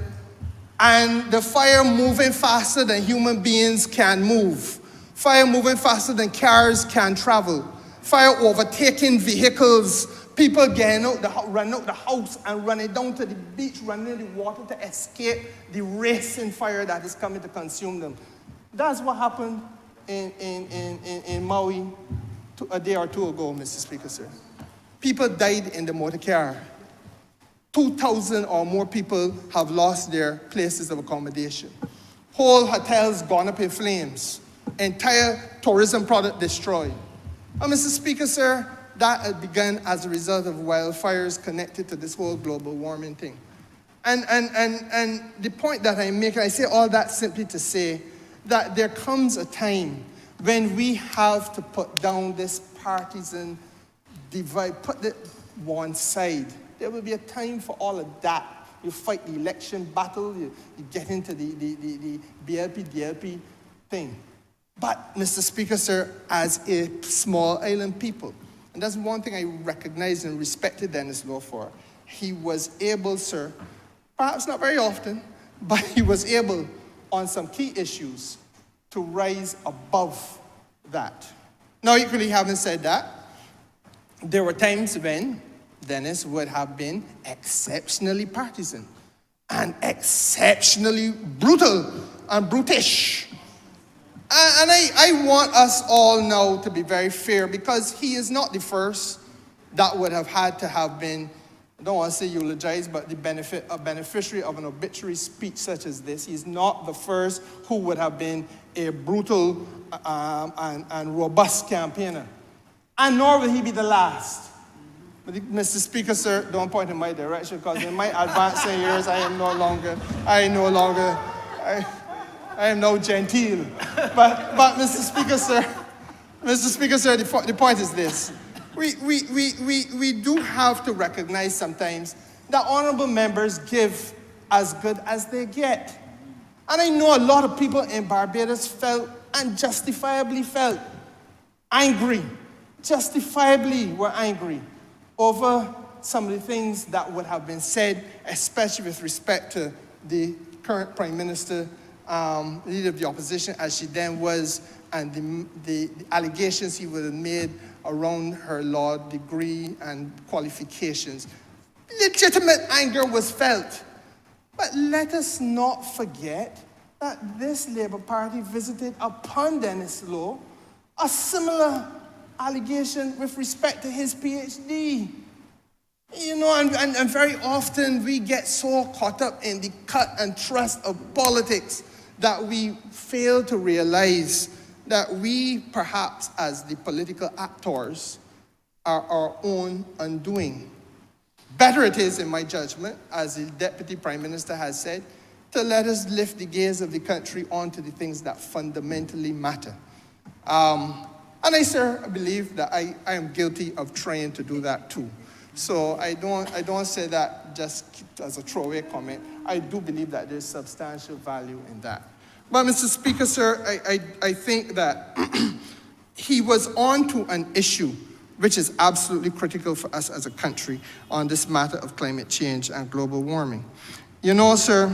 and the fire moving faster than human beings can move. Fire moving faster than cars can travel. Fire overtaking vehicles. People getting out, running out the house and running down to the beach, running in the water to escape the racing fire that is coming to consume them. That's what happened in Maui a day or two ago, Mr. Speaker, sir. People died in the motor car. 2,000 or more people have lost their places of accommodation. Whole hotels gone up in flames. Entire tourism product destroyed. And Mr. Speaker, sir, that had begun as a result of wildfires connected to this whole global warming thing. And the point that I make, I say all that simply to say that there comes a time when we have to put down this partisan divide, put it one side. There will be a time for all of that. You fight the election battle, you get into the BLP, DLP thing. But, Mr. Speaker, sir, as a small island people, and that's one thing I recognize and respected Dennis Law for, he was able, sir, perhaps not very often, but he was able, on some key issues, to rise above that. Now, equally, having said that, there were times when Dennis would have been exceptionally partisan and exceptionally brutal and brutish. And I want us all now to be very fair, because he is not the first that would have had to have been, I don't want to say eulogized, but a beneficiary of an obituary speech such as this. He's not the first who would have been a brutal and robust campaigner. And nor will he be the last. But Mr. Speaker, sir, don't point in my direction, because in my advancing years, I am no genteel. But Mr. Speaker, sir, the point is this. We do have to recognize sometimes that honorable members give as good as they get. And I know a lot of people in Barbados felt, and justifiably felt, angry. Justifiably were angry over some of the things that would have been said, especially with respect to the current Prime Minister, leader of the opposition as she then was, and the allegations he would have made around her law degree and qualifications. Legitimate anger was felt. But let us not forget that this Labour Party visited upon Dennis Law a similar allegation with respect to his PhD. You know, and very often we get so caught up in the cut and thrust of politics that we fail to realize that we, perhaps as the political actors, are our own undoing. Better it is, in my judgment, as the Deputy Prime Minister has said, to let us lift the gaze of the country onto the things that fundamentally matter. And I, sir, believe that I am guilty of trying to do that too. So I don't say that just as a throwaway comment. I do believe that there's substantial value in that. But Mr. Speaker, sir, I think that he was on to an issue which is absolutely critical for us as a country on this matter of climate change and global warming. You know, sir,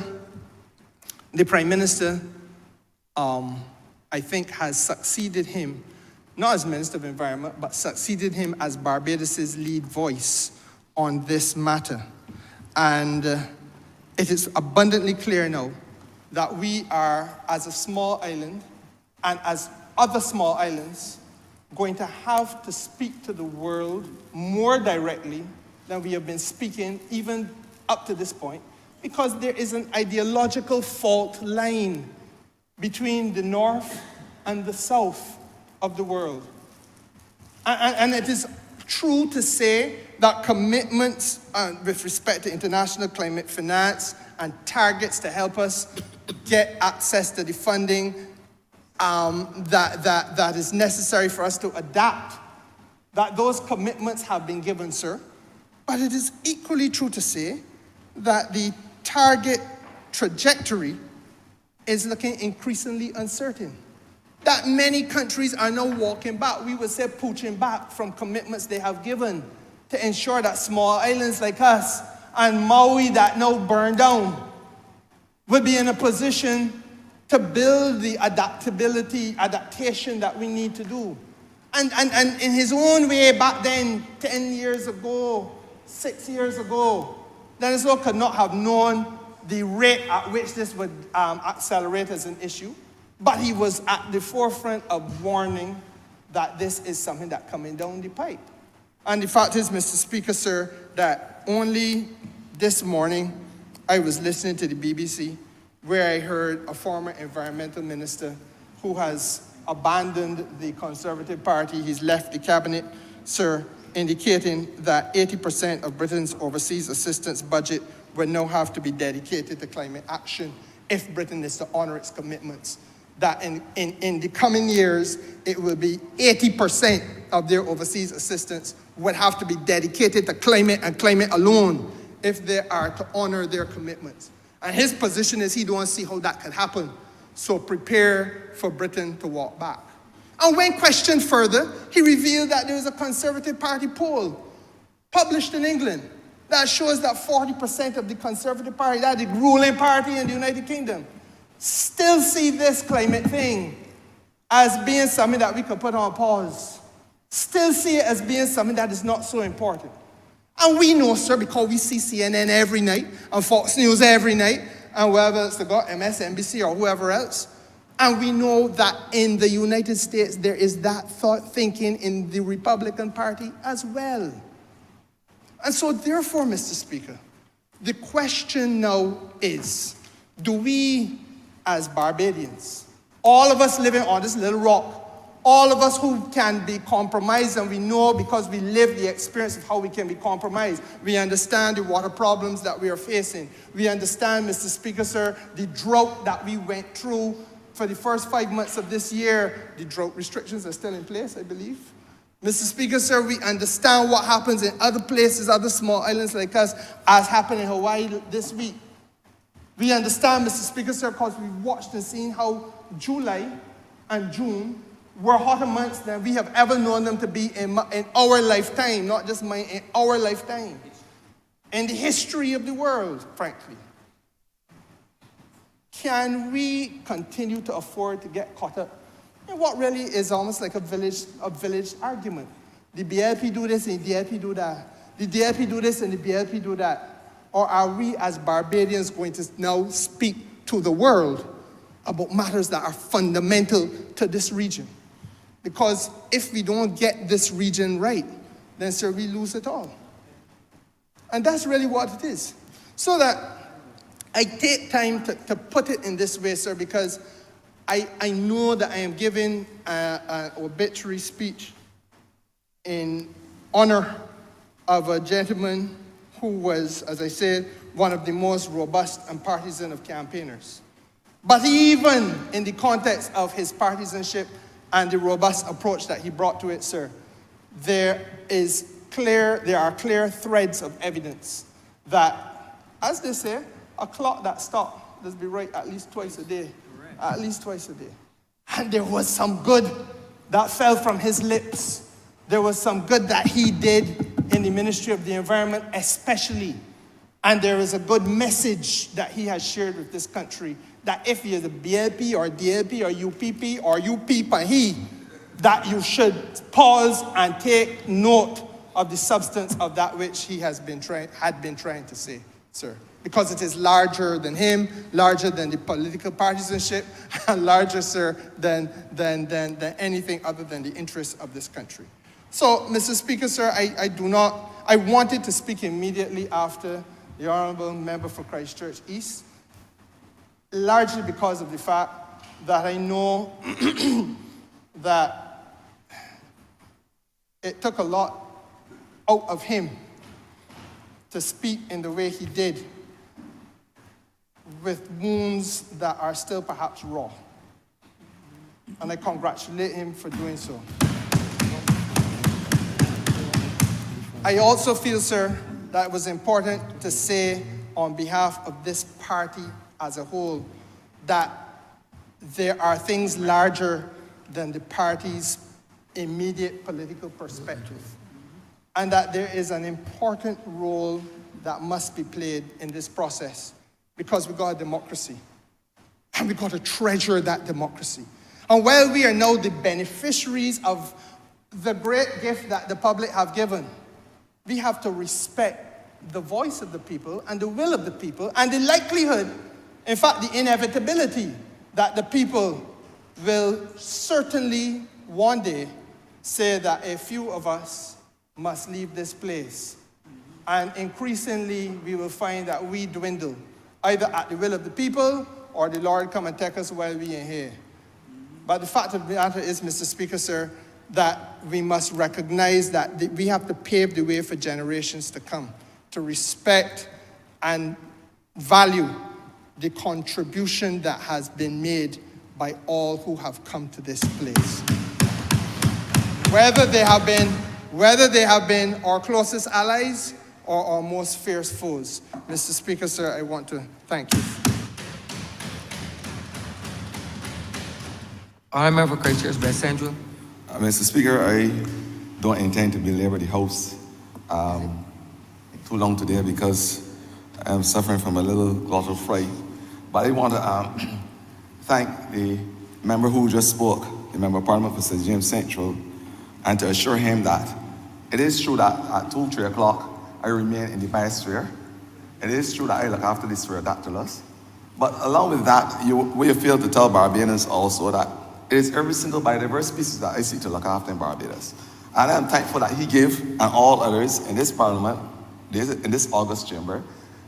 the Prime Minister, I think, has succeeded him, not as Minister of Environment, but succeeded him as Barbados' lead voice on this matter. And it is abundantly clear now that we are, as a small island, and as other small islands, going to have to speak to the world more directly than we have been speaking even up to this point, because there is an ideological fault line between the north and the south of the world. And it is true to say that commitments with respect to international climate finance and targets to help us get access to the funding that is necessary for us to adapt, that those commitments have been given, sir. But it is equally true to say that the target trajectory is looking increasingly uncertain. That many countries are now walking back, we would say pooching back from commitments they have given to ensure that small islands like us and Maui that now burned down will be in a position to build the adaptation that we need to do. And in his own way back then, 10 years ago, 6 years ago, Dennis Law could not have known the rate at which this would accelerate as an issue, but he was at the forefront of warning that this is something that's coming down the pipe. And the fact is, Mr. Speaker, sir, that only this morning I was listening to the BBC where I heard a former environmental minister who has abandoned the Conservative Party, he's left the cabinet, sir, indicating that 80% of Britain's overseas assistance budget will now have to be dedicated to climate action if Britain is to honor its commitments. That in the coming years, it will be 80% of their overseas assistance would have to be dedicated to climate and climate alone if they are to honor their commitments. And his position is he don't see how that could happen. So prepare for Britain to walk back. And when questioned further, he revealed that there was a Conservative Party poll published in England that shows that 40% of the Conservative Party, that the ruling party in the United Kingdom, still see this climate thing as being something that we could put on pause. Still see it as being something that is not so important. And we know, sir, because we see CNN every night and Fox News every night and wherever else they got, MSNBC or whoever else. And we know that in the United States, there is that thought thinking in the Republican Party as well. And so therefore, Mr. Speaker, the question now is, do we as Barbadians, all of us living on this little rock, all of us who can be compromised, and we know because we live the experience of how we can be compromised. We understand the water problems that we are facing. We understand, Mr. Speaker, sir, the drought that we went through for the first 5 months of this year. The drought restrictions are still in place, I believe. Mr. Speaker, sir, we understand what happens in other places, other small islands like us, as happened in Hawaii this week. We understand, Mr. Speaker, sir, because we watched and seen how July and June were hotter months than we have ever known them to be in our lifetime, not just mine, in our lifetime, in the history of the world, frankly. Can we continue to afford to get caught up in what really is almost like a village argument? The BLP do this and the DLP do that. The DLP do this and the BLP do that. Or are we as Barbadians going to now speak to the world about matters that are fundamental to this region? Because if we don't get this region right, then, sir, we lose it all. And that's really what it is. So that I take time to put it in this way, sir, because I know that I am giving an obituary speech in honor of a gentleman who was, as I said, one of the most robust and partisan of campaigners. But even in the context of his partisanship and the robust approach that he brought to it, sir, there are clear threads of evidence that, as they say, a clock that stopped does be right at least twice a day. Correct. At least twice a day. And there was some good that fell from his lips. There was some good that he did in the Ministry of the Environment, especially. And there is a good message that he has shared with this country that if you're the BLP or DLP or UPP or UP and he, that you should pause and take note of the substance of that which he had been trying to say, sir. Because it is larger than him, larger than the political partisanship, and larger, sir, than anything other than the interests of this country. So, Mr. Speaker, sir, I wanted to speak immediately after the Honourable Member for Christchurch East, largely because of the fact that I know that it took a lot out of him to speak in the way he did, with wounds that are still perhaps raw. And I congratulate him for doing so. I also feel, sir, that it was important to say on behalf of this party as a whole that there are things larger than the party's immediate political perspective, and that there is an important role that must be played in this process, because we got a democracy. And we got to treasure that democracy. And while we are now the beneficiaries of the great gift that the public have given, we have to respect the voice of the people and the will of the people and the likelihood, in fact, the inevitability that the people will certainly one day say that a few of us must leave this place. And increasingly, we will find that we dwindle, either at the will of the people or the Lord come and take us while we are here. But the fact of the matter is, Mr. Speaker, sir, that we must recognize that we have to pave the way for generations to come, to respect and value the contribution that has been made by all who have come to this place. Whether they have been our closest allies or our most fierce foes. Mr. Speaker, sir, I want to thank you. Honourable for Christchurch West Central. Mr. Speaker, I don't intend to belabor the House too long today because I'm suffering from a little glottal fright. But I want to thank the member who just spoke, the Member of Parliament for St. James Central, and to assure him that it is true that at 2, 3 o'clock, I remain in the biosphere. It is true that I look after the sphere dactylus. But along with that, we have failed to tell Barbadians also that it is every single biodiverse species that I seek to look after in Barbados. And I'm thankful that he gave, and all others in this Parliament, in this August chamber,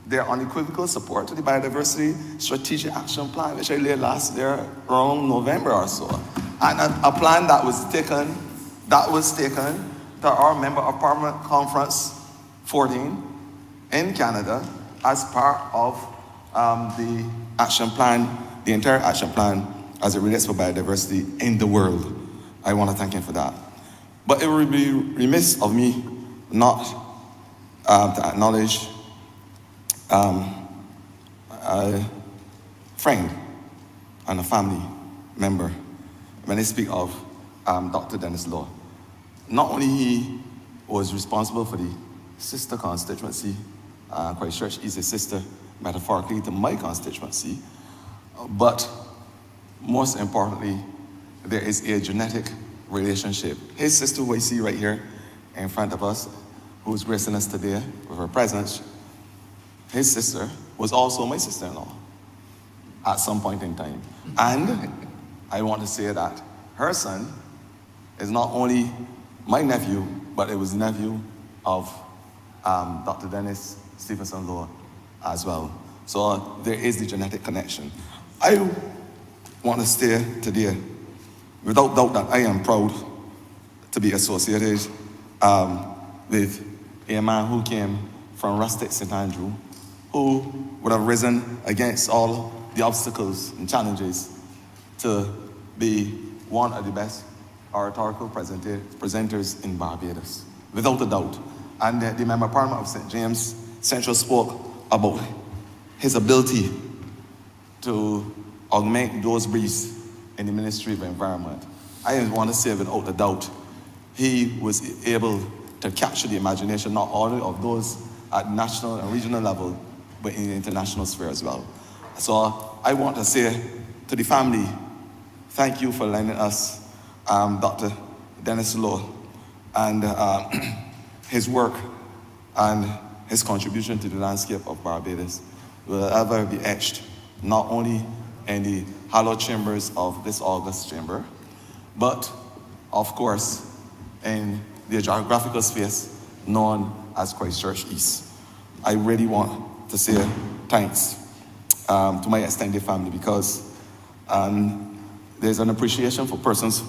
their unequivocal support to the Biodiversity Strategic Action Plan, which I laid last year around November or so. And a plan that was taken to our Member of Parliament Conference 14 in Canada as part of the action plan, the entire action plan as it relates to biodiversity in the world. I want to thank him for that. But it would be remiss of me not to acknowledge a friend and a family member when I speak of Dr. Dennis Law. Not only he was responsible for the sister constituency, Christchurch is a sister metaphorically to my constituency, but most importantly, there is a genetic relationship. His sister, who I see right here in front of us, who is gracing us today with her presence, his sister was also my sister-in-law at some point in time. And I want to say that her son is not only my nephew, but it was the nephew of Dr. Dennis Stephenson Law as well. So there is the genetic connection. I want to say today, without doubt, that I am proud to be associated with a man who came from rustic St. Andrew, who would have risen against all the obstacles and challenges to be one of the best oratorical presenters in Barbados, without a doubt. And the Member of Parliament of St. James Central spoke about his ability to augment those briefs in the Ministry of Environment. I want to say without a doubt, he was able to capture the imagination not only of those at national and regional level, but in the international sphere as well. So I want to say to the family, thank you for lending us Dr. Dennis Law and his work and his contribution to the landscape of Barbados will ever be etched, not only in the hallowed chambers of this august chamber, but of course in the geographical space known as Christchurch East. I really want to say thanks to my extended family because there's an appreciation for persons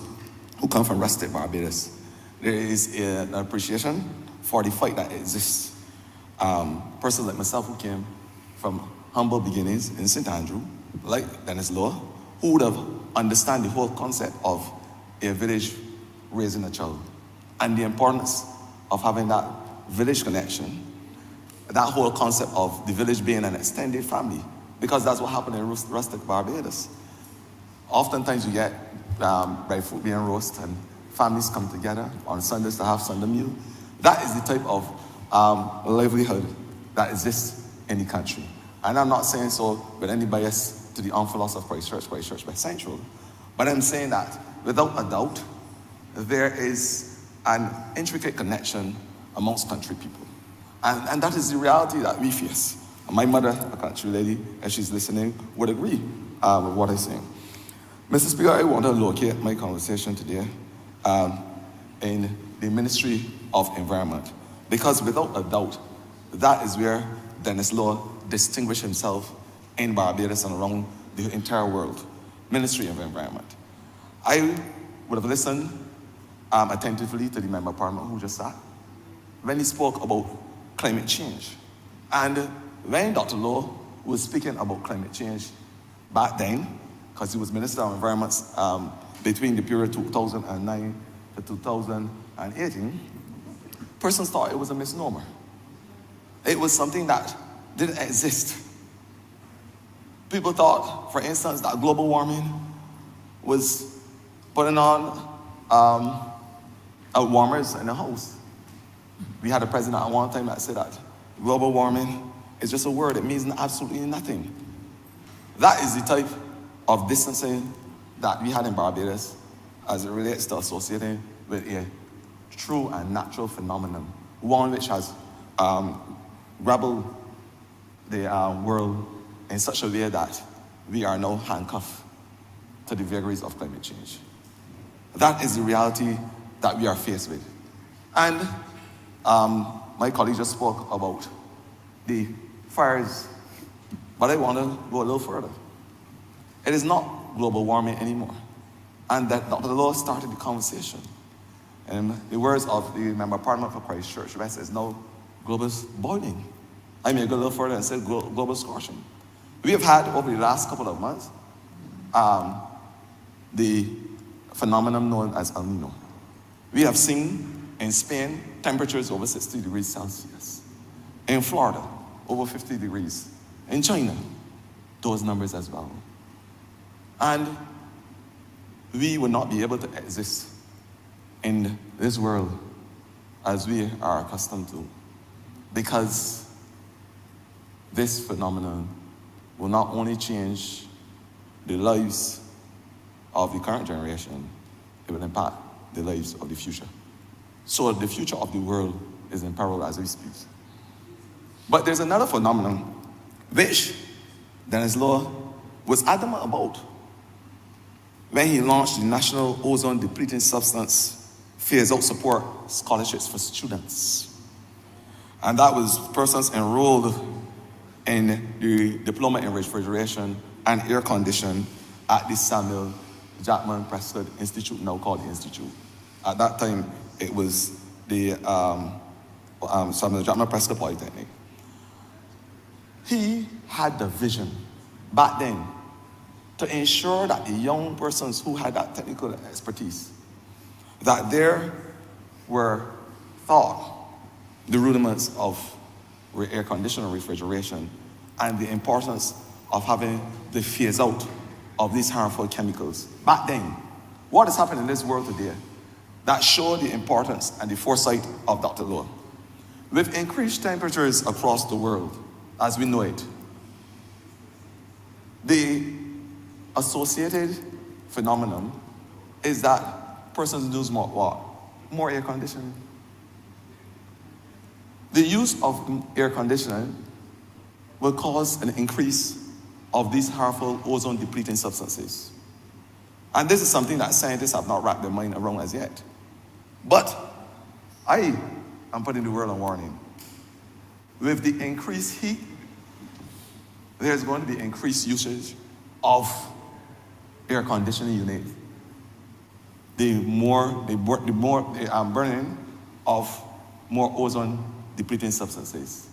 who come from rustic Barbados. There is an appreciation for the fight that exists. Persons like myself who came from humble beginnings in St. Andrew, like Dennis Law, who would have understand the whole concept of a village raising a child and the importance of having that village connection, that whole concept of the village being an extended family, because that's what happened in rustic Barbados. Oftentimes you get dry food being roasted and families come together on Sundays to have Sunday meal. That is the type of livelihood that exists in the country. And I'm not saying so with any bias to the armed philosophy of Christ Church by Central, but I'm saying that without a doubt, there is an intricate connection amongst country people. And that is the reality that we face. My mother, a country lady, if she's listening, would agree with what I'm saying. Mr. Speaker, I want to locate my conversation today in the Ministry of Environment, because without a doubt, that is where Dennis Law distinguished himself in Barbados and around the entire world. Ministry of Environment. I would have listened attentively to the Member of Parliament who just sat when he spoke about climate change. And when Dr. Law was speaking about climate change back then, because he was Minister of Environment between the period 2009 to 2018, persons thought it was a misnomer. It was something that didn't exist. People thought, for instance, that global warming was putting on warmers in the house. We had a president at one time that said that global warming is just a word. It means absolutely nothing. That is the type of distancing that we had in Barbados as it relates to associating with a true and natural phenomenon, one which has grappled the world in such a way that we are now handcuffed to the vagaries of climate change. That is the reality that we are faced with. And my colleague just spoke about the fires, but I want to go a little further. It is not global warming anymore. And that Dr. Law started the conversation. In the words of the Member of Parliament for Christ Church, West is now global boiling. I may go a little further and say global scorching. We have had over the last couple of months the phenomenon known as El Nino. We have seen in Spain temperatures over 60 degrees Celsius. In Florida, over 50 degrees. In China, those numbers as well. And we will not be able to exist in this world as we are accustomed to, because this phenomenon will not only change the lives of the current generation, it will impact the lives of the future. So the future of the world is in peril as we speak. But there's another phenomenon which Dennis Law was adamant about when he launched the National Ozone Depleting Substance Phase-Out Support Scholarships for students. And that was persons enrolled in the Diploma in Refrigeration and Air Conditioning at the Samuel Jackman Prescott Institute, now called the Institute. At that time, it was the Samuel Jackman Prescott Polytechnic. He had the vision back then to ensure that the young persons who had that technical expertise, that there were taught the rudiments of air conditioning, refrigeration, and the importance of having the phase out of these harmful chemicals. Back then, what has happened in this world today that showed the importance and the foresight of Dr. Law? With increased temperatures across the world, as we know it, the associated phenomenon is that persons use more what? More air conditioning. The use of air conditioning will cause an increase of these harmful ozone depleting substances. And this is something that scientists have not wrapped their mind around as yet. But I am putting the world on warning. With the increased heat, there's going to be increased usage of air conditioning units. The burning of more ozone depleting substances.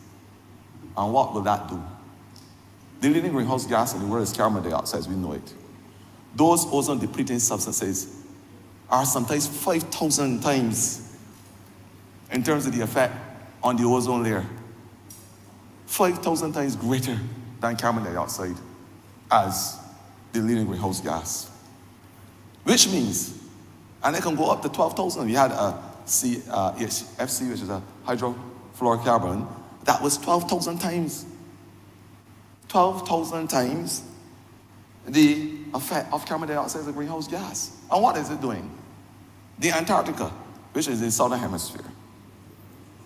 And what will that do? The leading greenhouse gas in the world is carbon dioxide as we know it. Those ozone depleting substances are sometimes 5,000 times in terms of the effect on the ozone layer. 5,000 times greater than carbon dioxide as the leading greenhouse gas. Which means, and it can go up to 12,000. We had a HFC, which is a hydrofluorocarbon, that was 12,000 times. 12,000 times the effect of carbon dioxide as a greenhouse gas. And what is it doing? The Antarctica, which is the southern hemisphere,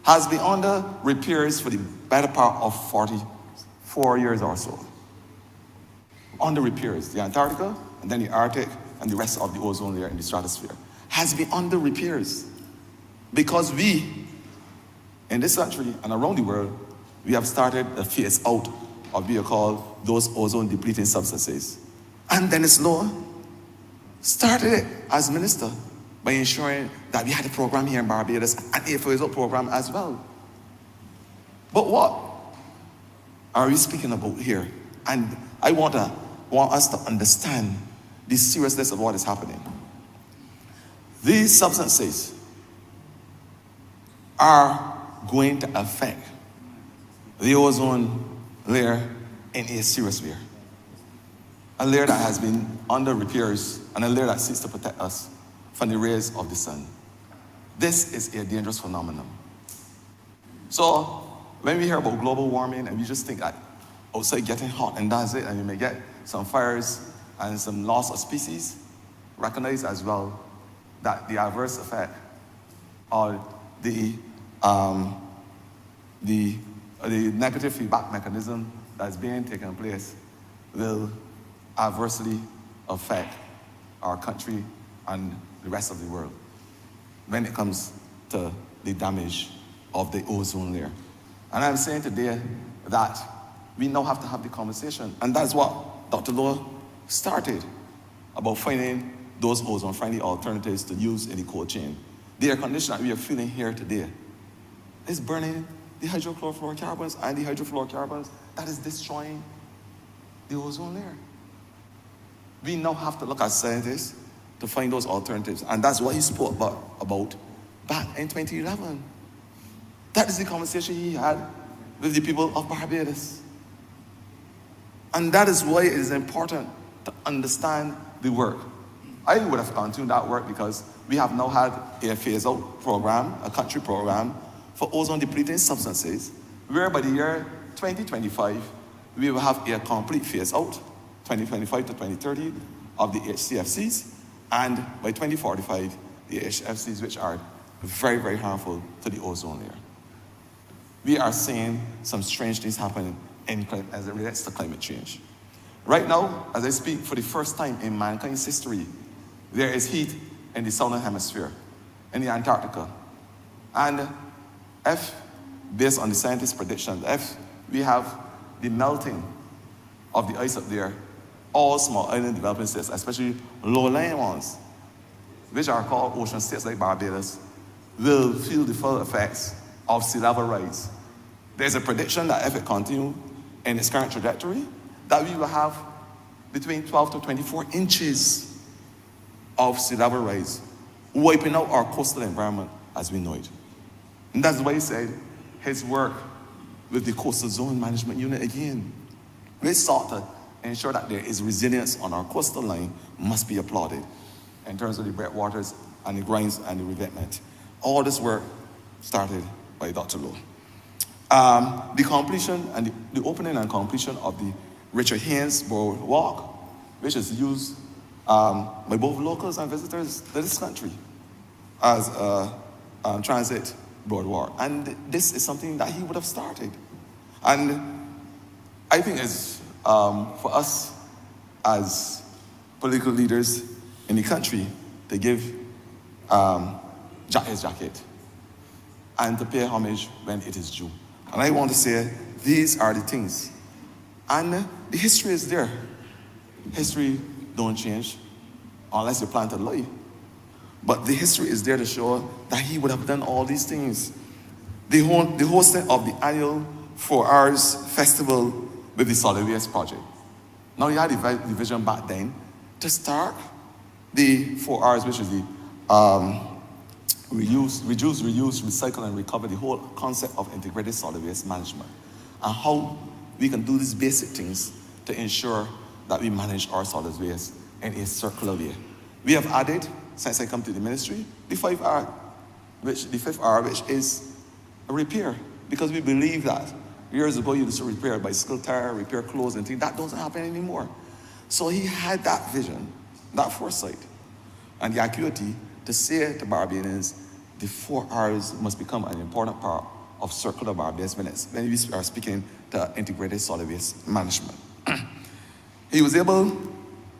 has been under repairs for the better part of 44 years or so. Under repairs, the Antarctica, and then the Arctic, and the rest of the ozone layer in the stratosphere has been under repairs because we, in this country and around the world, we have started a phase out of what we call those ozone depleting substances. And Dennis Lowe started it as minister by ensuring that we had a program here in Barbados and a phase out program as well. But what are we speaking about here? And I want us to understand the seriousness of what is happening. These substances are going to affect the ozone layer in a serious way. A layer that has been under repairs and a layer that seeks to protect us from the rays of the sun. This is a dangerous phenomenon. So when we hear about global warming and we just think that outside getting hot and that's it, and you may get some fires and some loss of species, recognize as well that the adverse effect or the negative feedback mechanism that's being taken place will adversely affect our country and the rest of the world when it comes to the damage of the ozone layer. And I'm saying today that we now have to have the conversation, and that's what Dr. Lowe started, about finding those ozone-friendly alternatives to use in the cold chain. The air conditioner that we are feeling here today is burning the hydrochlorofluorocarbons and the hydrofluorocarbons that is destroying the ozone layer. We now have to look at scientists to find those alternatives, and that's what he spoke about back in 2011. That is the conversation he had with the people of Barbados. And that is why it is important to understand the work. I would have continued that work because we have now had a phase-out program, a country program, for ozone-depleting substances, where by the year 2025, we will have a complete phase-out, 2025 to 2030, of the HCFCs, and by 2045, the HFCs, which are very, very harmful to the ozone layer. We are seeing some strange things happening as it relates to climate change. Right now, as I speak, for the first time in mankind's history, there is heat in the southern hemisphere, in the Antarctica. And if, based on the scientists' predictions, if we have the melting of the ice up there, all small island developing states, especially low-lying ones, which are called ocean states like Barbados, will feel the full effects of sea level rise. There's a prediction that if it continues in its current trajectory, that we will have between 12 to 24 inches of sea level rise, wiping out our coastal environment as we know it. And that's why he said his work with the Coastal Zone Management Unit again, which sought to ensure that there is resilience on our coastal line, must be applauded in terms of the breakwaters and the grinds and the revetment. All this work started by Dr. Lowe. The completion and the opening and completion of the Richard Haynes Boardwalk, which is used by both locals and visitors to this country as a transit boardwalk. And this is something that he would have started. And I think it's for us as political leaders in the country to give Jack his jacket and to pay homage when it is due. And I want to say these are the things. And the history is there. History don't change unless you plan to lie. But the history is there to show that he would have done all these things. The hosting of the annual 4 Hours Festival with the Solid Waste Project. Now you had the vision back then to start the 4 Hours, which is the reduce, recycle, and recover, the whole concept of integrated solid waste management, and how we can do these basic things to ensure that we manage our solid waste in a circular way. We have added, since I come to the ministry, the 5R, the fifth R, which is a repair. because we believe that. Years ago, you used to repair bicycle tire, repair clothes and things. That doesn't happen anymore. So he had that vision, that foresight, and the acuity to say to Barbadians, the 4 R's must become an important part of circular Barbados minutes when we are speaking to integrated solid waste management. He was able,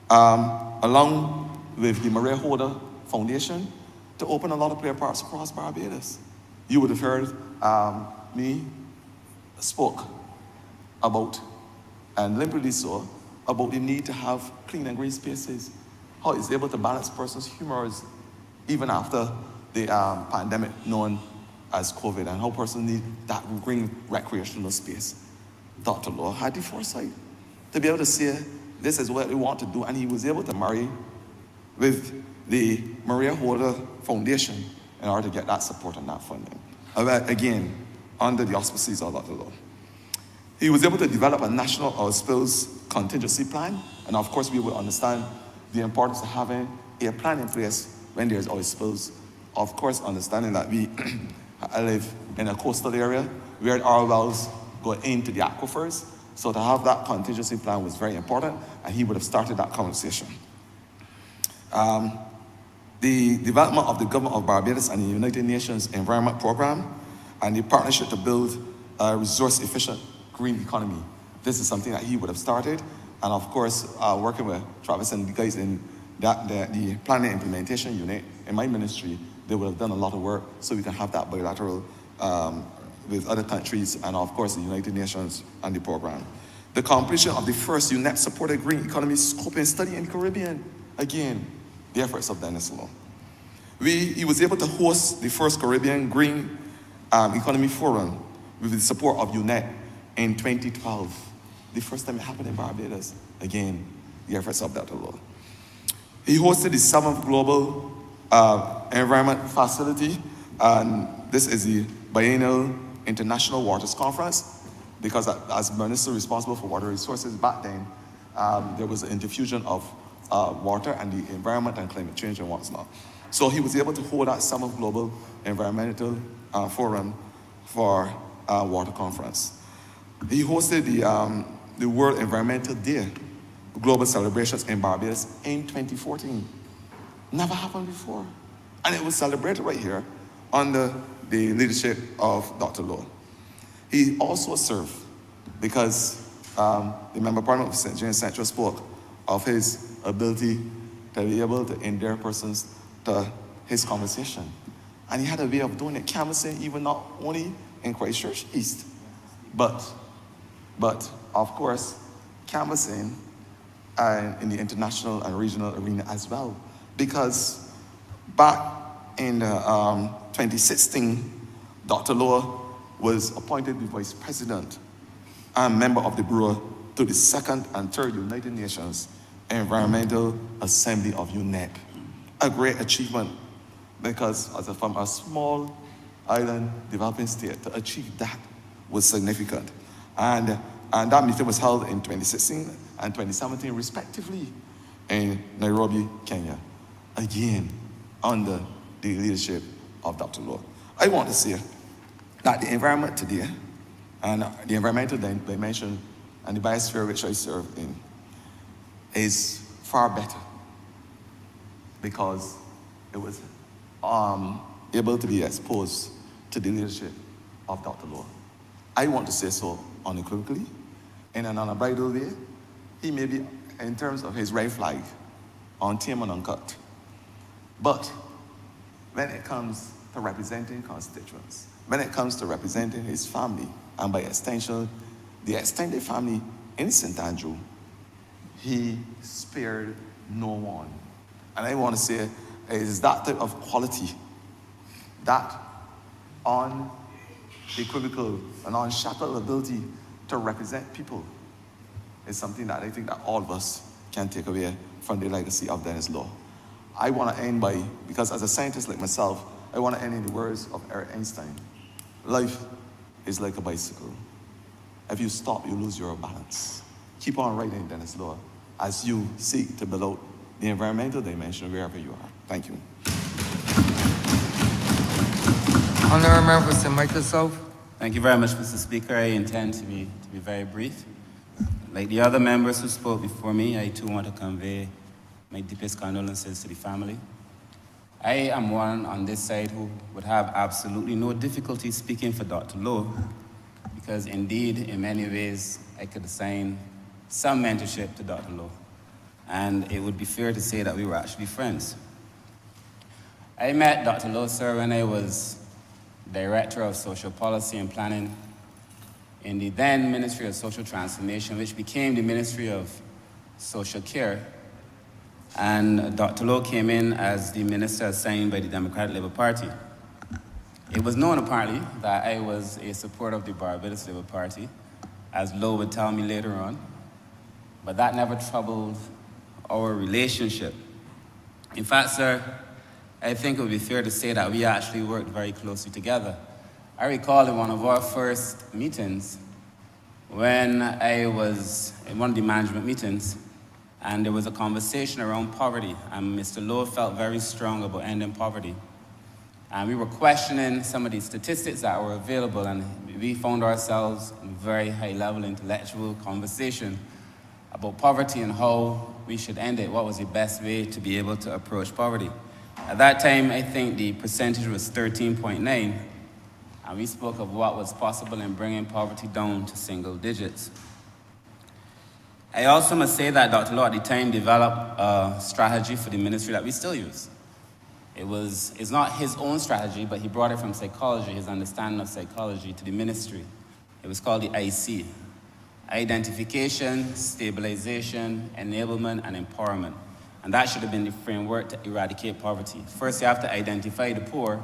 along with the Maria Holder Foundation, to open a lot of player parks across Barbados. You would have heard me spoke about, and limpidly so, about the need to have clean and green spaces, how it's able to balance person's humors even after the pandemic known as COVID, and how persons need that green recreational space. Dr. Law had the foresight to be able to say, this is what we want to do, and he was able to marry with the Maria Holder Foundation in order to get that support and that funding. Again, under the auspices of Dr. Law. He was able to develop a national oil spills contingency plan, and of course we will understand the importance of having a plan in place when there's oil spills. Of course, understanding that we live in a coastal area where our wells go into the aquifers, so to have that contingency plan was very important, and he would have started that conversation. The development of the Government of Barbados and the United Nations Environment Program, and the partnership to build a resource-efficient green economy. This is something that he would have started, and of course, working with Travis and the guys in the planning implementation unit in my ministry, they would have done a lot of work so we can have that bilateral with other countries, and of course, the United Nations and the program. The completion of the first UNEP-supported green economy scoping study in the Caribbean. Again, the efforts of Dennis Law. He was able to host the first Caribbean Green Economy Forum with the support of UNEP in 2012. The first time it happened in Barbados. Again, the efforts of Dr. Law. He hosted the 7th Global Environment Facility, and this is the Biennial International Waters Conference, because as minister responsible for water resources back then, there was an interfusion of water and the environment and climate change and what's not. So he was able to hold that 7th Global Environmental Forum for Water Conference. He hosted the World Environmental Day global celebrations in Barbados in 2014. Never happened before. And it was celebrated right here under the leadership of Dr. Law. He also served, because the Member of Parliament of St. James Central spoke of his ability to be able to endear persons to his conversation. And he had a way of doing it, canvassing even not only in Christchurch East, but of course, canvassing in the international and regional arena as well. Because back in 2016, Dr. Law was appointed the Vice President and member of the Bureau to the 2nd and 3rd United Nations Environmental Assembly of UNEP. A great achievement, because from a small island developing state, to achieve that was significant. And that meeting was held in 2016 and 2017 respectively in Nairobi, Kenya. Again, under the leadership of Dr. Law. I want to say that the environment today, and the environmental dimension and the biosphere which I serve in, is far better, because it was able to be exposed to the leadership of Dr. Law. I want to say so unequivocally, in an unbridled way. He may be, in terms of his red flag, untamed and uncut. But when it comes to representing constituents, when it comes to representing his family, and by extension, the extended family in St. Andrew, he spared no one. And I want to say, it is that type of quality, that unequivocal and unshackled ability to represent people, is something that I think that all of us can take away from the legacy of Dennis Law. I want to end by, because as a scientist like myself, I want to end in the words of Albert Einstein. Life is like a bicycle. If you stop, you lose your balance. Keep on riding, Dennis Law, as you seek to build out the environmental dimension wherever you are. Thank you. Honourable Member for St. Michael South. Thank you very much, Mr. Speaker. I intend to be very brief. Like the other members who spoke before me, I too want to convey my deepest condolences to the family. I am one on this side who would have absolutely no difficulty speaking for Dr. Lowe, because indeed, in many ways, I could assign some mentorship to Dr. Lowe. And it would be fair to say that we were actually friends. I met Dr. Lowe, sir, when I was Director of Social Policy and Planning in the then Ministry of Social Transformation, which became the Ministry of Social Care. And Dr. Lowe came in as the minister assigned by the Democratic Labour Party. It was known, apparently, that I was a supporter of the Barbados Labour Party, as Lowe would tell me later on, but that never troubled our relationship. In fact, sir, I think it would be fair to say that we actually worked very closely together. I recall in one of our first meetings, when I was in one of the management meetings, and there was a conversation around poverty, and Mr. Lowe felt very strong about ending poverty. And we were questioning some of the statistics that were available, and we found ourselves in a very high-level intellectual conversation about poverty and how we should end it, what was the best way to be able to approach poverty. At that time, I think the percentage was 13.9, and we spoke of what was possible in bringing poverty down to single digits. I also must say that Dr. Lowe at the time developed a strategy for the ministry that we still use. It's not his own strategy, but he brought it from psychology, his understanding of psychology, to the ministry. It was called the IC: Identification, Stabilization, Enablement, and Empowerment. And that should have been the framework to eradicate poverty. First, you have to identify the poor.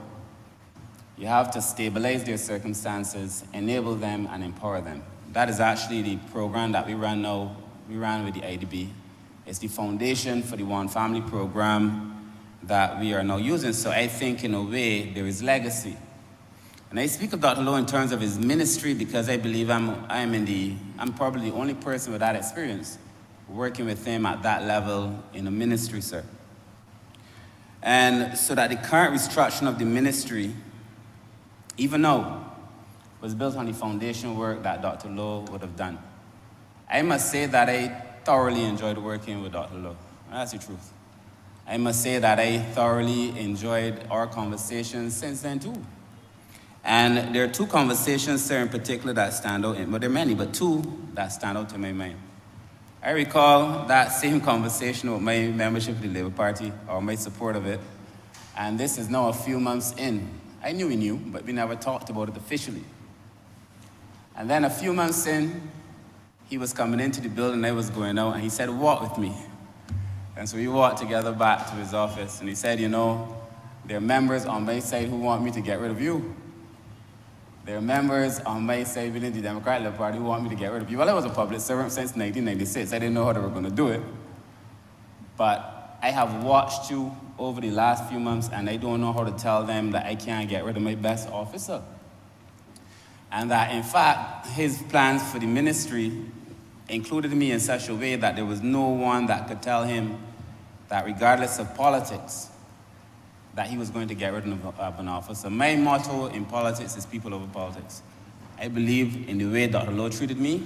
You have to stabilize their circumstances, enable them, and empower them. That is actually the program that we run now. We ran with the IDB. It's the foundation for the One Family program that we are now using. So I think, in a way, there is legacy. And I speak of Dr. Lowe in terms of his ministry because I believe I'm probably the only person with that experience working with him at that level in a ministry, sir. And so that the current restructuring of the ministry, even now, was built on the foundation work that Dr. Lowe would have done. I must say that I thoroughly enjoyed working with Dr. Lowe. That's the truth. I must say that I thoroughly enjoyed our conversations since then, too. And there are two conversations, sir, in particular that stand out, but there are many, but two that stand out to my mind. I recall that same conversation with my membership of the Labour Party, or my support of it, and this is now a few months in. I knew he knew, but we never talked about it officially. And then a few months in, he was coming into the building, I was going out, and he said, "Walk with me." And so we walked together back to his office, and he said, "You know, there are members on my side who want me to get rid of you. There are members on my side within the Democratic Labour Party who want me to get rid of you." Well, I was a public servant since 1996. I didn't know how they were going to do it. But I have watched you over the last few months, and I don't know how to tell them that I can't get rid of my best officer. And that, in fact, his plans for the ministry included me in such a way that there was no one that could tell him that regardless of politics, that he was going to get rid of an officer. My motto in politics is people over politics. I believe in the way Dr. Lowe treated me,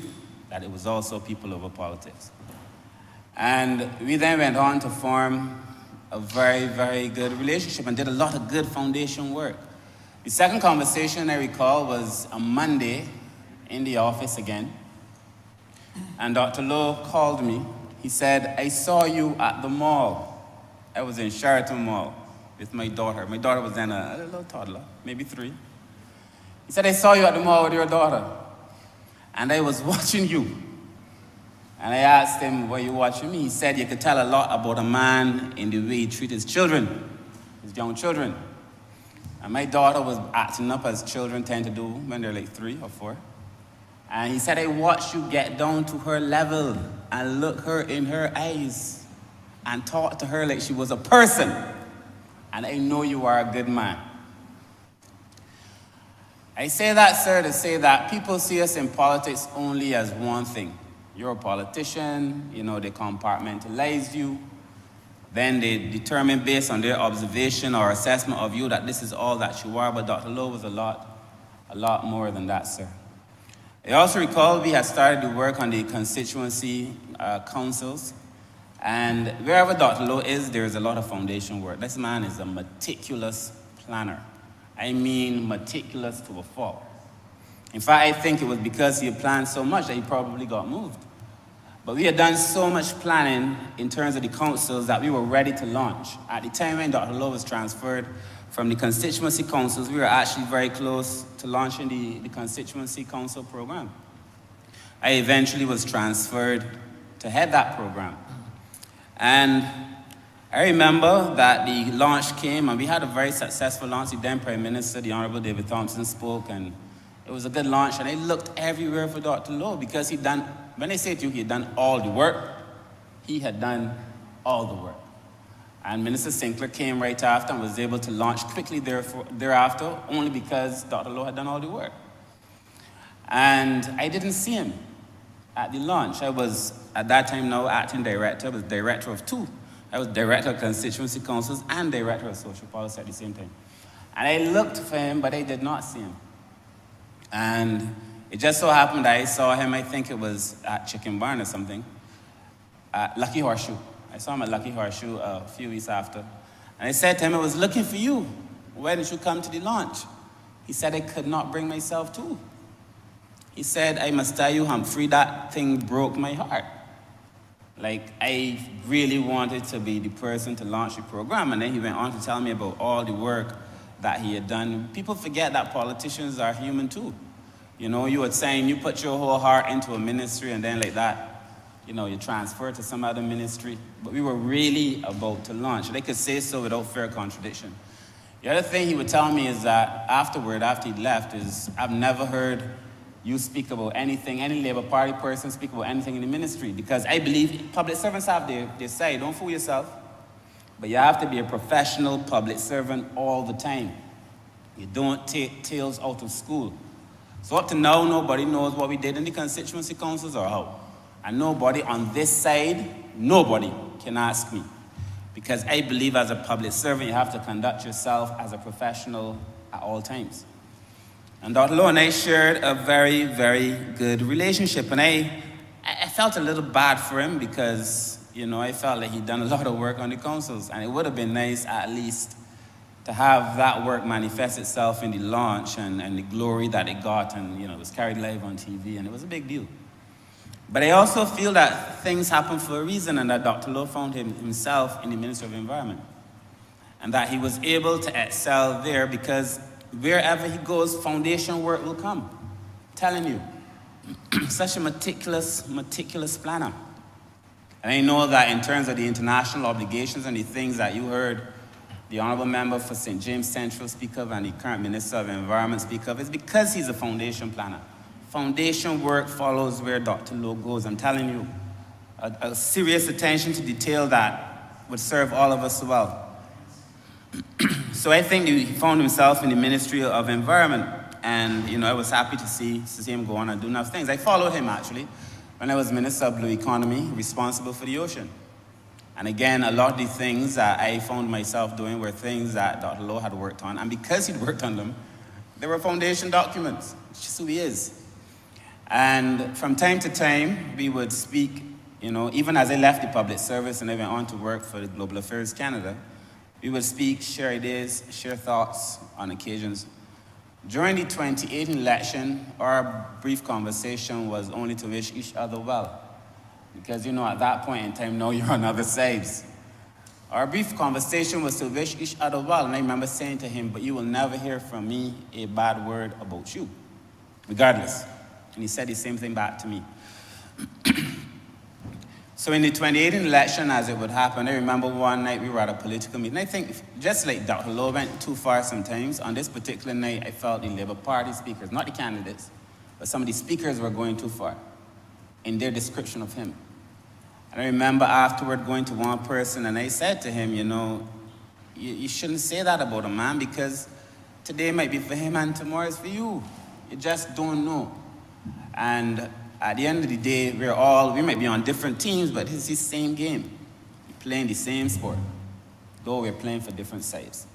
that it was also people over politics. And we then went on to form a very, very good relationship and did a lot of good foundation work. The second conversation I recall was a Monday in the office again. And Dr. Lowe called me. He said, "I saw you at the mall." I was in Sheraton Mall with my daughter. My daughter was then a little toddler, maybe 3. He said, "I saw you at the mall with your daughter. And I was watching you." And I asked him, "Were you watching me?" He said, "You could tell a lot about a man in the way he treats his children, his young children." And my daughter was acting up as children tend to do when they're like 3 or 4. And he said, "I watched you get down to her level and look her in her eyes and talk to her like she was a person. And I know you are a good man." I say that, sir, to say that people see us in politics only as one thing. You're a politician, you know, they compartmentalize you. Then they determine based on their observation or assessment of you that this is all that you are. But Dr. Lowe was a lot a lot more than that, sir. I also recall we had started to work on the constituency councils, and wherever Dr. Lowe is, there is a lot of foundation work. This man is a meticulous planner. I mean meticulous to a fault. In fact, I think it was because he had planned so much that he probably got moved. But we had done so much planning in terms of the councils that we were ready to launch. At the time when Dr. Lowe was transferred from the constituency councils, we were actually very close to launching the constituency council program. I eventually was transferred to head that program. And I remember that the launch came, and we had a very successful launch. The then Prime Minister, the Honourable David Thompson, spoke, and it was a good launch. And I looked everywhere for Dr. Lowe because he'd done, when I say to you, he had done all the work, he had done all the work. And Minister Sinclair came right after and was able to launch quickly thereafter, only because Dr. Lowe had done all the work. And I didn't see him at the launch. I was, at that time now, acting director. I was director of two. I was director of constituency councils and director of social policy at the same time. And I looked for him, but I did not see him. And it just so happened that I saw him, I think it was at Chicken Barn or something, at Lucky Horseshoe. I saw him at Lucky Horseshoe a few weeks after. And I said to him, I was looking for you. Why didn't you come to the launch? He said, I could not bring myself to. He said, I must tell you, Humphrey, that thing broke my heart. Like, I really wanted to be the person to launch the program. And then he went on to tell me about all the work that he had done. People forget that politicians are human too. You know, you were saying you put your whole heart into a ministry and then like that, you know, you transfer to some other ministry. But we were really about to launch. They could say so without fair contradiction. The other thing he would tell me is that afterward, after he left, is I've never heard you speak about anything, any Labour Party person speak about anything in the ministry, because I believe public servants have their say. Don't fool yourself. But you have to be a professional public servant all the time. You don't take tales out of school. So up to now, nobody knows what we did in the constituency councils or how. And nobody on this side, nobody can ask me. Because I believe as a public servant, you have to conduct yourself as a professional at all times. And Dr. Lowe and I shared a very, very good relationship. And I felt a little bad for him because, you know, I felt like he'd done a lot of work on the councils. And it would have been nice at least to have that work manifest itself in the launch and the glory that it got. And, you know, it was carried live on TV, and it was a big deal. But I also feel that things happen for a reason, and that Dr. Lowe found himself in the Ministry of Environment. And that he was able to excel there because wherever he goes, foundation work will come. I'm telling you, such a meticulous planner. And I know that in terms of the international obligations and the things that you heard the Honourable Member for St. James Central speak of and the current Minister of Environment speak of, is because he's a foundation planner. Foundation work follows where Dr. Lowe goes. I'm telling you, a serious attention to detail that would serve all of us well. So I think he found himself in the Ministry of Environment, and you know, I was happy to see him go on and do enough things. I followed him actually when I was Minister of Blue Economy, responsible for the ocean. And again, a lot of the things that I found myself doing were things that Dr. Lowe had worked on, and because he'd worked on them, they were foundation documents. It's just who he is. And from time to time, we would speak, you know, even as I left the public service and I went on to work for the Global Affairs Canada, we would speak, share ideas, share thoughts on occasions. During the 2018 election, our brief conversation was only to wish each other well. Because, you know, at that point in time, now you're on other sides. Our brief conversation was to wish each other well, and I remember saying to him, but you will never hear from me a bad word about you, regardless. And he said the same thing back to me. So in the 2018 election, as it would happen, I remember one night we were at a political meeting. I think just like Dr. Lowe went too far sometimes, on this particular night, I felt the Labour Party speakers, not the candidates, but some of the speakers were going too far in their description of him. And I remember afterward going to one person and I said to him, you know, you shouldn't say that about a man because today might be for him and tomorrow is for you. You just don't know. And at the end of the day, we might be on different teams, but it's the same game. We're playing the same sport, though we're playing for different sides.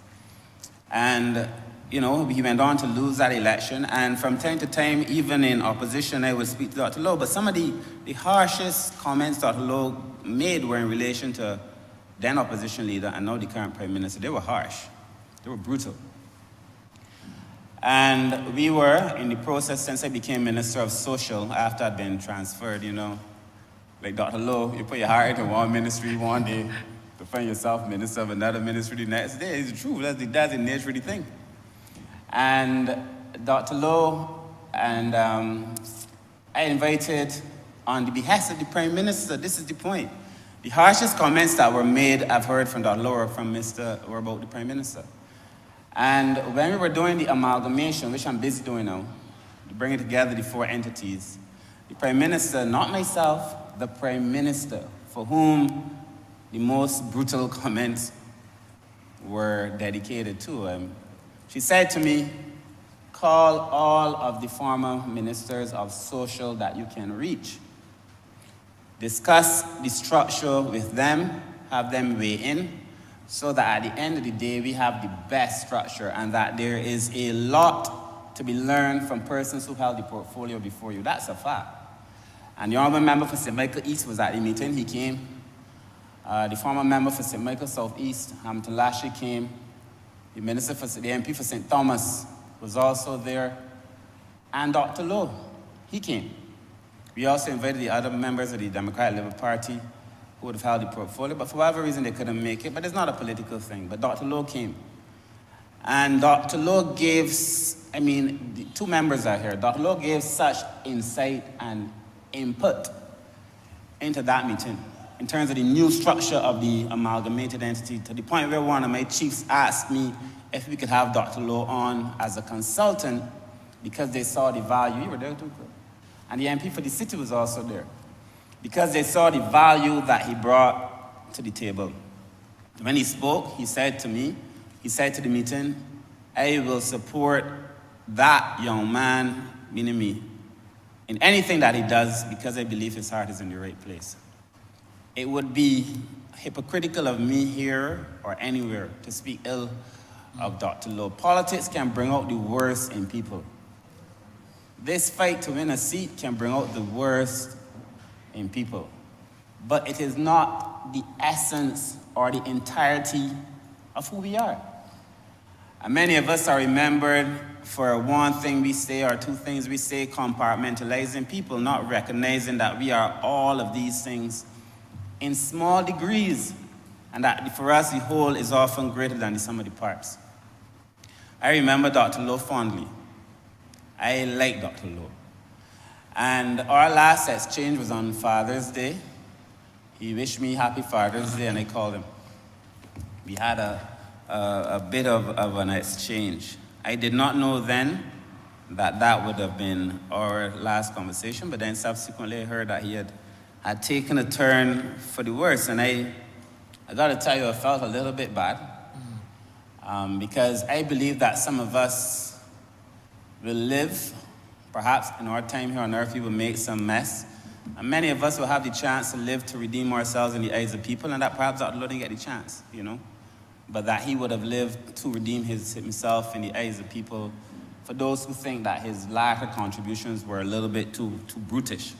And, you know, he went on to lose that election. And from time to time, even in opposition, I would speak to Dr. Lowe. But some of the harshest comments Dr. Lowe made were in relation to then opposition leader and now the current prime minister. They were harsh. They were brutal. And we were in the process since I became Minister of Social after I'd been transferred, you know. Like Dr. Lowe, you put your heart into one ministry one day to find yourself minister of another ministry the next day. It's true. That's the nature of the thing. And Dr. Lowe and I invited, on the behest of the Prime Minister, this is the point. The harshest comments that were made, I've heard from Dr. Lowe were about the Prime Minister. And when we were doing the amalgamation, which I'm busy doing now, bringing together the 4 entities, the Prime Minister, not myself, the Prime Minister, for whom the most brutal comments were dedicated to. She said to me, call all of the former ministers of social that you can reach. Discuss the structure with them, have them weigh in, so that at the end of the day, we have the best structure and that there is a lot to be learned from persons who held the portfolio before you. That's a fact. And the honorable member for St. Michael East was at the meeting. He came. The former member for St. Michael South East, Hamilton Lashley, came. The MP for St. Thomas was also there. And Dr. Lowe, he came. We also invited the other members of the Democratic Labour Party who would have held the portfolio, but for whatever reason they couldn't make it. But it's not a political thing. But Dr. Lowe came. And Dr. Lowe gave, the 2 members are here. Dr. Lowe gave such insight and input into that meeting in terms of the new structure of the amalgamated entity, to the point where one of my chiefs asked me if we could have Dr. Lowe on as a consultant because they saw the value. You were there too, Chris. And the MP for the city was also there, because they saw the value that he brought to the table. When he spoke, he said to the meeting, I will support that young man, meaning me, in anything that he does because I believe his heart is in the right place. It would be hypocritical of me here or anywhere to speak ill of Dr. Lowe. Politics can bring out the worst in people. This fight to win a seat can bring out the worst in people. But it is not the essence or the entirety of who we are. And many of us are remembered for one thing we say or 2 things we say, compartmentalizing people, not recognizing that we are all of these things in small degrees, and that for us the whole is often greater than the sum of the parts. I remember Dr. Lowe fondly. I like Dr. Lowe. And our last exchange was on Father's Day. He wished me happy Father's Day, and I called him. We had a bit of an exchange. I did not know then that would have been our last conversation, but then subsequently I heard that he had taken a turn for the worse. And I got to tell you, I felt a little bit bad, because I believe that some of us will live, perhaps in our time here on earth, we will make some mess. And many of us will have the chance to live to redeem ourselves in the eyes of people, and that perhaps Dr. Lowe didn't get the chance, you know. But that he would have lived to redeem himself in the eyes of people, for those who think that his latter contributions were a little bit too brutish.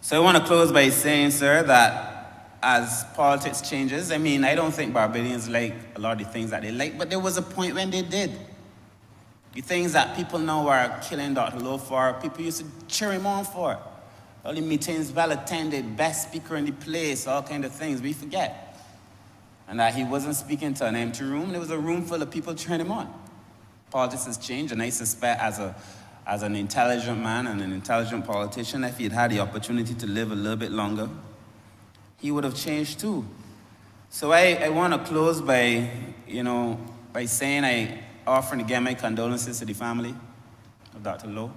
So I want to close by saying, sir, that as politics changes, I don't think Barbadians like a lot of the things that they like, but there was a point when they did. The things that people now are killing Dr. Lowe for, people used to cheer him on for. All the meetings well attended, best speaker in the place, all kind of things. We forget. And that he wasn't speaking to an empty room. There was a room full of people cheering him on. Politics has changed, and I suspect as an intelligent man and an intelligent politician, if he'd had the opportunity to live a little bit longer, he would have changed too. So I want to close by saying offering again my condolences to the family of Dr. Lowe.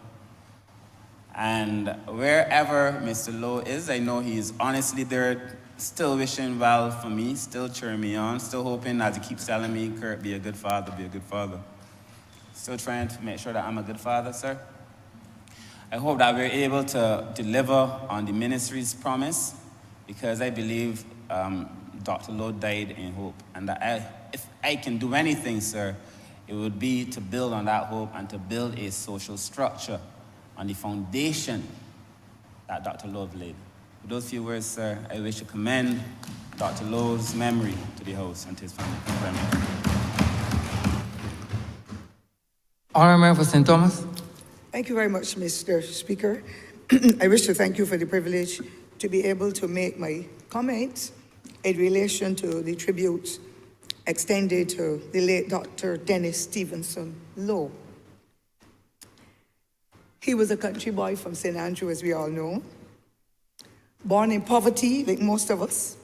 And wherever Mr. Lowe is, I know he is honestly there, still wishing well for me, still cheering me on, still hoping, as he keeps telling me, Kurt, be a good father, be a good father. Still trying to make sure that I'm a good father, sir. I hope that we're able to deliver on the ministry's promise, because I believe Dr. Lowe died in hope, and that I can do anything, sir, it would be to build on that hope and to build a social structure on the foundation that Dr. Lowe laid. With those few words, sir, I wish to commend Dr. Lowe's memory to the House and to his family. Thank you very much. Honourable Member for St. Thomas. Thank you very much, Mr. Speaker. I wish to thank you for the privilege to be able to make my comments in relation to the tributes extended to the late Dr. Dennis Stevenson Lowe. He was a country boy from St. Andrew, as we all know, born in poverty, like most of us,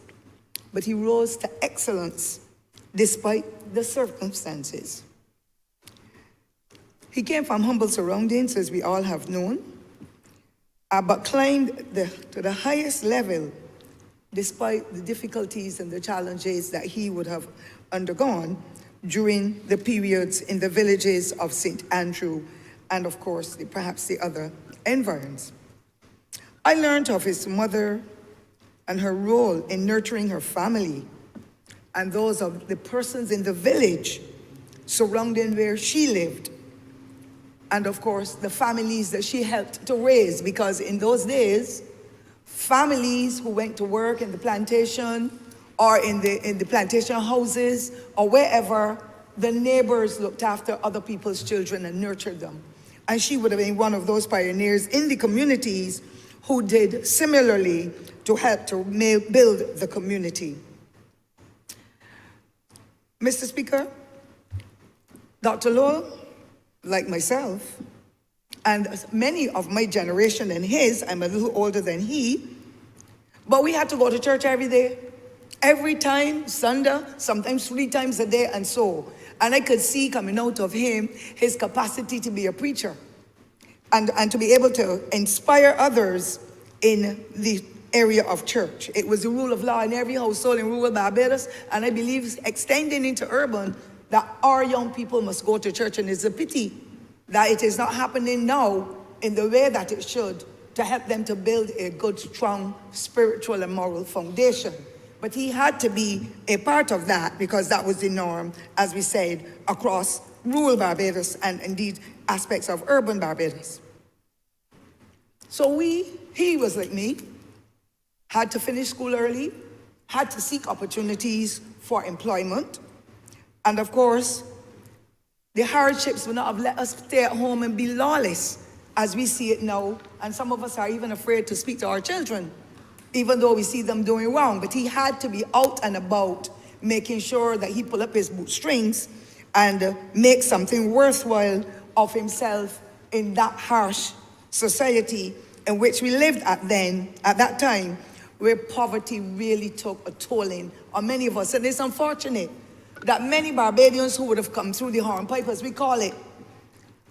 but he rose to excellence despite the circumstances. He came from humble surroundings, as we all have known, but climbed to the highest level despite the difficulties and the challenges that he would have undergone during the periods in the villages of St. Andrew and, of course, perhaps the other environs. I learned of his mother and her role in nurturing her family and those of the persons in the village surrounding where she lived. And of course, the families that she helped to raise, because in those days, families who went to work in the plantation or in the plantation houses or wherever, the neighbors looked after other people's children and nurtured them. And she would have been one of those pioneers in the communities who did similarly to help to build the community. Mr. Speaker, Dr. Lowe, like myself, and many of my generation and his, I'm a little older than he, but we had to go to church every day, every time, Sunday, sometimes 3 times a day, and so. And I could see coming out of him his capacity to be a preacher and to be able to inspire others in the area of church. It was the rule of law in every household in rural Barbados, and I believe extending into urban, that our young people must go to church, and it's a pity that it is not happening now in the way that it should to help them to build a good, strong spiritual and moral foundation. But he had to be a part of that because that was the norm, as we said, across rural Barbados and indeed aspects of urban Barbados. So he was like me, had to finish school early, had to seek opportunities for employment, and of course, the hardships would not have let us stay at home and be lawless as we see it now. And some of us are even afraid to speak to our children, even though we see them doing wrong. But he had to be out and about, making sure that he pull up his bootstrings and make something worthwhile of himself in that harsh society in which we lived at that time, where poverty really took a tolling on many of us. And it's unfortunate that many Barbadians who would have come through the hornpipe, as we call it,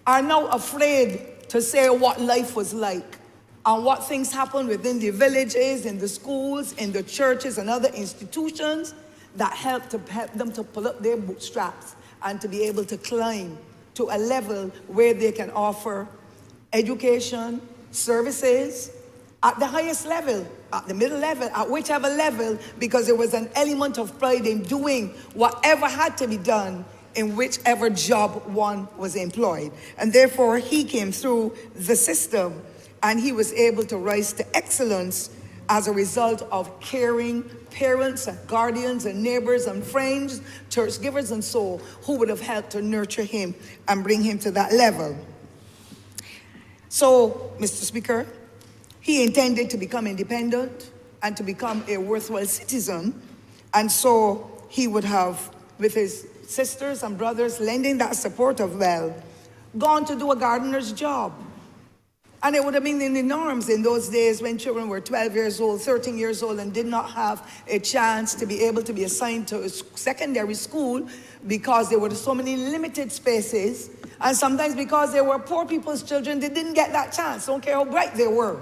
are now afraid to say what life was like and what things happened within the villages, in the schools, in the churches and other institutions that help them to pull up their bootstraps and to be able to climb to a level where they can offer education, services, at the highest level, at the middle level, at whichever level, because there was an element of pride in doing whatever had to be done in whichever job one was employed. And therefore, he came through the system and he was able to rise to excellence as a result of caring parents and guardians and neighbors and friends, church givers and so, who would have helped to nurture him and bring him to that level. So, Mr. Speaker, he intended to become independent and to become a worthwhile citizen. And so he would have, with his sisters and brothers lending that support of wealth, gone to do a gardener's job. And it would have been in the norms in those days when children were 12 years old, 13 years old, and did not have a chance to be able to be assigned to a secondary school because there were so many limited spaces. And sometimes because they were poor people's children, they didn't get that chance. Don't care how bright they were.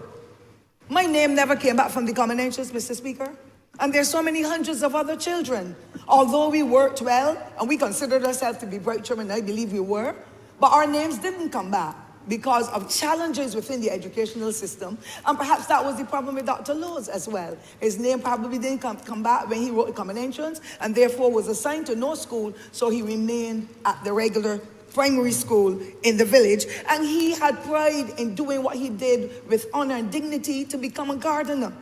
My name never came back from the common entrance, Mr. Speaker. And there's so many hundreds of other children. Although we worked well, and we considered ourselves to be bright children, I believe we were, but our names didn't come back. because of challenges within the educational system. And perhaps that was the problem with Dr. Lowe's as well. His name probably didn't come back when he wrote the common entrance, and therefore was assigned to no school, so he remained at the regular primary school in the village. And he had pride in doing what he did with honor and dignity to become a gardener.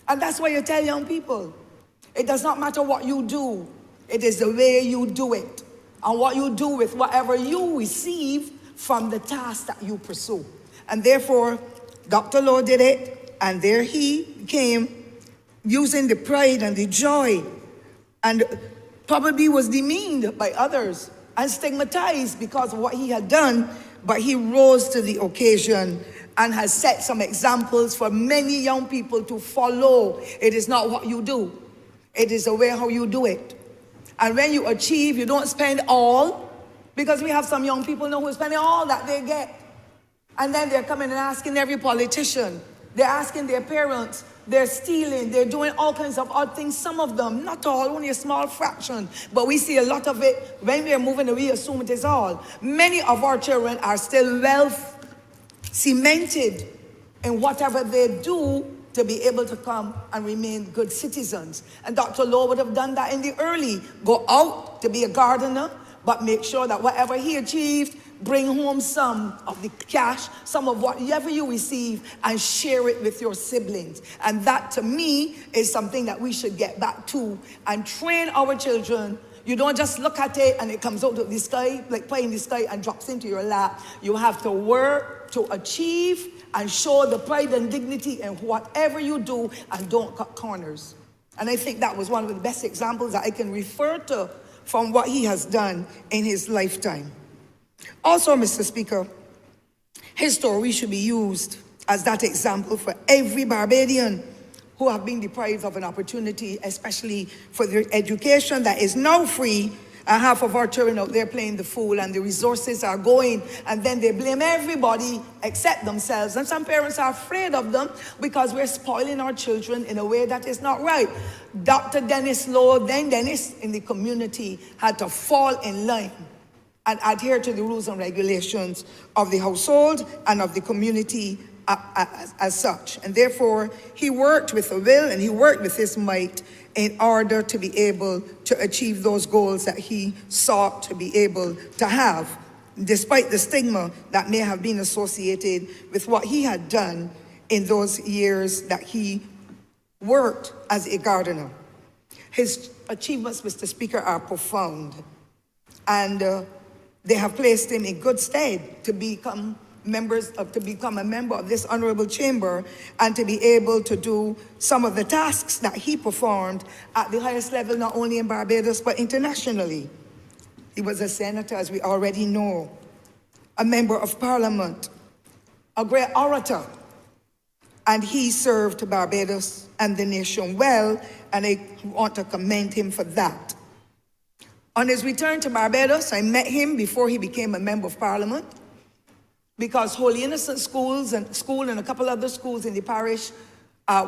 And that's why you tell young people, it does not matter what you do, it is the way you do it. And what you do with whatever you receive from the task that you pursue. And therefore, Dr. Lowe did it, and there he came using the pride and the joy, and probably was demeaned by others and stigmatized because of what he had done, but he rose to the occasion and has set some examples for many young people to follow. It is not what you do, it is the way how you do it. And when you achieve, you don't spend all, because we have some young people now who are spending all that they get. And then they're coming and asking every politician, they're asking their parents, they're stealing, they're doing all kinds of odd things. Some of them, not all, only a small fraction, but we see a lot of it. When we are moving, we assume it is all. Many of our children are still well cemented in whatever they do to be able to come and remain good citizens. And Dr. Lowe would have done that in the early. Go out to be a gardener, but make sure that whatever he achieved, bring home some of the cash, some of whatever you receive, and share it with your siblings. And that, to me, is something that we should get back to and train our children. You don't just look at it and it comes out of the sky, like pie in the sky, and drops into your lap. You have to work to achieve and show the pride and dignity in whatever you do, and don't cut corners. And I think that was one of the best examples that I can refer to from what he has done in his lifetime. Also, Mr. Speaker, his story should be used as that example for every Barbadian who have been deprived of an opportunity, especially for their education that is now free. And half of our children out there playing the fool, and the resources are going, and then they blame everybody except themselves. And some parents are afraid of them because we're spoiling our children in a way that is not right. Dr. Dennis Lowe, then Dennis in the community, had to fall in line and adhere to the rules and regulations of the household and of the community as such. And therefore, he worked with a will and he worked with his might in order to be able to achieve those goals that he sought to be able to have, despite the stigma that may have been associated with what he had done in those years that he worked as a gardener. His achievements, Mr. Speaker, are profound, and they have placed him in good stead to become a member of this honorable chamber, and to be able to do some of the tasks that he performed at the highest level, not only in Barbados, but internationally. He was a senator, as we already know, a member of parliament, a great orator, and he served Barbados and the nation well, and I want to commend him for that. On his return to Barbados, I met him before he became a member of parliament, because Holy Innocent School and a couple other schools in the parish,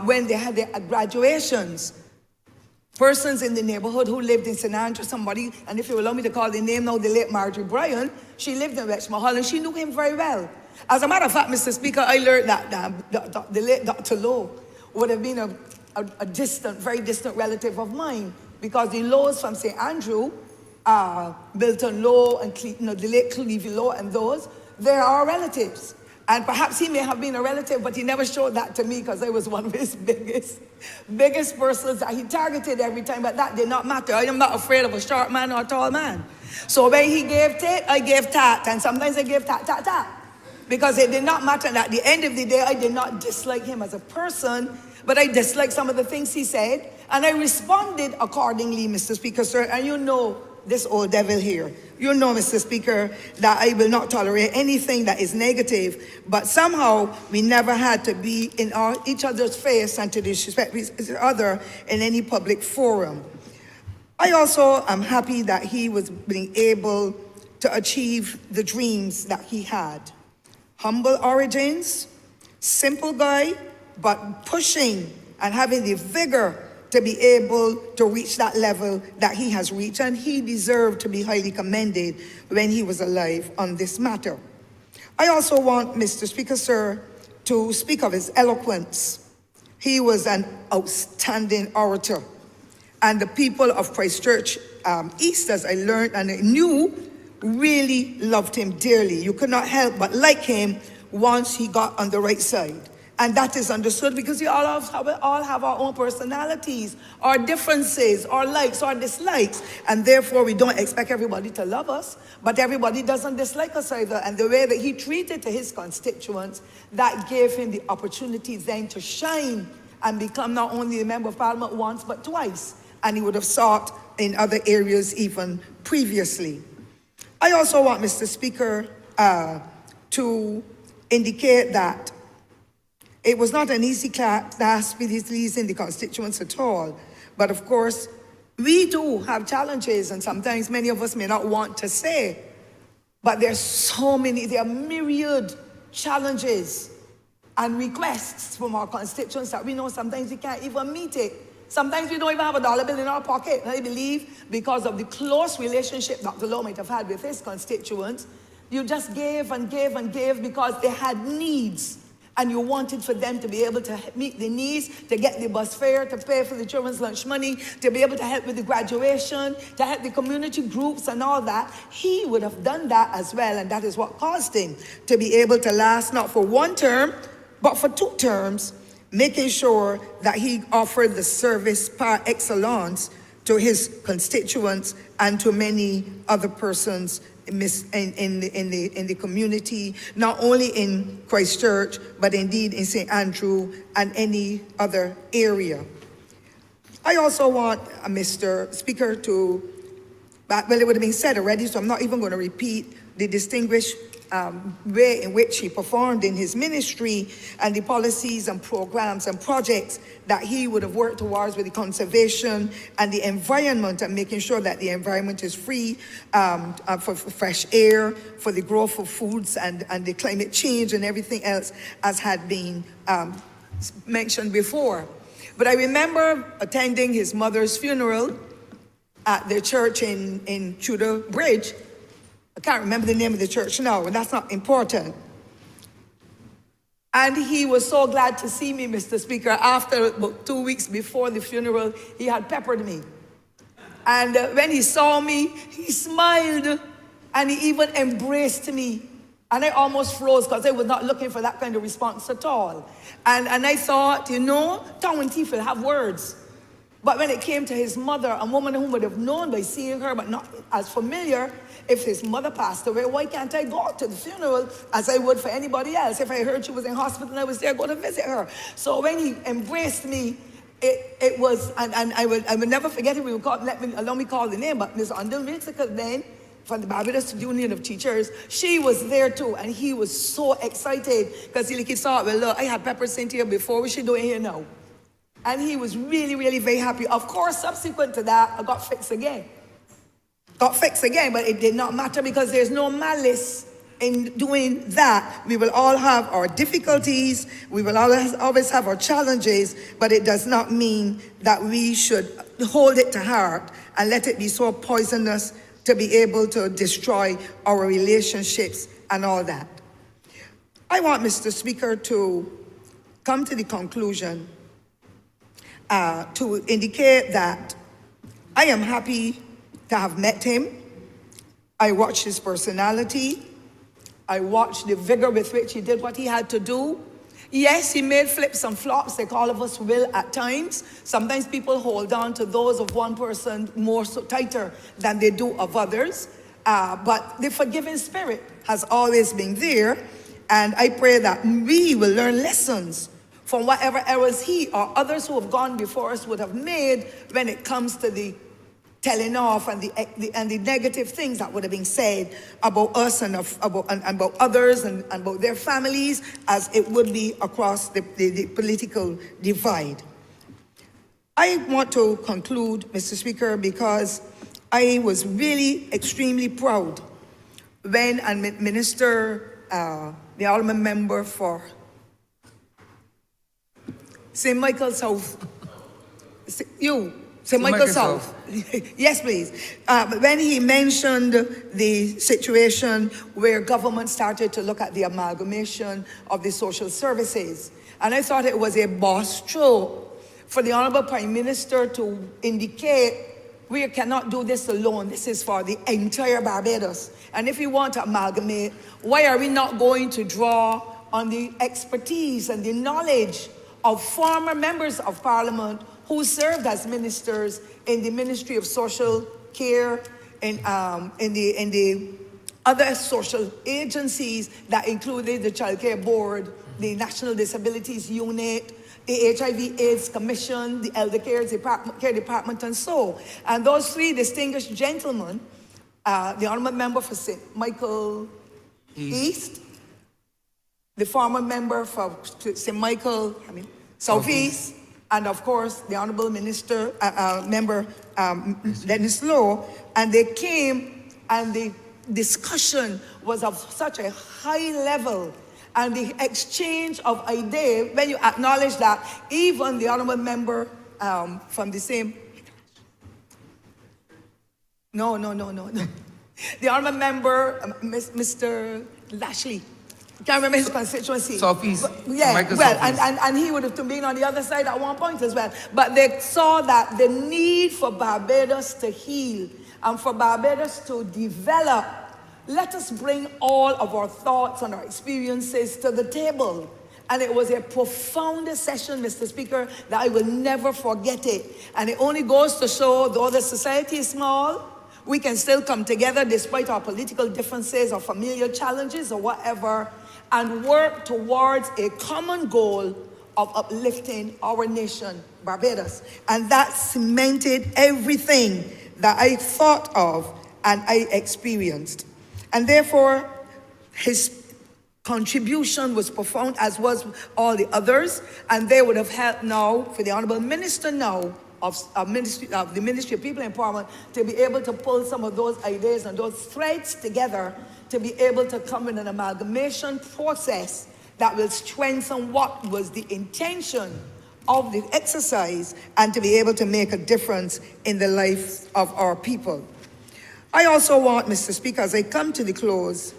when they had their graduations, persons in the neighborhood who lived in St. Andrew, somebody, and if you allow me to call the name now, the late Marjorie Bryan, she lived in Westmahal, and she knew him very well. As a matter of fact, Mr. Speaker, I learned that the late Dr. Lowe would have been a distant, very distant relative of mine, because the Lowes from St. Andrew, Milton Lowe and the late Clevie Lowe and those, they are relatives. And perhaps he may have been a relative, but he never showed that to me, because I was one of his biggest persons that he targeted every time, but that did not matter. I am not afraid of a short man or a tall man. So when he gave tit, I gave tat, and sometimes I gave tat, tat, tat. Because it did not matter, and at the end of the day, I did not dislike him as a person, but I disliked some of the things he said, and I responded accordingly, Mr. Speaker, sir, and you know this old devil here. You know, Mr. Speaker, that I will not tolerate anything that is negative, but somehow we never had to be in each other's face and to disrespect each other in any public forum. I also am happy that he was being able to achieve the dreams that he had. Humble origins, simple guy, but pushing and having the vigor to be able to reach that level that he has reached, and he deserved to be highly commended when he was alive on this matter. I also want, Mr. Speaker, sir, to speak of his eloquence. He was an outstanding orator. And the people of Christchurch East, as I learned and I knew, really loved him dearly. You could not help but like him once he got on the right side. And that is understood because we all have our own personalities, our differences, our likes, our dislikes. And therefore, we don't expect everybody to love us, but everybody doesn't dislike us either. And the way that he treated to his constituents, that gave him the opportunity then to shine and become not only a member of parliament once, but twice. And he would have sought in other areas even previously. I also want, Mr. Speaker, to indicate that it was not an easy task pleasing the constituents at all. But of course, we do have challenges, and sometimes many of us may not want to say, but there are myriad challenges and requests from our constituents that we know sometimes we can't even meet it. Sometimes we don't even have a dollar bill in our pocket. And I believe because of the close relationship Dr. Lowe might have had with his constituents, you just gave and gave and gave because they had needs. And you wanted for them to be able to meet the needs, to get the bus fare, to pay for the children's lunch money, to be able to help with the graduation, to help the community groups and all that. He would have done that as well, and that is what caused him to be able to last not for one term, but for 2 terms, making sure that he offered the service par excellence to his constituents and to many other persons in the community, not only in Christchurch, but indeed in St. Andrew and any other area. I also want, Mr. Speaker, well, it would have been said already, so I'm not even going to repeat the distinguished way in which he performed in his ministry and the policies and programs and projects that he would have worked towards with the conservation and the environment and making sure that the environment is free for fresh air, for the growth of foods and the climate change and everything else as had been mentioned before. But I remember attending his mother's funeral at the church in Tudor Bridge. I can't remember the name of the church now, and that's not important. And he was so glad to see me, Mr. Speaker. After about 2 weeks before the funeral, he had peppered me. And when he saw me, he smiled, and he even embraced me. And I almost froze because I was not looking for that kind of response at all. And I thought, tongue and teeth will have words. But when it came to his mother, a woman whom would have known by seeing her, but not as familiar, if his mother passed away, why can't I go to the funeral as I would for anybody else? If I heard she was in hospital and I was there, go to visit her. So when he embraced me, it was, and I will never forget it. Allow me call the name, but Ms. Undermitzika then, from the Barbados Union of Teachers, she was there too, and he was so excited because he saw, well, look, I had Pepper sent here before, what's she doing here now? And he was really, really very happy. Of course, subsequent to that, I got fixed again. But it did not matter because there's no malice in doing that. We will all have our difficulties. We will always have our challenges, but it does not mean that we should hold it to heart and let it be so poisonous to be able to destroy our relationships and all that. I want, Mr. Speaker, to come to the conclusion to indicate that I am happy to have met him. I watched his personality. I watched the vigor with which he did what he had to do. Yes, he made flips and flops like all of us will at times. Sometimes people hold on to those of one person more so tighter than they do of others. But the forgiving spirit has always been there. And I pray that we will learn lessons from whatever errors he or others who have gone before us would have made when it comes to the telling off and the negative things that would have been said about us and about others and about their families, as it would be across the political divide. I want to conclude, Mr. Speaker, because I was really extremely proud when a minister, the Alderman member for St. Michael's South, St. Michael Michael South. Yes, please. When he mentioned the situation where government started to look at the amalgamation of the social services, and I thought it was a boss stroke for the Honourable Prime Minister to indicate we cannot do this alone. This is for the entire Barbados. And if we want to amalgamate, why are we not going to draw on the expertise and the knowledge of former members of Parliament who served as ministers in the Ministry of Social Care and in the other social agencies that included the Child Care Board, the National Disabilities Unit, the HIV/AIDS Commission, the Elder Care Department, and so. And those three distinguished gentlemen, the Honourable Member for St. Michael East, the former member for St. Michael, Southeast, and of course the Honourable Minister, Member Dennis Lowe, and they came, and the discussion was of such a high level, and the exchange of ideas, when you acknowledge that even the Honourable Member from the same, no. The Honourable Member, Mr. Lashley, can't remember his constituency. Southeast. Yeah, Michael well, Southeast. and he would have been on the other side at one point as well. But they saw that the need for Barbados to heal and for Barbados to develop, let us bring all of our thoughts and our experiences to the table. And it was a profound session, Mr. Speaker, that I will never forget it. And it only goes to show, though the society is small, we can still come together despite our political differences or familial challenges or whatever, and work towards a common goal of uplifting our nation, Barbados. And that cemented everything that I thought of and I experienced. And therefore, his contribution was profound, as was all the others, and they would have helped now for the Honourable Minister now of the Ministry of People Empowerment to be able to pull some of those ideas and those threads together to be able to come in an amalgamation process that will strengthen what was the intention of the exercise and to be able to make a difference in the life of our people. I also want, Mr. Speaker, as I come to the close,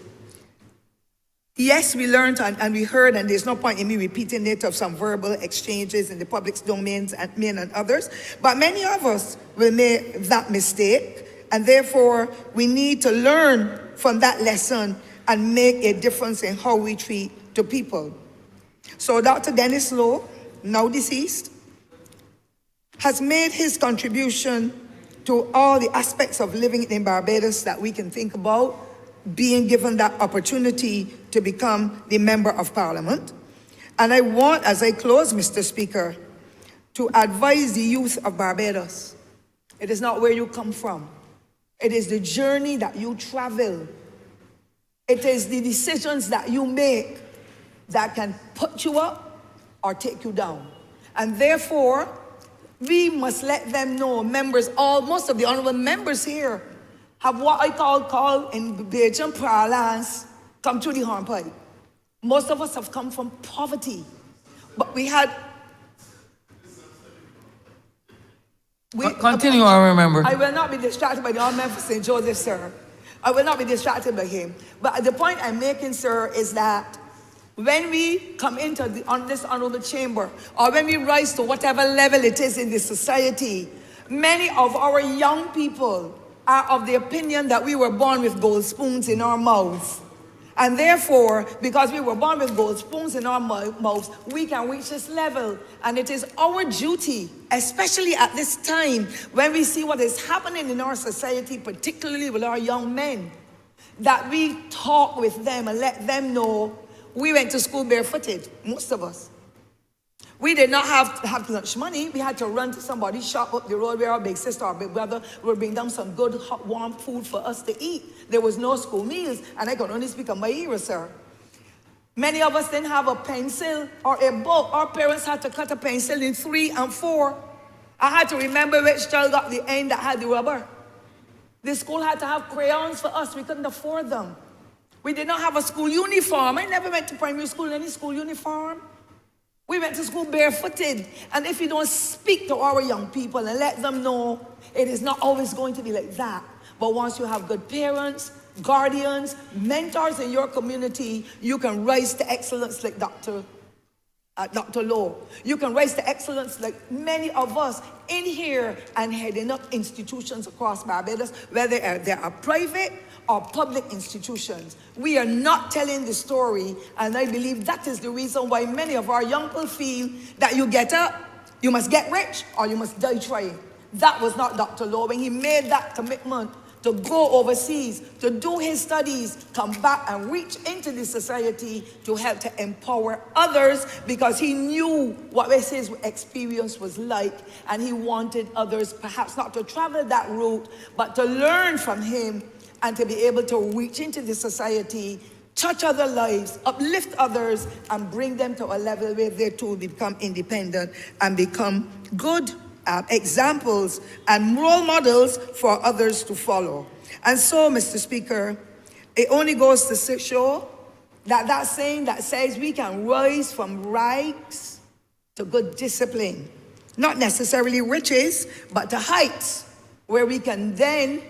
yes, we learned and we heard, and there's no point in me repeating it, of some verbal exchanges in the public domains and men and others, but many of us will make that mistake, and therefore we need to learn from that lesson and make a difference in how we treat the people. So Dr. Dennis Lowe, now deceased, has made his contribution to all the aspects of living in Barbados that we can think about, being given that opportunity to become the Member of Parliament. And I want, as I close, Mr. Speaker, to advise the youth of Barbados. It is not where you come from. It is the journey that you travel. It is the decisions that you make that can put you up or take you down. And therefore, we must let them know, members, most of the honourable members here have what I call in Bajan parlance, come through the hornpipe. Most of us have come from poverty, but we had... Continue, I remember. I will not be distracted by the honourable member for St. Joseph, sir. I will not be distracted by him. But the point I'm making, sir, is that when we come into this honourable chamber, or when we rise to whatever level it is in the society, many of our young people are of the opinion that we were born with gold spoons in our mouths. And therefore, because we were born with gold spoons in our mouths, we can reach this level. And it is our duty, especially at this time, when we see what is happening in our society, particularly with our young men, that we talk with them and let them know we went to school barefooted, most of us. We did not have much money. We had to run to somebody's shop up the road where our big sister or big brother would bring them some good, hot, warm food for us to eat. There was no school meals, and I could only speak of my era, sir. Many of us didn't have a pencil or a book. Our parents had to cut a pencil in 3 and 4. I had to remember which child got the end that had the rubber. The school had to have crayons for us. We couldn't afford them. We did not have a school uniform. I never went to primary school in any school uniform. We went to school barefooted. And if you don't speak to our young people and let them know it is not always going to be like that, but once you have good parents, guardians, mentors in your community, you can rise to excellence like Dr. Lowe. You can rise to excellence like many of us in here and heading up institutions across Barbados, whether they are private or public institutions. We are not telling the story, and I believe that is the reason why many of our young people feel that you get up, you must get rich, or you must die trying. That was not Dr. Lowe. When he made that commitment to go overseas, to do his studies, come back and reach into the society to help to empower others, because he knew what his experience was like, and he wanted others perhaps not to travel that route, but to learn from him and to be able to reach into the society, touch other lives, uplift others, and bring them to a level where they too become independent and become good examples and role models for others to follow. And so, Mr. Speaker, it only goes to show that that saying that says we can rise from rags to good discipline, not necessarily riches, but to heights where we can then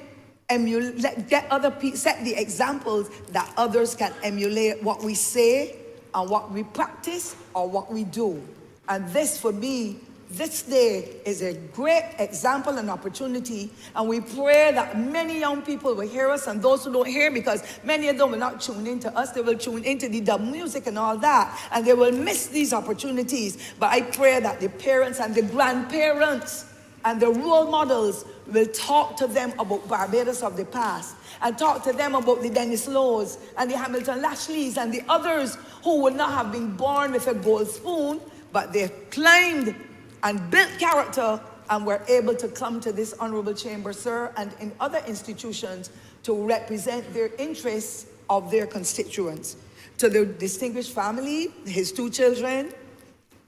emulate, get other people, set the examples that others can emulate what we say and what we practice or what we do. And this, for me, this day is a great example and opportunity, and we pray that many young people will hear us, and those who don't hear, because many of them will not tune into us, they will tune into the dub music and all that, and they will miss these opportunities. But I pray that the parents and the grandparents and the role models will talk to them about Barbados of the past, and talk to them about the Dennis Lowes and the Hamilton Lashleys and the others who would not have been born with a gold spoon, but they climbed and built character and were able to come to this honorable chamber, sir, and in other institutions to represent their interests of their constituents. To the distinguished family, his two children,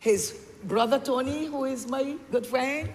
his brother Tony, who is my good friend,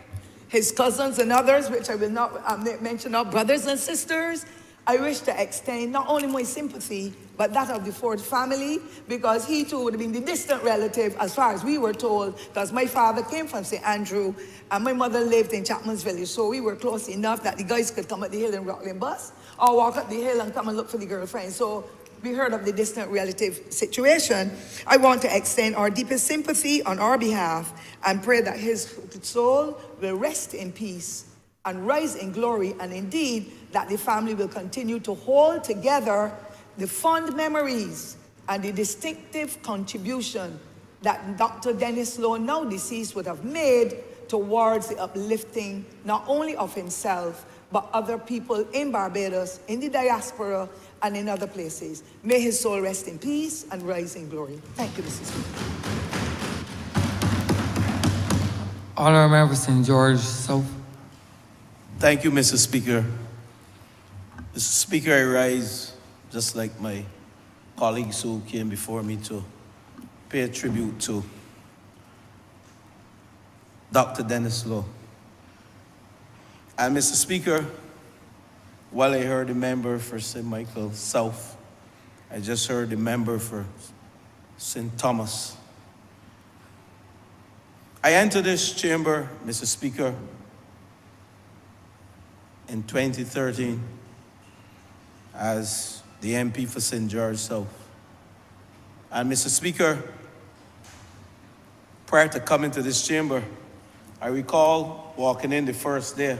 his cousins and others, which I will not mention now, brothers and sisters, I wish to extend not only my sympathy, but that of the Ford family, because he too would have been the distant relative, as far as we were told, because my father came from St. Andrew, and my mother lived in Chapman's Village, so we were close enough that the guys could come up the hill in Rockland bus, or walk up the hill and come and look for the girlfriend. So we heard of the distant relative situation. I want to extend our deepest sympathy on our behalf and pray that his soul will rest in peace and rise in glory, and indeed that the family will continue to hold together the fond memories and the distinctive contribution that Dr. Dennis Lowe, now deceased, would have made towards the uplifting not only of himself, but other people in Barbados, in the diaspora, and in other places. May his soul rest in peace and rise in glory. Thank you, Mr. Speaker. Honourable Member St. George South. Thank you, Mr. Speaker. Mr. Speaker, I rise just like my colleagues who came before me to pay a tribute to Dr. Dennis Lowe. And Mr. Speaker, while I heard the member for St. Michael South, I just heard the member for St. Thomas. I entered this chamber, Mr. Speaker, in 2013 as the MP for St. George South. And Mr. Speaker, prior to coming to this chamber, I recall walking in the first day,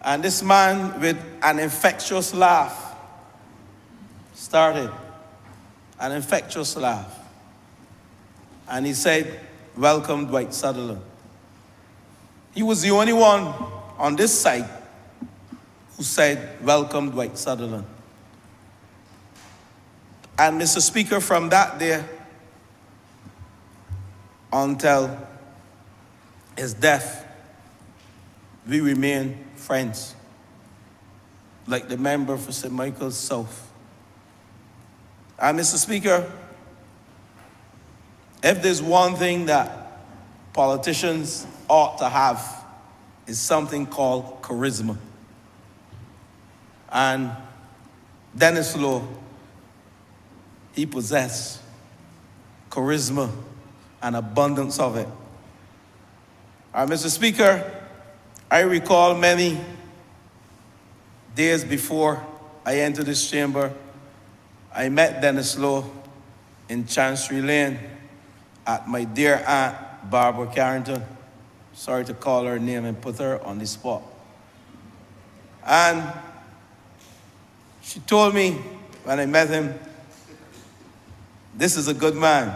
and this man with an infectious laugh started, an infectious laugh. And he said, "Welcome, Dwight Sutherland." He was the only one on this side who said, "Welcome, Dwight Sutherland." And Mr. Speaker, from that day until his death, we remain friends, like the member for St. Michael's South. And Mr. Speaker, if there's one thing that politicians ought to have, is something called charisma. And Dennis Lowe, he possessed charisma and abundance of it. Mr. Speaker, I recall many days before I entered this chamber, I met Dennis Lowe in Chancery Lane at my dear aunt, Barbara Carrington. Sorry to call her name and put her on the spot. And she told me when I met him, this is a good man.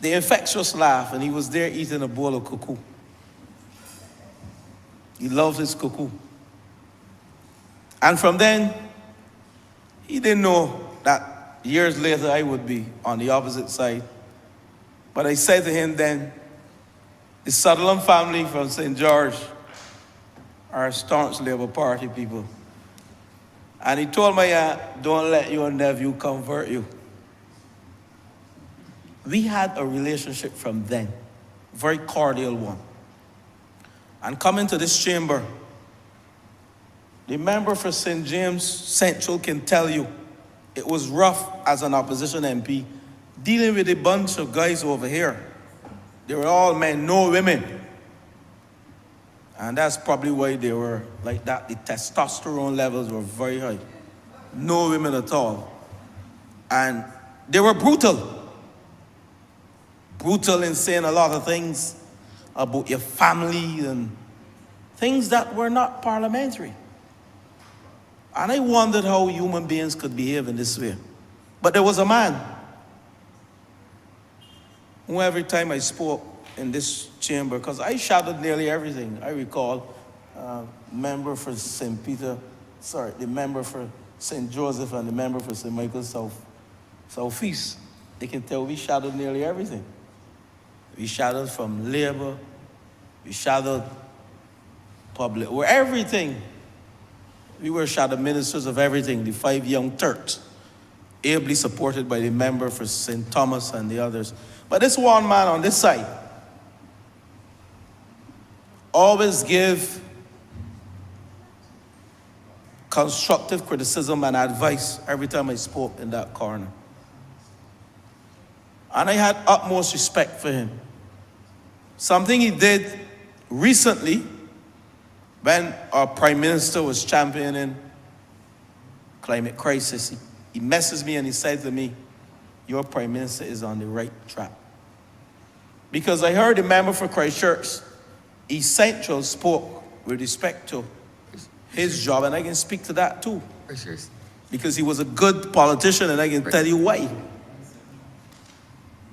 The infectious laugh, and he was there eating a bowl of cuckoo. He loved his cuckoo. And from then, he didn't know that years later I would be on the opposite side. But I said to him then, the Sutherland family from St. George are staunch Labour Party people. And he told my aunt, don't let your nephew convert you. We had a relationship from then, a very cordial one. And coming to this chamber, the member for St. James Central can tell you it was rough as an opposition MP dealing with a bunch of guys over here. They were all men, no women. And that's probably why they were like that. The testosterone levels were very high. No women at all. And they were brutal. Brutal in saying a lot of things about your family and things that were not parliamentary. And I wondered how human beings could behave in this way. But there was a man who every time I spoke in this chamber, because I shadowed nearly everything. I recall member for the member for St. Joseph and the member for St. Michael's Southeast. They can tell we shadowed nearly everything. We shadowed from Labour, we shadowed public, we're everything. We were shadow ministers of everything, the 5 young Turks, ably supported by the member for St. Thomas and the others. But this one man on this side always give constructive criticism and advice every time I spoke in that corner. And I had utmost respect for him. Something he did recently when our Prime Minister was championing climate crisis. He messaged me and he said to me, your Prime Minister is on the right track. Because I heard the member for Christchurch, East Central, spoke with respect to his job, and I can speak to that too. Because he was a good politician, and I can tell you why.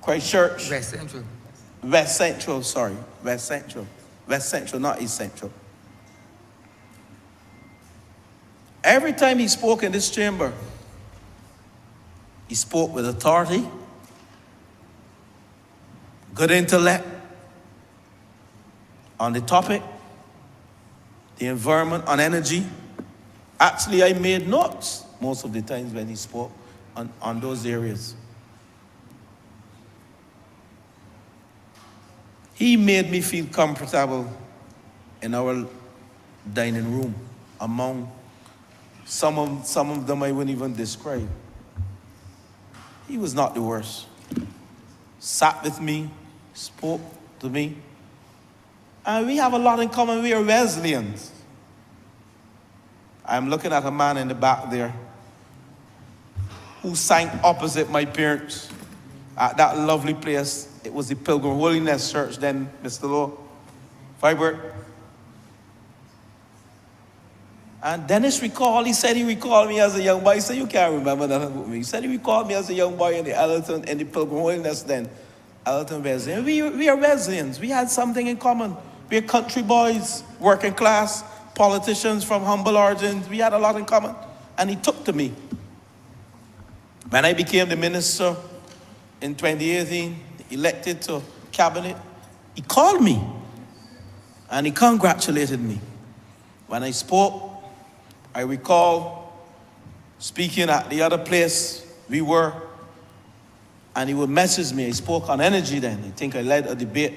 Christchurch. West Central, not East Central. Every time he spoke in this chamber, he spoke with authority, good intellect on the topic, the environment, on energy. Actually, I made notes most of the times when he spoke on those areas. He made me feel comfortable in our dining room among some of them I wouldn't even describe. He was not the worst. Sat with me, spoke to me. And we have a lot in common. We are Wesleyans. I'm looking at a man in the back there who sang opposite my parents at that lovely place. It was the Pilgrim Holiness Church then, Mr. Lowe, Fiber. And Dennis recalled, he said he recalled me as a young boy. He said, you can't remember that about me. He said he recalled me as a young boy in the Ellerton, in the Pilgrim Holiness then, Ellerton Wesleyan. We are Wesleyans. We had something in common. We are country boys, working class, politicians from humble origins. We had a lot in common. And he took to me. When I became the minister in 2018, elected to cabinet, he called me and he congratulated me. When I spoke, I recall speaking at the other place we were, and he would message me. He spoke on energy then. I think I led a debate.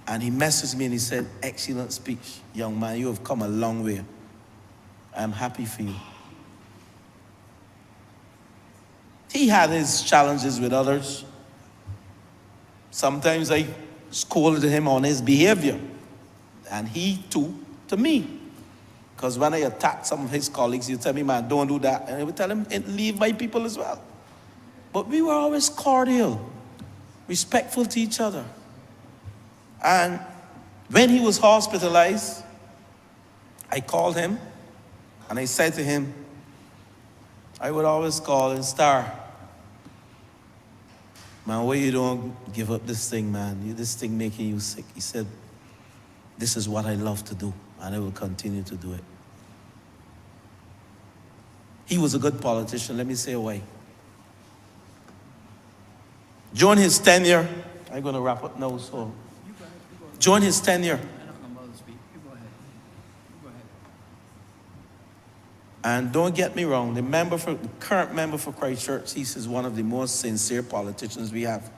And he messaged me and he said, excellent speech, young man, you have come a long way. I'm happy for you. He had his challenges with others. Sometimes I scolded him on his behavior, and he too to me. Because when I attacked some of his colleagues, he'd tell me, man, don't do that. And I would tell him, leave my people as well. But we were always cordial, respectful to each other. And when he was hospitalized, I called him and I said to him, I would always call him, Star, man, why you don't give up this thing, man? This thing making you sick. He said, this is what I love to do, and I will continue to do it. He was a good politician, let me say why. During his tenure, I'm going to wrap up now, so. During his tenure, and don't get me wrong, the current member for Christchurch East is one of the most sincere politicians we have.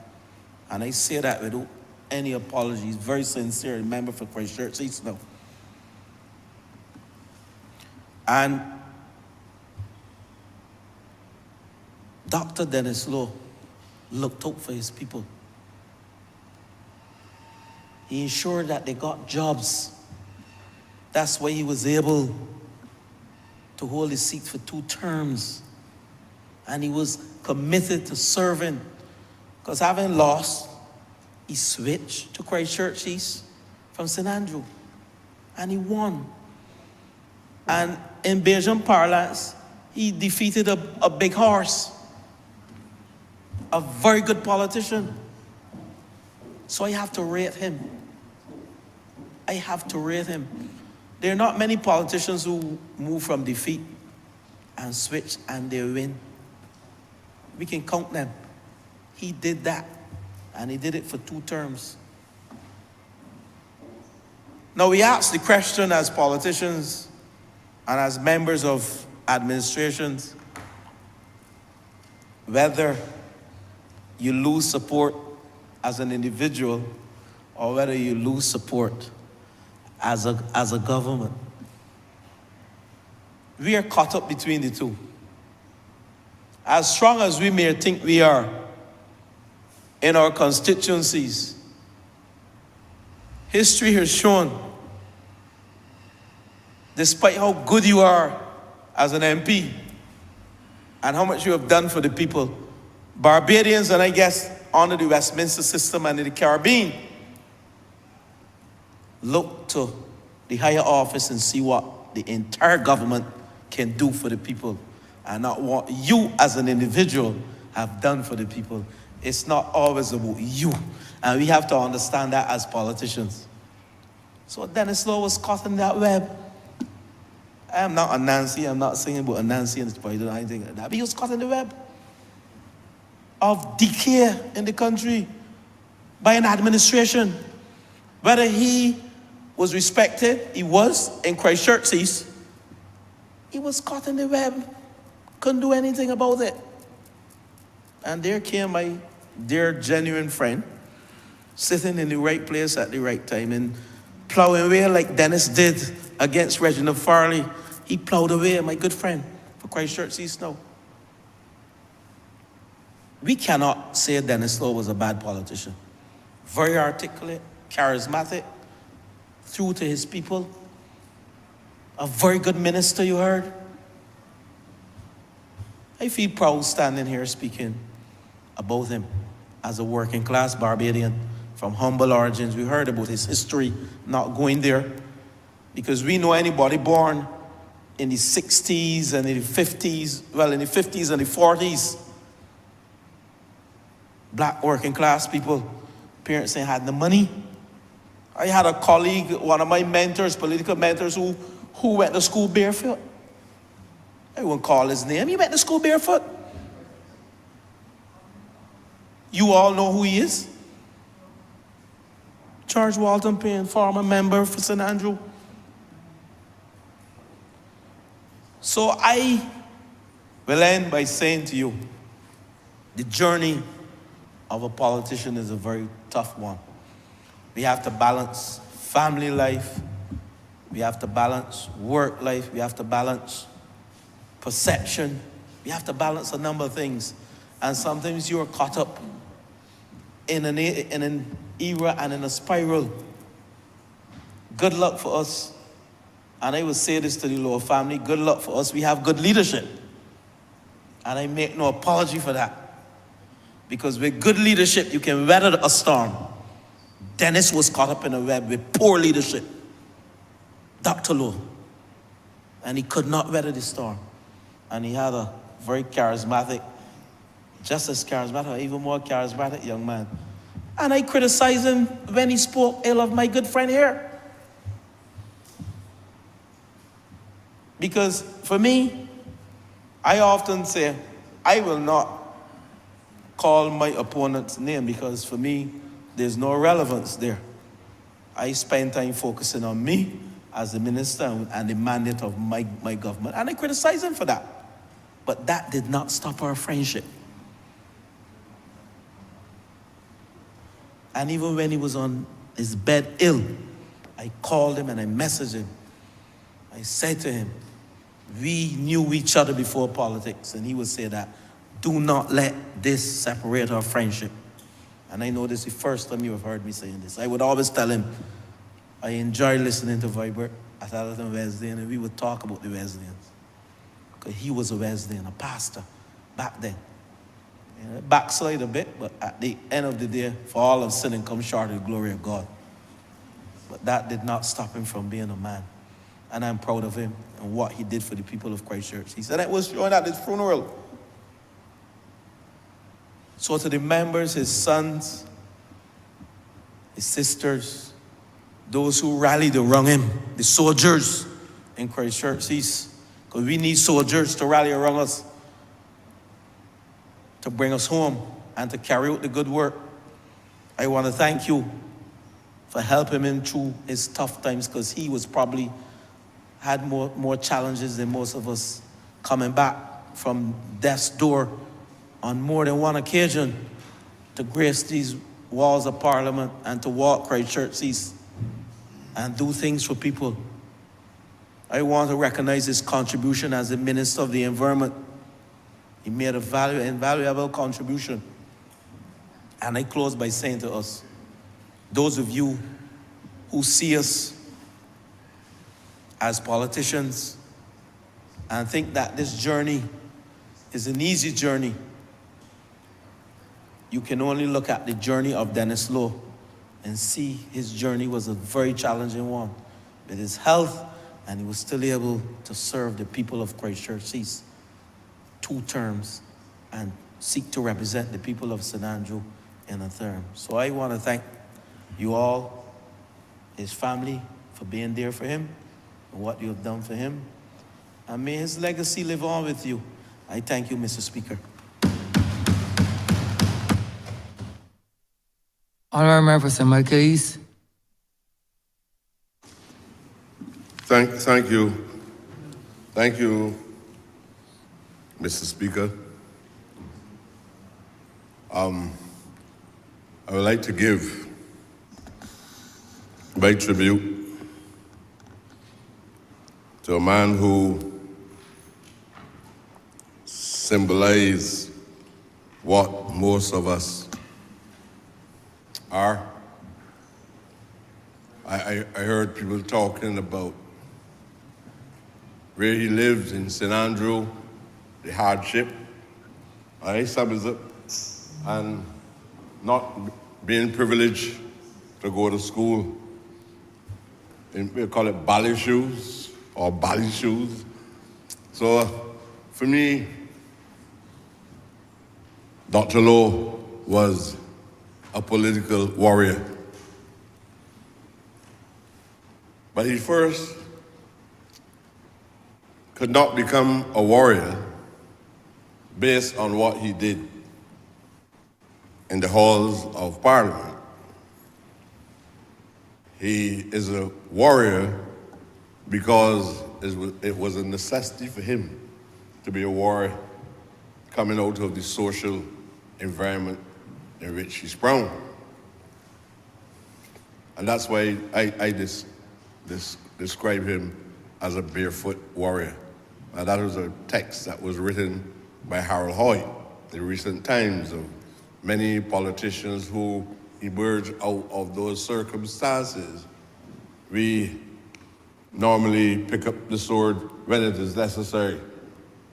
And I say that without any apologies, very sincere member for Christchurch East now. And Dr. Dennis Lowe looked out for his people. He ensured that they got jobs. That's why he was able to hold his seat for 2 terms. And he was committed to serving. Because having lost, he switched to Christchurch East from St. Andrew. And he won. And in Belgian parlance, he defeated a big horse. A very good politician. So I have to rate him. I have to rate him. There are not many politicians who move from defeat and switch and they win. We can count them. He did that, and he did it for 2 terms. Now we ask the question as politicians and as members of administrations, whether you lose support as an individual or whether you lose support as a government. We are caught up between the two. As strong as we may think we are in our constituencies, history has shown, despite how good you are as an MP and how much you have done for the people, Barbadians, and I guess under the Westminster system and in the Caribbean, look to the higher office and see what the entire government can do for the people and not what you as an individual have done for the people. It's not always about you. And we have to understand that as politicians. So Dennis Lowe was caught in that web. I am not a Nancy. I'm not saying about a Nancy and Spider or anything like that. But he was caught in the web of decay in the country by an administration. Whether he was respected, he was in Christchurch East, he was caught in the web, couldn't do anything about it. And there came my dear genuine friend, sitting in the right place at the right time and plowing away like Dennis did against Reginald Farley. He plowed away, my good friend, for Christchurch East now. We cannot say Dennis Lowe was a bad politician. Very articulate, charismatic, true to his people. A very good minister, you heard. I feel proud standing here speaking about him as a working class Barbadian from humble origins. We heard about his history, not going there, because we know anybody born in the 60s and in the 50s, well, in the 50s and the 40s, black working class people, parents ain't had the money. I had a colleague, one of my mentors, political mentors, who went to school barefoot. I won't call his name. He went to school barefoot. You all know who he is. George Walton Payne, former member for St. Andrew. So I will end by saying to you, the journey of a politician is a very tough one. We have to balance family life. We have to balance work life. We have to balance perception. We have to balance a number of things. And sometimes you are caught up in an era and in a spiral. Good luck for us. And I will say this to the Lowe family, good luck for us. We have good leadership. And I make no apology for that. Because with good leadership, you can weather a storm. Dennis was caught up in a web with poor leadership. Dr. Lowe. And he could not weather the storm. And he had a very charismatic, just as charismatic, or even more charismatic young man. And I criticized him when he spoke ill of my good friend here. Because for me, I often say, I will not call my opponent's name because for me, there's no relevance there. I spend time focusing on me as the minister and the mandate of my government, and I criticize him for that. But that did not stop our friendship. And even when he was on his bed ill, I called him and I messaged him. I said to him, we knew each other before politics, and he would say that, do not let this separate our friendship. And I know this is the first time you have heard me saying this. I would always tell him, I enjoy listening to Vibert at Allerton Wesleyan, and we would talk about the Wesleyans. Because he was a Wesleyan, a pastor, back then. You know, backslide a bit, but at the end of the day, for all of sin and come short of the glory of God. But that did not stop him from being a man. And I'm proud of him and what he did for the people of Christchurch. He said that was showing at his funeral. So to the members, his sons, his sisters, those who rallied around him, the soldiers in Christchurch East, because we need soldiers to rally around us, to bring us home and to carry out the good work. I want to thank you for helping him through his tough times, because he was probably had more challenges than most of us, coming back from death's door on more than one occasion to grace these walls of Parliament and to walk Christchurch East and do things for people. I want to recognize his contribution as the Minister of the Environment. He made a invaluable contribution. And I close by saying to us, those of you who see us as politicians and think that this journey is an easy journey, you can only look at the journey of Dennis Lowe and see his journey was a very challenging one with his health, and he was still able to serve the people of Christchurch East 2 terms and seek to represent the people of St. Andrew in a term. So I want to thank you all, his family, for being there for him and what you have done for him. And may his legacy live on with you. I thank you, Mr. Speaker. Honourable Member for St. Michael East. Thank you. Thank you, Mr. Speaker. I would like to give my tribute to a man who symbolized what most of us are. I heard people talking about where he lived in St. Andrew, the hardship. I sums up, and not being privileged to go to school in, we call it bally shoes or bally shoes. So for me, Dr. Lowe was a political warrior. But he first could not become a warrior based on what he did in the halls of Parliament. He is a warrior because it was a necessity for him to be a warrior coming out of the social environment in which he sprung. And that's why I describe him as a barefoot warrior. That was a text that was written by Harold Hoyt the recent times of many politicians who emerge out of those circumstances. We normally pick up the sword when it is necessary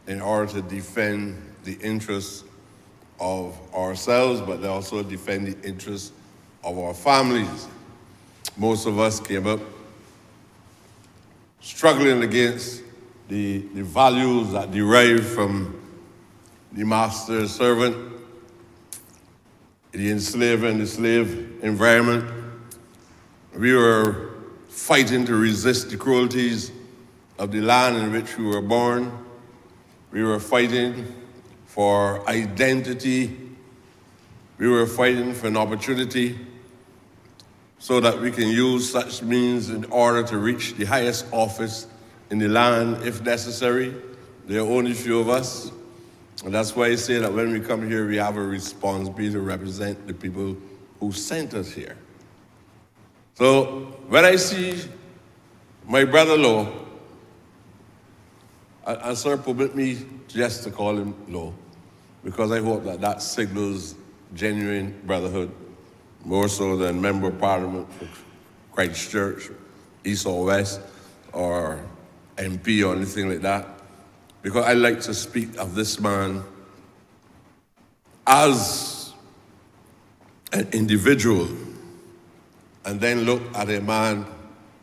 in order to defend the interests of ourselves, but also defend the interests of our families. Most of us came up struggling against the values that derive from the master servant, the enslaved and the slave environment. We were fighting to resist the cruelties of the land in which we were born. We were fighting for identity. We were fighting for an opportunity so that we can use such means in order to reach the highest office in the land if necessary. There are only few of us. And that's why I say that when we come here, we have a responsibility to represent the people who sent us here. So when I see my brother Lo, and sir, permit me just to call him Lo, because I hope that that signals genuine brotherhood, more so than member of parliament for Christchurch, East or West, or MP or anything like that. Because I like to speak of this man as an individual, and then look at a man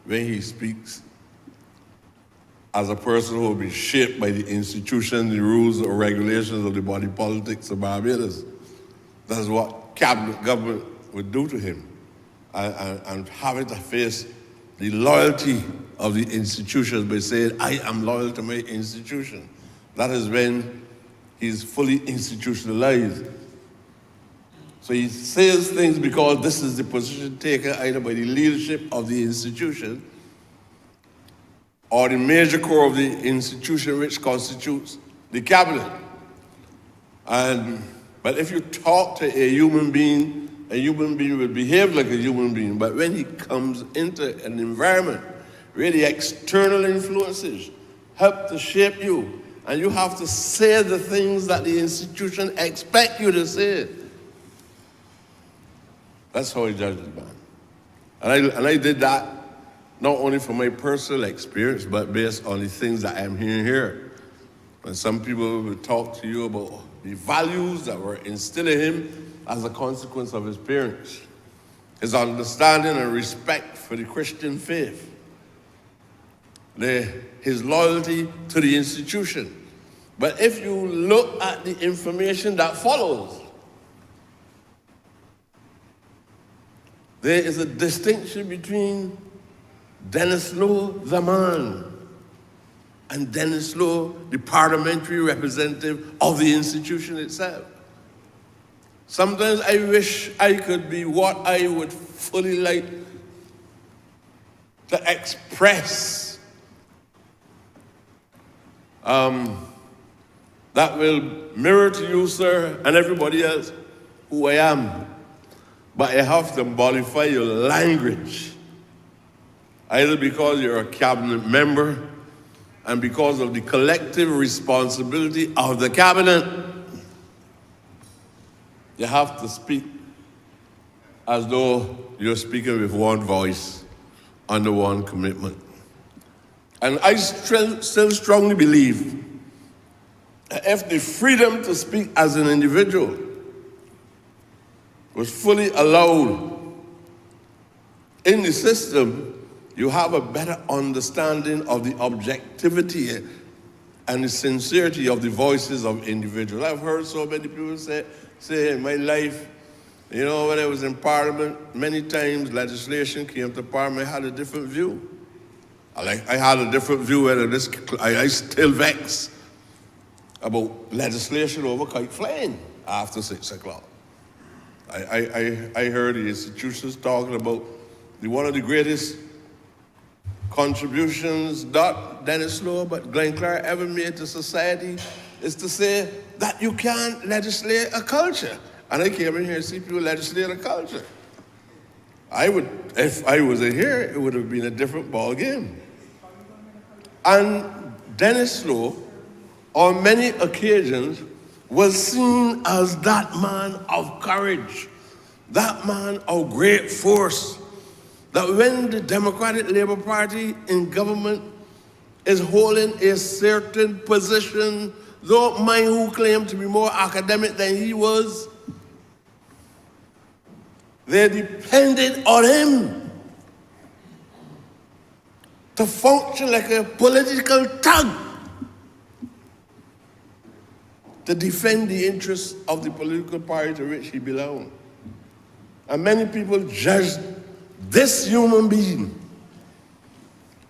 when he speaks as a person who will be shaped by the institution, the rules or regulations of the body politics of Barbados. That's what cabinet government would do to him. And having to face the loyalty of the institutions by saying, I am loyal to my institution. That is when he's fully institutionalized. So he says things because this is the position taken either by the leadership of the institution or the major core of the institution which constitutes the cabinet. But if you talk to a human being will behave like a human being. But when he comes into an environment where the external influences help to shape you, and you have to say the things that the institution expect you to say, that's how I judge this man. And I did that not only from my personal experience, but based on the things that I'm hearing here. And some people will talk to you about the values that were instilled in him as a consequence of his parents, his understanding and respect for the Christian faith, his loyalty to the institution. But if you look at the information that follows, there is a distinction between Dennis Lowe, the man, and Dennis Lowe, the parliamentary representative of the institution itself. Sometimes I wish I could be what I would fully like to express that will mirror to you, sir, and everybody else who I am. But I have to mollify your language, either because you're a cabinet member and because of the collective responsibility of the cabinet. You have to speak as though you're speaking with one voice under one commitment. And I still strongly believe that if the freedom to speak as an individual was fully allowed in the system, you have a better understanding of the objectivity and the sincerity of the voices of individuals. I've heard so many people say in my life, you know, when I was in Parliament, many times legislation came to Parliament, I had a different view. I had a different view whether I still vex about legislation over kite flying after 6 o'clock. I heard the institutions talking about one of the greatest contributions not Dennis Lowe but Glenn Clark ever made to society is to say that you can't legislate a culture. And I came in here to see people legislate a culture. If I was in here, it would have been a different ball game. And Dennis Lowe, on many occasions, was seen as that man of courage, that man of great force, that when the Democratic Labour Party in government is holding a certain position, don't mind who claimed to be more academic than he was, they depended on him to function like a political tug to defend the interests of the political party to which he belonged. And many people judged this human being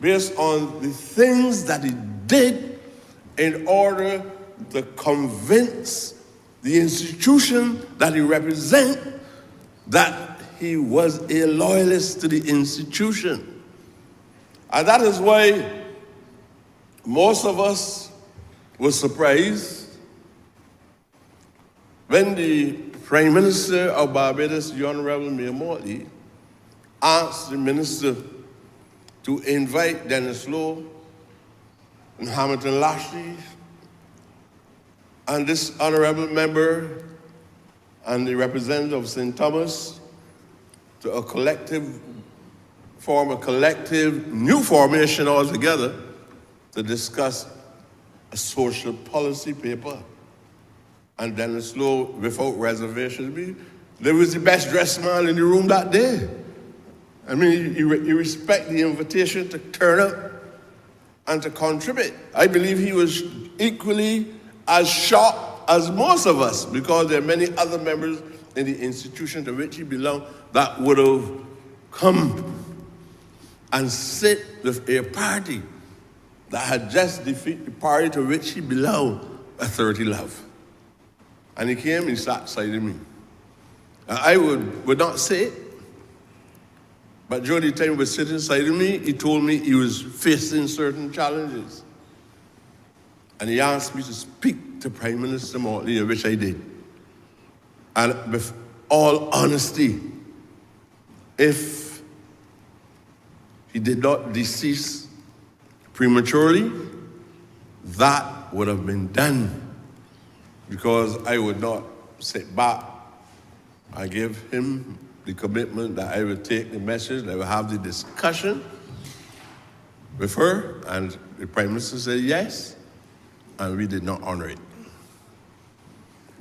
based on the things that he did in order to convince the institution that he represents that he was a loyalist to the institution. And that is why most of us were surprised when the Prime Minister of Barbados, the Honourable Mayor Mortley, asked the minister to invite Dennis Lowe and Hamilton Lashley and this honourable member and the representative of St. Thomas to form a collective new formation altogether to discuss a social policy paper. And Dennis Lowe, without reservation, there was the best dressed man in the room that day. I mean, he respected the invitation to turn up and to contribute. I believe he was equally as shocked as most of us, because there are many other members in the institution to which he belonged that would have come and sit with a party that had just defeated the party to which he belonged at 30 Love. And he came and sat beside me. I would not say it, but during the time he was sitting beside me, he told me he was facing certain challenges. And he asked me to speak to Prime Minister Mortley, which I did. And with all honesty, if he did not decease prematurely, that would have been done, because I would not sit back. I gave him the commitment that I would take the message, that I would have the discussion with her, and the Prime Minister said yes, and we did not honor it.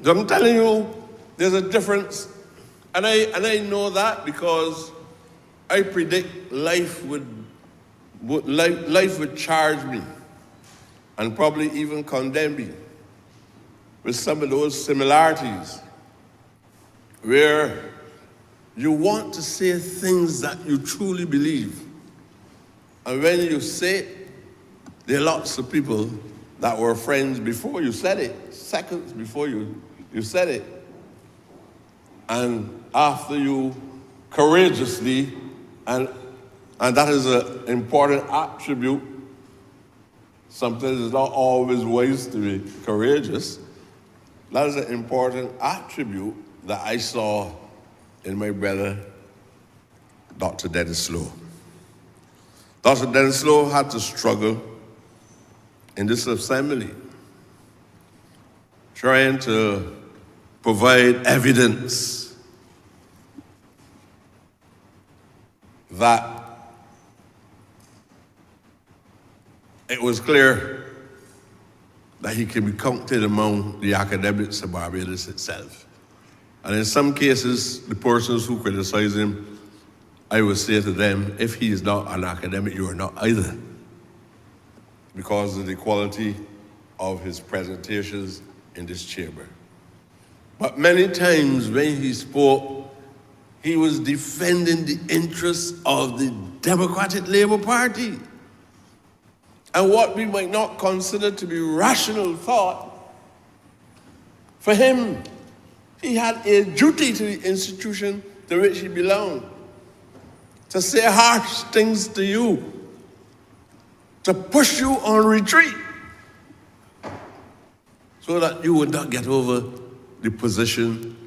So I'm telling you, there's a difference, and I know that because I predict life would charge me and probably even condemn me with some of those similarities where you want to say things that you truly believe. And when you say it, there are lots of people that were friends before you said it, seconds before you said it. And after you courageously, and that is an important attribute. Sometimes it's not always wise to be courageous. That is an important attribute that I saw in my brother, Dr. Dennis Lowe. Dr. Dennis Lowe had to struggle in this assembly, trying to provide evidence that it was clear that he can be counted among the academics of Barbados itself. And in some cases, the persons who criticize him, I would say to them, if he is not an academic, you are not either, because of the quality of his presentations in this chamber. But many times when he spoke, he was defending the interests of the Democratic Labour Party. And what we might not consider to be rational thought, for him, he had a duty to the institution to which he belonged, to say harsh things to you, to push you on retreat, so that you would not get over the position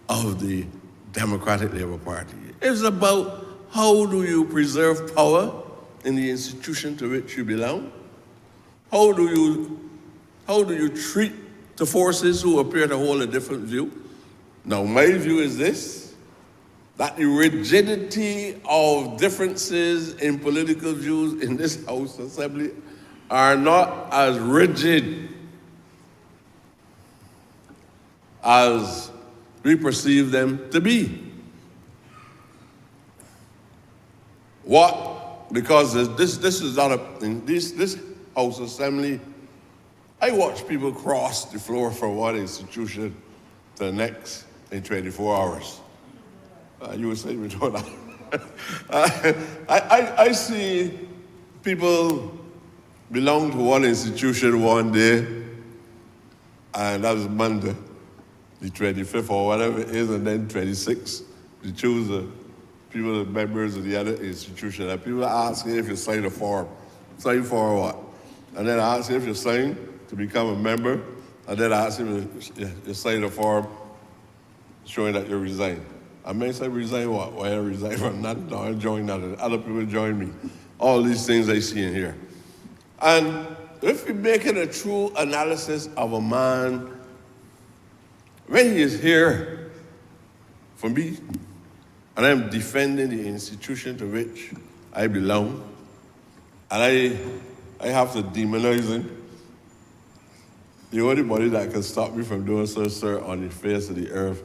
of the Democratic Labour Party. It's about how do you preserve power in the institution to which you belong? How do you treat to forces who appear to hold a different view. Now, my view is this, that the rigidity of differences in political views in this House Assembly are not as rigid as we perceive them to be. What? Because this is not in this House Assembly, I watch people cross the floor from one institution to the next in 24 hours. You would say we don't know. I see people belong to one institution one day, and that was Monday, the 25th or whatever it is, and then 26th, to choose the people, the members of the other institution. And people ask if you sign a form. Sign for what? And then I ask if you sign to become a member, and then I ask if you sign a form showing that you resign. I may say resign what? Well, I resign from nothing, no, I join nothing. Other people join me. All these things I see in here. And if we're making a true analysis of a man, when he is here for me, and I'm defending the institution to which I belong, and I have to demonize him, the only body that can stop me from doing so, sir, on the face of the earth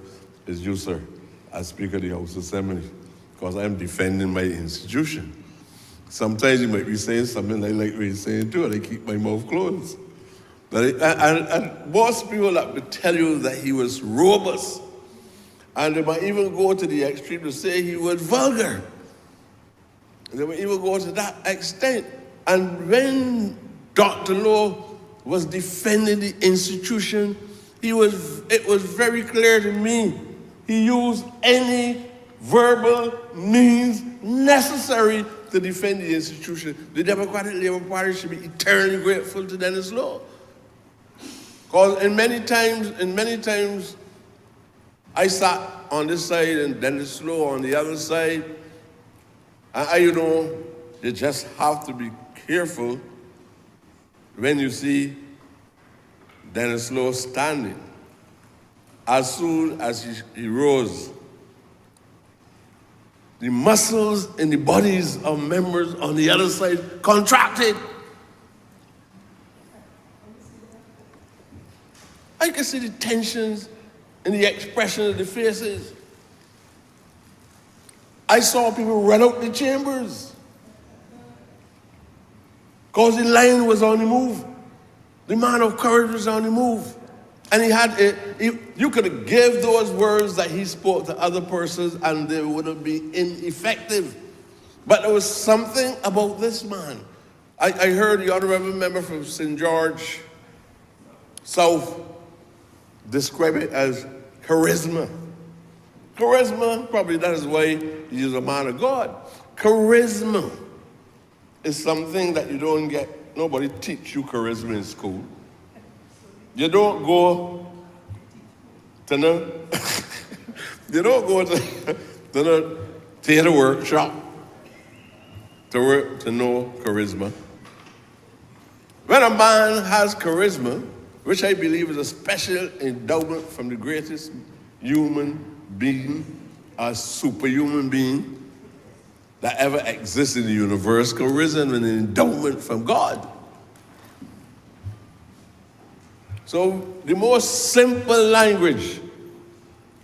is you, sir, as Speaker of the House Assembly, because I'm defending my institution. Sometimes you might be saying something I like what you're saying too, and I keep my mouth closed. And most people that would tell you that he was robust, and they might even go to the extreme to say he was vulgar. And they might even go to that extent. And when Dr. Lowe was defending the institution, it was very clear to me he used any verbal means necessary to defend the institution. The Democratic Labour Party should be eternally grateful to Dennis Lowe. Because in many times, I sat on this side and Dennis Lowe on the other side. And you just have to be careful when you see Dennis Lowe standing. As soon as he rose, the muscles in the bodies of members on the other side contracted. I can see the tensions in the expression of the faces. I saw people run out the chambers because the line was on the move. The man of courage was on the move. And you could have given those words that he spoke to other persons and they would have been ineffective. But there was something about this man. I heard the honorable member from St. George South describe it as charisma. Charisma, probably that is why he is a man of God. Charisma is something that you don't get. Nobody teach you charisma in school. You don't go to you don't go to the theater workshop to know charisma. When a man has charisma, which I believe is a special endowment from the greatest human being, a superhuman being that ever exists in the universe, charisma is an endowment from God. So the most simple language,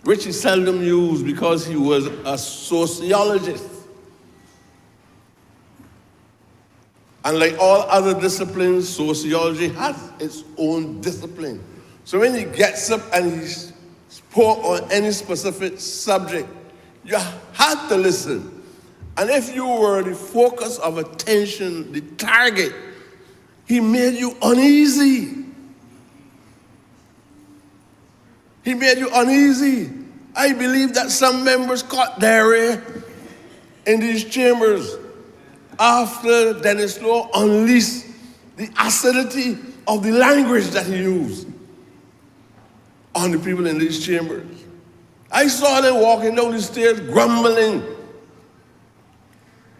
which he seldom used because he was a sociologist. And like all other disciplines, sociology has its own discipline. So when he gets up and he spoke on any specific subject, you had to listen. And if you were the focus of attention, the target, he made you uneasy. He made you uneasy. I believe that some members caught diarrhea in these chambers after Dennis Lowe unleashed the acidity of the language that he used on the people in these chambers. I saw them walking down the stairs grumbling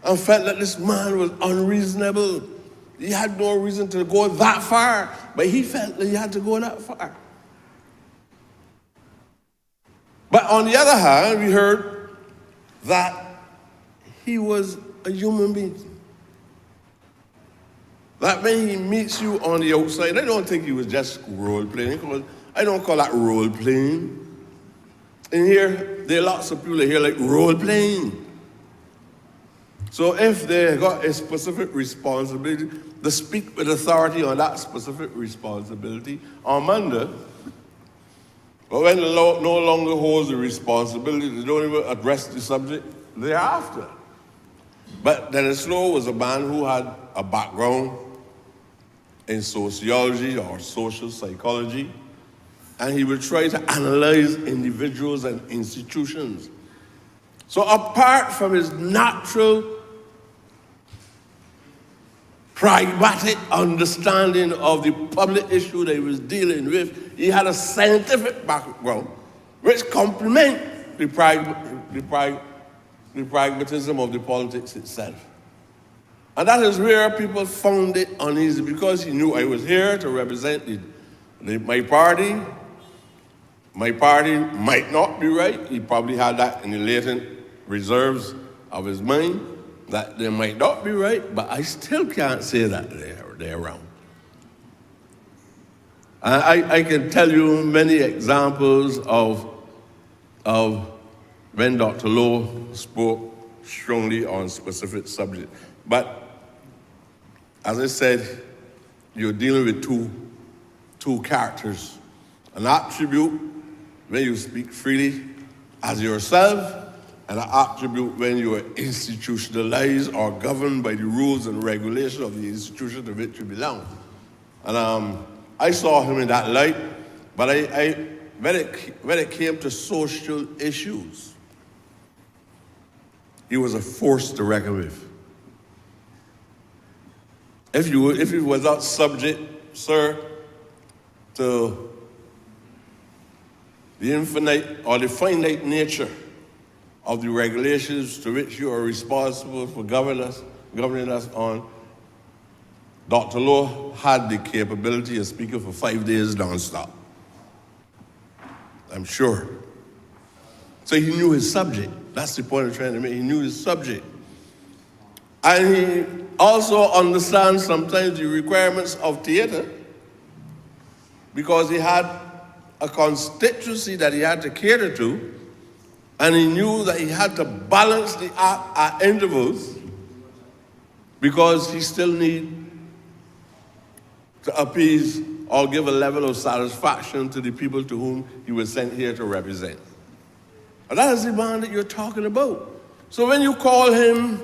and felt that this man was unreasonable. He had no reason to go that far, but he felt that he had to go that far. But on the other hand, we heard that he was a human being. That when he meets you on the outside, I don't think he was just role playing, because I don't call that role playing. In here, there are lots of people here like role playing. So if they got a specific responsibility, they speak with authority on that specific responsibility on Monday. But when the law no longer holds the responsibility, they don't even address the subject thereafter. But Dennis Lowe was a man who had a background in sociology or social psychology, and he would try to analyze individuals and institutions. So apart from his natural pragmatic understanding of the public issue that he was dealing with, he had a scientific background which complement the pragmatism of the politics itself. And that is where people found it uneasy, because he knew I was here to represent my party. My party might not be right. He probably had that in the latent reserves of his mind, that they might not be right, but I still can't say that they're wrong. I can tell you many examples of when Dr. Lowe spoke strongly on specific subjects. But as I said, you're dealing with two characters. An attribute when you speak freely as yourself, and an attribute when you are institutionalized or governed by the rules and regulations of the institution to which you belong. And I saw him in that light, but when it came to social issues, he was a force to reckon with. If he was not subject, sir, to the infinite or the finite nature of the regulations to which you are responsible for governing us on, Dr. Lowe had the capability of speaking for 5 days nonstop. I'm sure. So he knew his subject. That's the point I'm trying to make. He knew his subject. And he also understands sometimes the requirements of theater, because he had a constituency that he had to cater to, and he knew that he had to balance the act at intervals, because he still needed to appease or give a level of satisfaction to the people to whom he was sent here to represent. And that is the man that you're talking about. So when you call him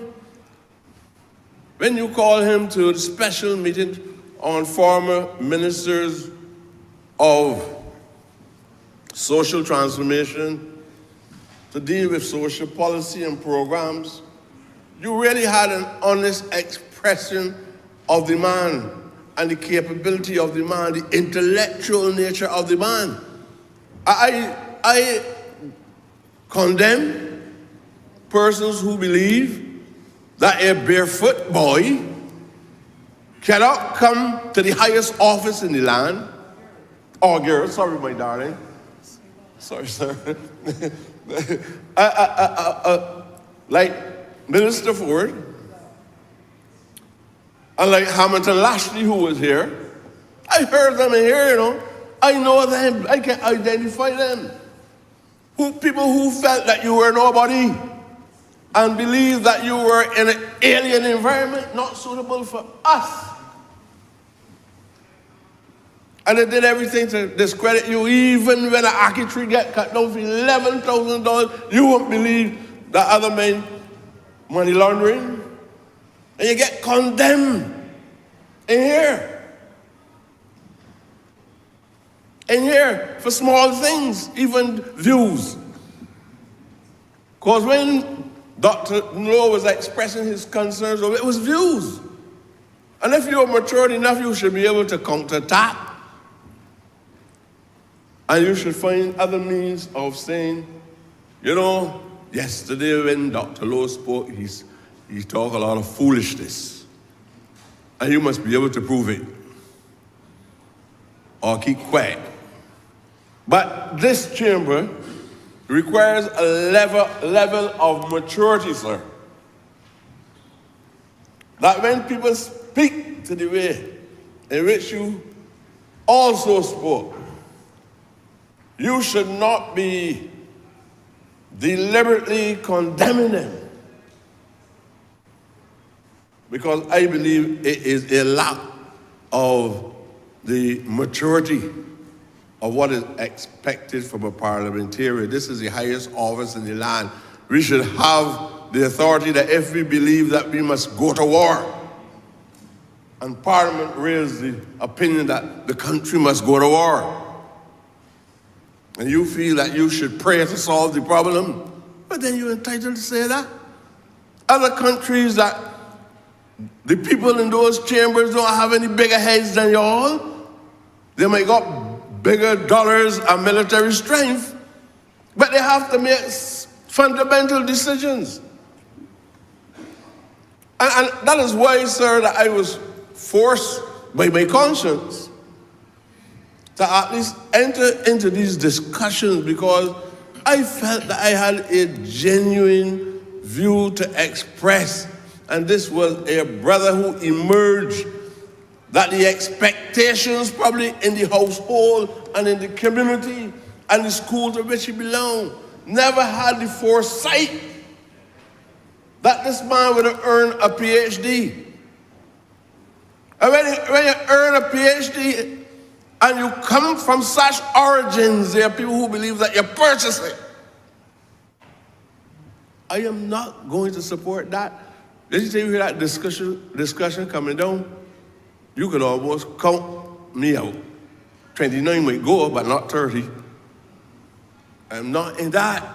to the special meeting on former ministers of social transformation to deal with social policy and programs, you really had an honest expression of the man and the capability of the man, the intellectual nature of the man. I condemn persons who believe that a barefoot boy cannot come to the highest office in the land, or girl, sorry my darling, sorry sir, like Minister Ford, and like Hamilton Lashley, who was here. I heard them in here, you know. I know them. I can identify them. People who felt that you were nobody and believed that you were in an alien environment, not suitable for us. And they did everything to discredit you. Even when an ackee tree get cut down for $11,000, you won't believe the other men money laundering. And you get condemned in here. In here for small things, even views. Because when Dr. Lowe was expressing his concerns, it was views. And if you're mature enough, you should be able to counterattack. And you should find other means of saying, you know, yesterday when Dr. Lowe spoke, he talked a lot of foolishness. And you must be able to prove it. Or keep quiet. But this chamber requires a level of maturity, sir. That when people speak to the way in which you also spoke, you should not be deliberately condemning them. Because I believe it is a lack of the maturity of what is expected from a parliamentarian. This is the highest office in the land. We should have the authority that if we believe that we must go to war, and Parliament raised the opinion that the country must go to war, and you feel that you should pray to solve the problem, but then you're entitled to say that. Other countries that the people in those chambers don't have any bigger heads than y'all, they might got bigger dollars and military strength, but they have to make fundamental decisions. And that is why, sir, that I was forced by my conscience to at least enter into these discussions, because I felt that I had a genuine view to express. And this was a brother who emerged that the expectations probably in the household and in the community and the school to which he belonged never had the foresight that this man would have earned a PhD. And when you earn a PhD and you come from such origins, there are people who believe that you're purchasing. I am not going to support that. Did you say you hear that discussion coming down? You could almost count me out. 29 might go, but not 30. I'm not in that.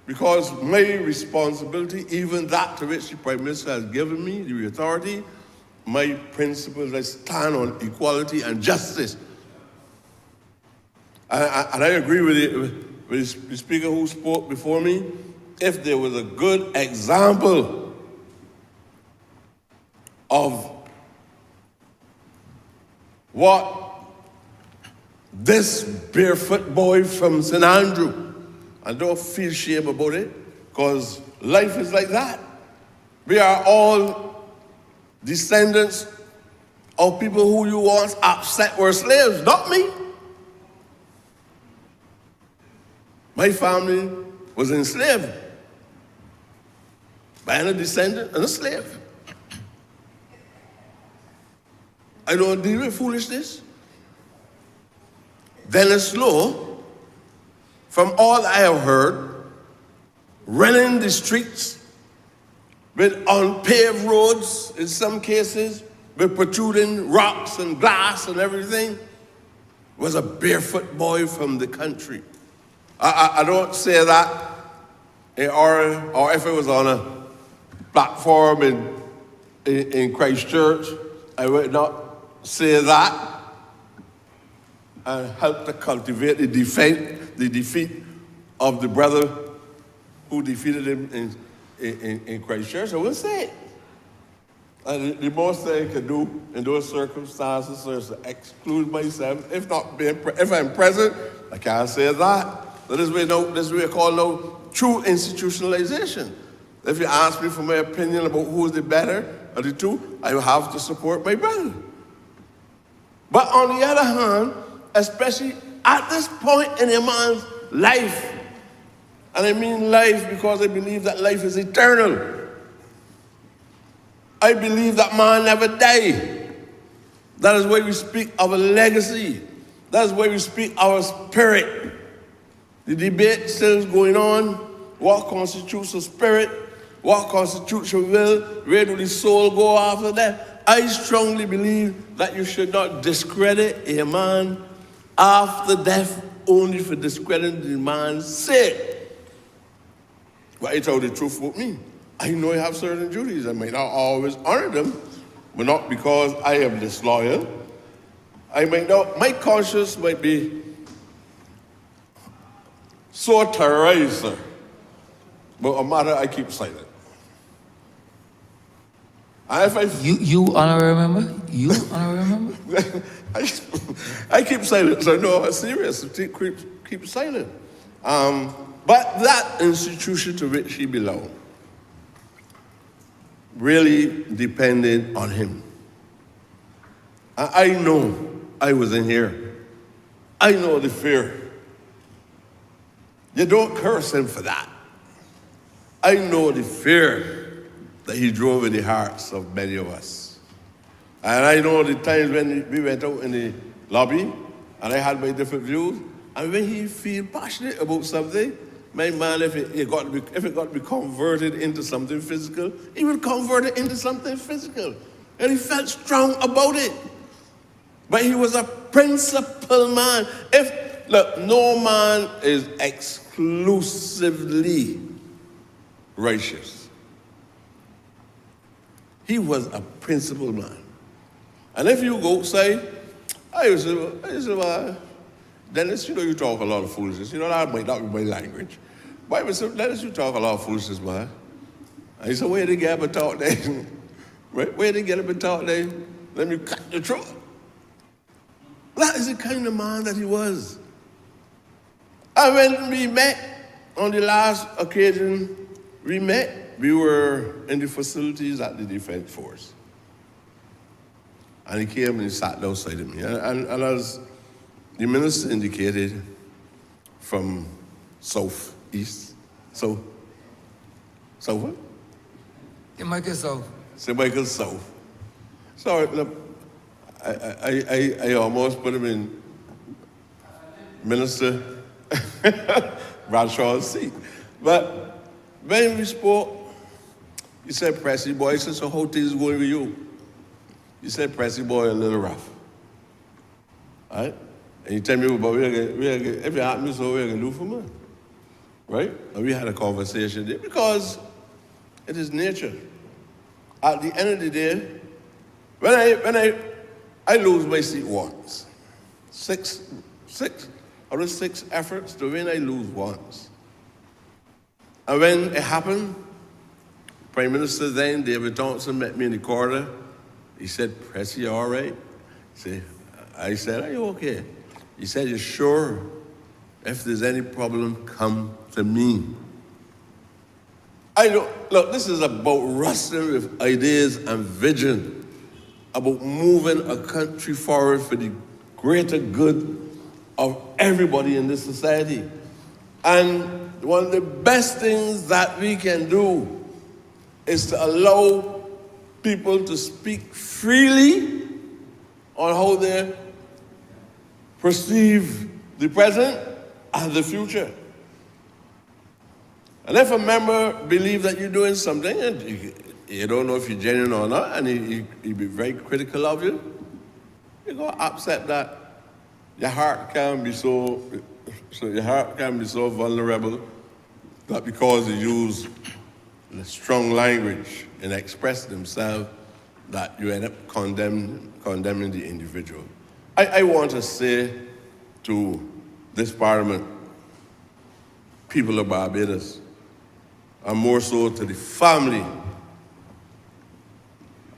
Because my responsibility, even that to which the Prime Minister has given me, the authority, my principles, I stand on equality and justice. And I agree with the speaker who spoke before me. If there was a good example of what this barefoot boy from St. Andrew, and don't feel shame about it, because life is like that. We are all descendants of people who you once upset were slaves, not me. My family was enslaved by a descendant and a slave. I don't deal with foolishness. Dennis Lowe, from all I have heard, running the streets with unpaved roads, in some cases, with protruding rocks and glass and everything, was a barefoot boy from the country. I don't say that, or if it was on a platform in Christchurch, I would not say that and help to cultivate the defeat of the brother who defeated him in Christchurch. I will say it. And the most I can do in those circumstances is to exclude myself. If I'm present, I can't say that. This is what we call now true institutionalization. If you ask me for my opinion about who's the better of the two, I will have to support my brother. But on the other hand, especially at this point in a man's life, and I mean life because I believe that life is eternal. I believe that man never die. That is why we speak of a legacy. That is why we speak of our spirit. The debate still is going on. What constitutes a spirit? What constitutes a will? Where do the soul go after that? I strongly believe that you should not discredit a man after death only for discrediting the man's sake. But I tell the truth about me. I know I have certain duties. I may not always honor them, but not because I am disloyal. I might not, my conscience might be so terrorized, sir. But a matter I keep silent. And if You honorable member? You honorable member? I keep silent, so no, I'm serious. Keep silent. But that institution to which he belonged really depended on him. I know I was in here. I know the fear. You don't curse him for that. I know the fear that he drove in the hearts of many of us. And I know the times when we went out in the lobby and I had my different views, and when he feel passionate about something, my man, if it got to be converted into something physical, he would convert it into something physical. And he felt strong about it. But he was a principled man. Look, no man is exclusively righteous. He was a principled man. And if you go outside, I used to Dennis, you know you talk a lot of foolishness. You know, that might not be my language. But I said, Dennis, you talk a lot of foolishness, man. And he said, where did they get up and talk then? Where did they get up and talk then? Let me cut the throat. That is the kind of man that he was. And when we met on the last occasion we were in the facilities at the Defense Force. And he came and he sat outside of me. And as the minister indicated, from southeast, so what? St. Michael's South. St. Michael's South. So look, I almost put him in Minister Bradshaw's seat. But when we spoke, he said, Pressy boy, I said, so how things going with you? He said, Pressy boy, a little rough. All right? And he tell me about if you ask me so, we're going to do for me. Right? And we had a conversation there because it is nature. At the end of the day, when I lose my seat once, six out of 6 efforts to win, I lose once. And when it happened, Prime Minister then, David Thompson, met me in the corridor. He said, Pressy, you all right? I said, are you okay? He said, you sure? If there's any problem, come to me. Look, this is about wrestling with ideas and vision, about moving a country forward for the greater good of everybody in this society. And one of the best things that we can do is to allow people to speak freely on how they perceive the present and the future. And if a member believes that you're doing something and you don't know if you're genuine or not, and he be very critical of you, you're going to accept that your heart can be so vulnerable that because you use strong language and express themselves, that you end up condemning the individual. I want to say to this Parliament, people of Barbados, and more so to the family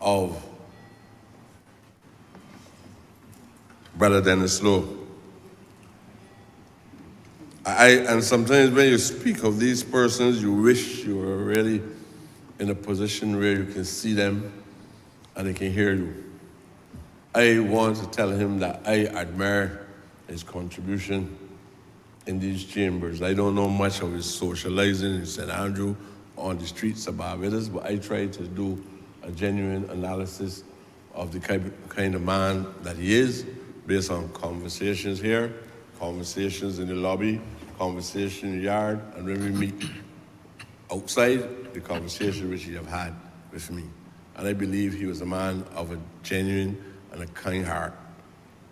of Brother Dennis Lowe. And sometimes when you speak of these persons, you wish you were really in a position where you can see them and they can hear you. I want to tell him that I admire his contribution in these chambers. I don't know much of his socializing in St. Andrew on the streets of Barbados, but I try to do a genuine analysis of the kind of man that he is based on conversations here, conversations in the lobby, conversation in the yard, and when we meet outside, the conversation which he have had with me. And I believe he was a man of a genuine and a kind heart.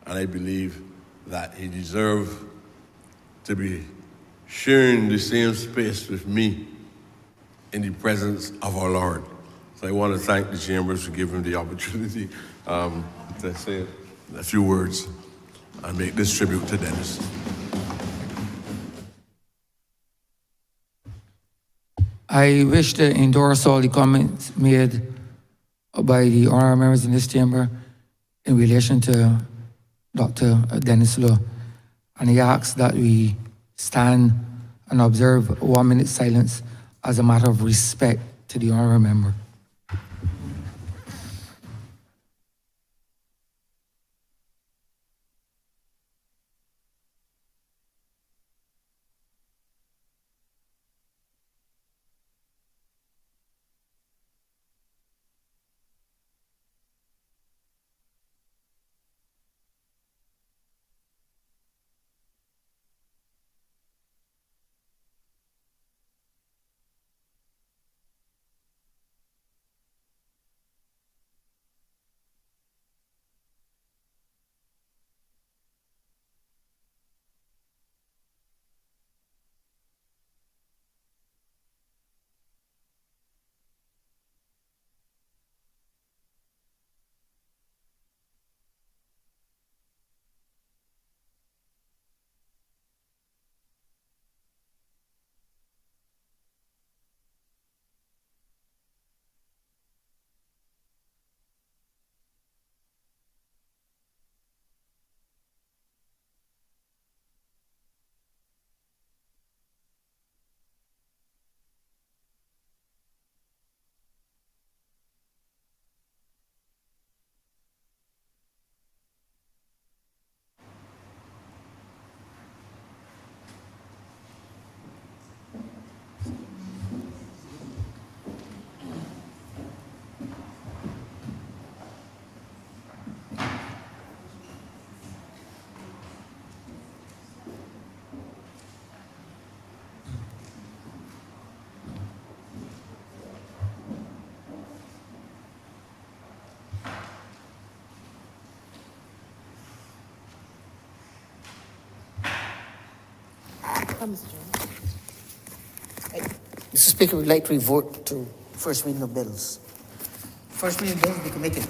And I believe that he deserved to be sharing the same space with me in the presence of our Lord. So I want to thank the chambers for giving me the opportunity to say a few words and make this tribute to Dennis. I wish to endorse all the comments made by the honorable members in this chamber in relation to Dr. Dennis Lowe. And he asks that we stand and observe 1 minute silence as a matter of respect to the honourable member. Mr. Speaker, we'd like to revote to first reading of bills. First reading of bills be committed.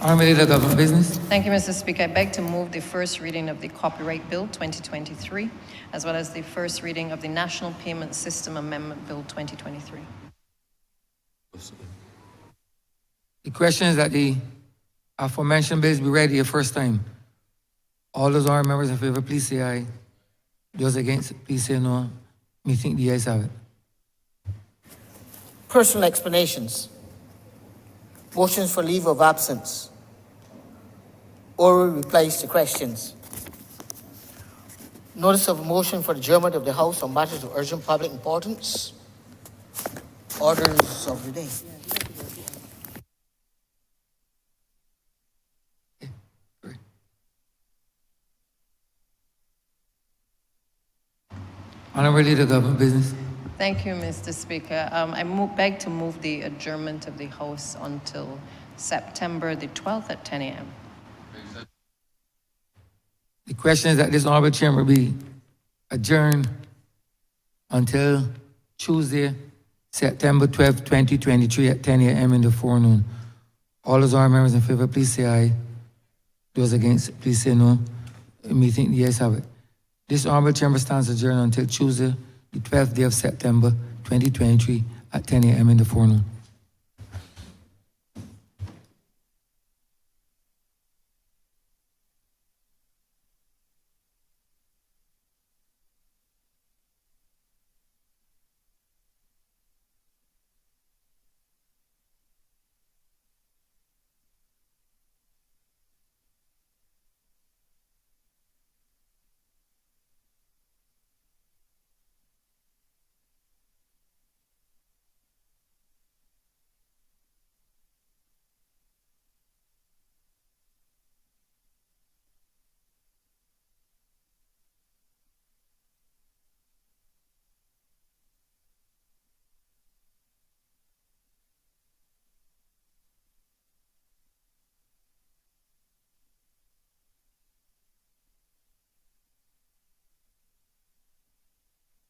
Honourable Leader, Government Business. Thank you, Mr. Speaker. I beg to move the first reading of the Copyright Bill 2023, as well as the first reading of the National Payment System Amendment Bill 2023. The question is that the aforementioned bills be read the first time. All those honourable members in favour, please say aye. Those against, please say no. Me think the ayes have it. Personal explanations. Motions for leave of absence. Oral replies to questions. Notice of a motion for adjournment of the House on matters of urgent public importance. Orders of the day. Honourable Leader, Government Business. Thank you, Mr. Speaker. I beg to move the adjournment of the House until September the 12th at 10 a.m. The question is that this honourable chamber be adjourned until Tuesday, September 12th, 2023 at 10 a.m. in the forenoon. All those honourable members in favour, please say aye. Those against, please say no. Me think the ayes have it. This honourable chamber stands adjourned until Tuesday, the 12th day of September, 2023 at 10 a.m. in the forenoon.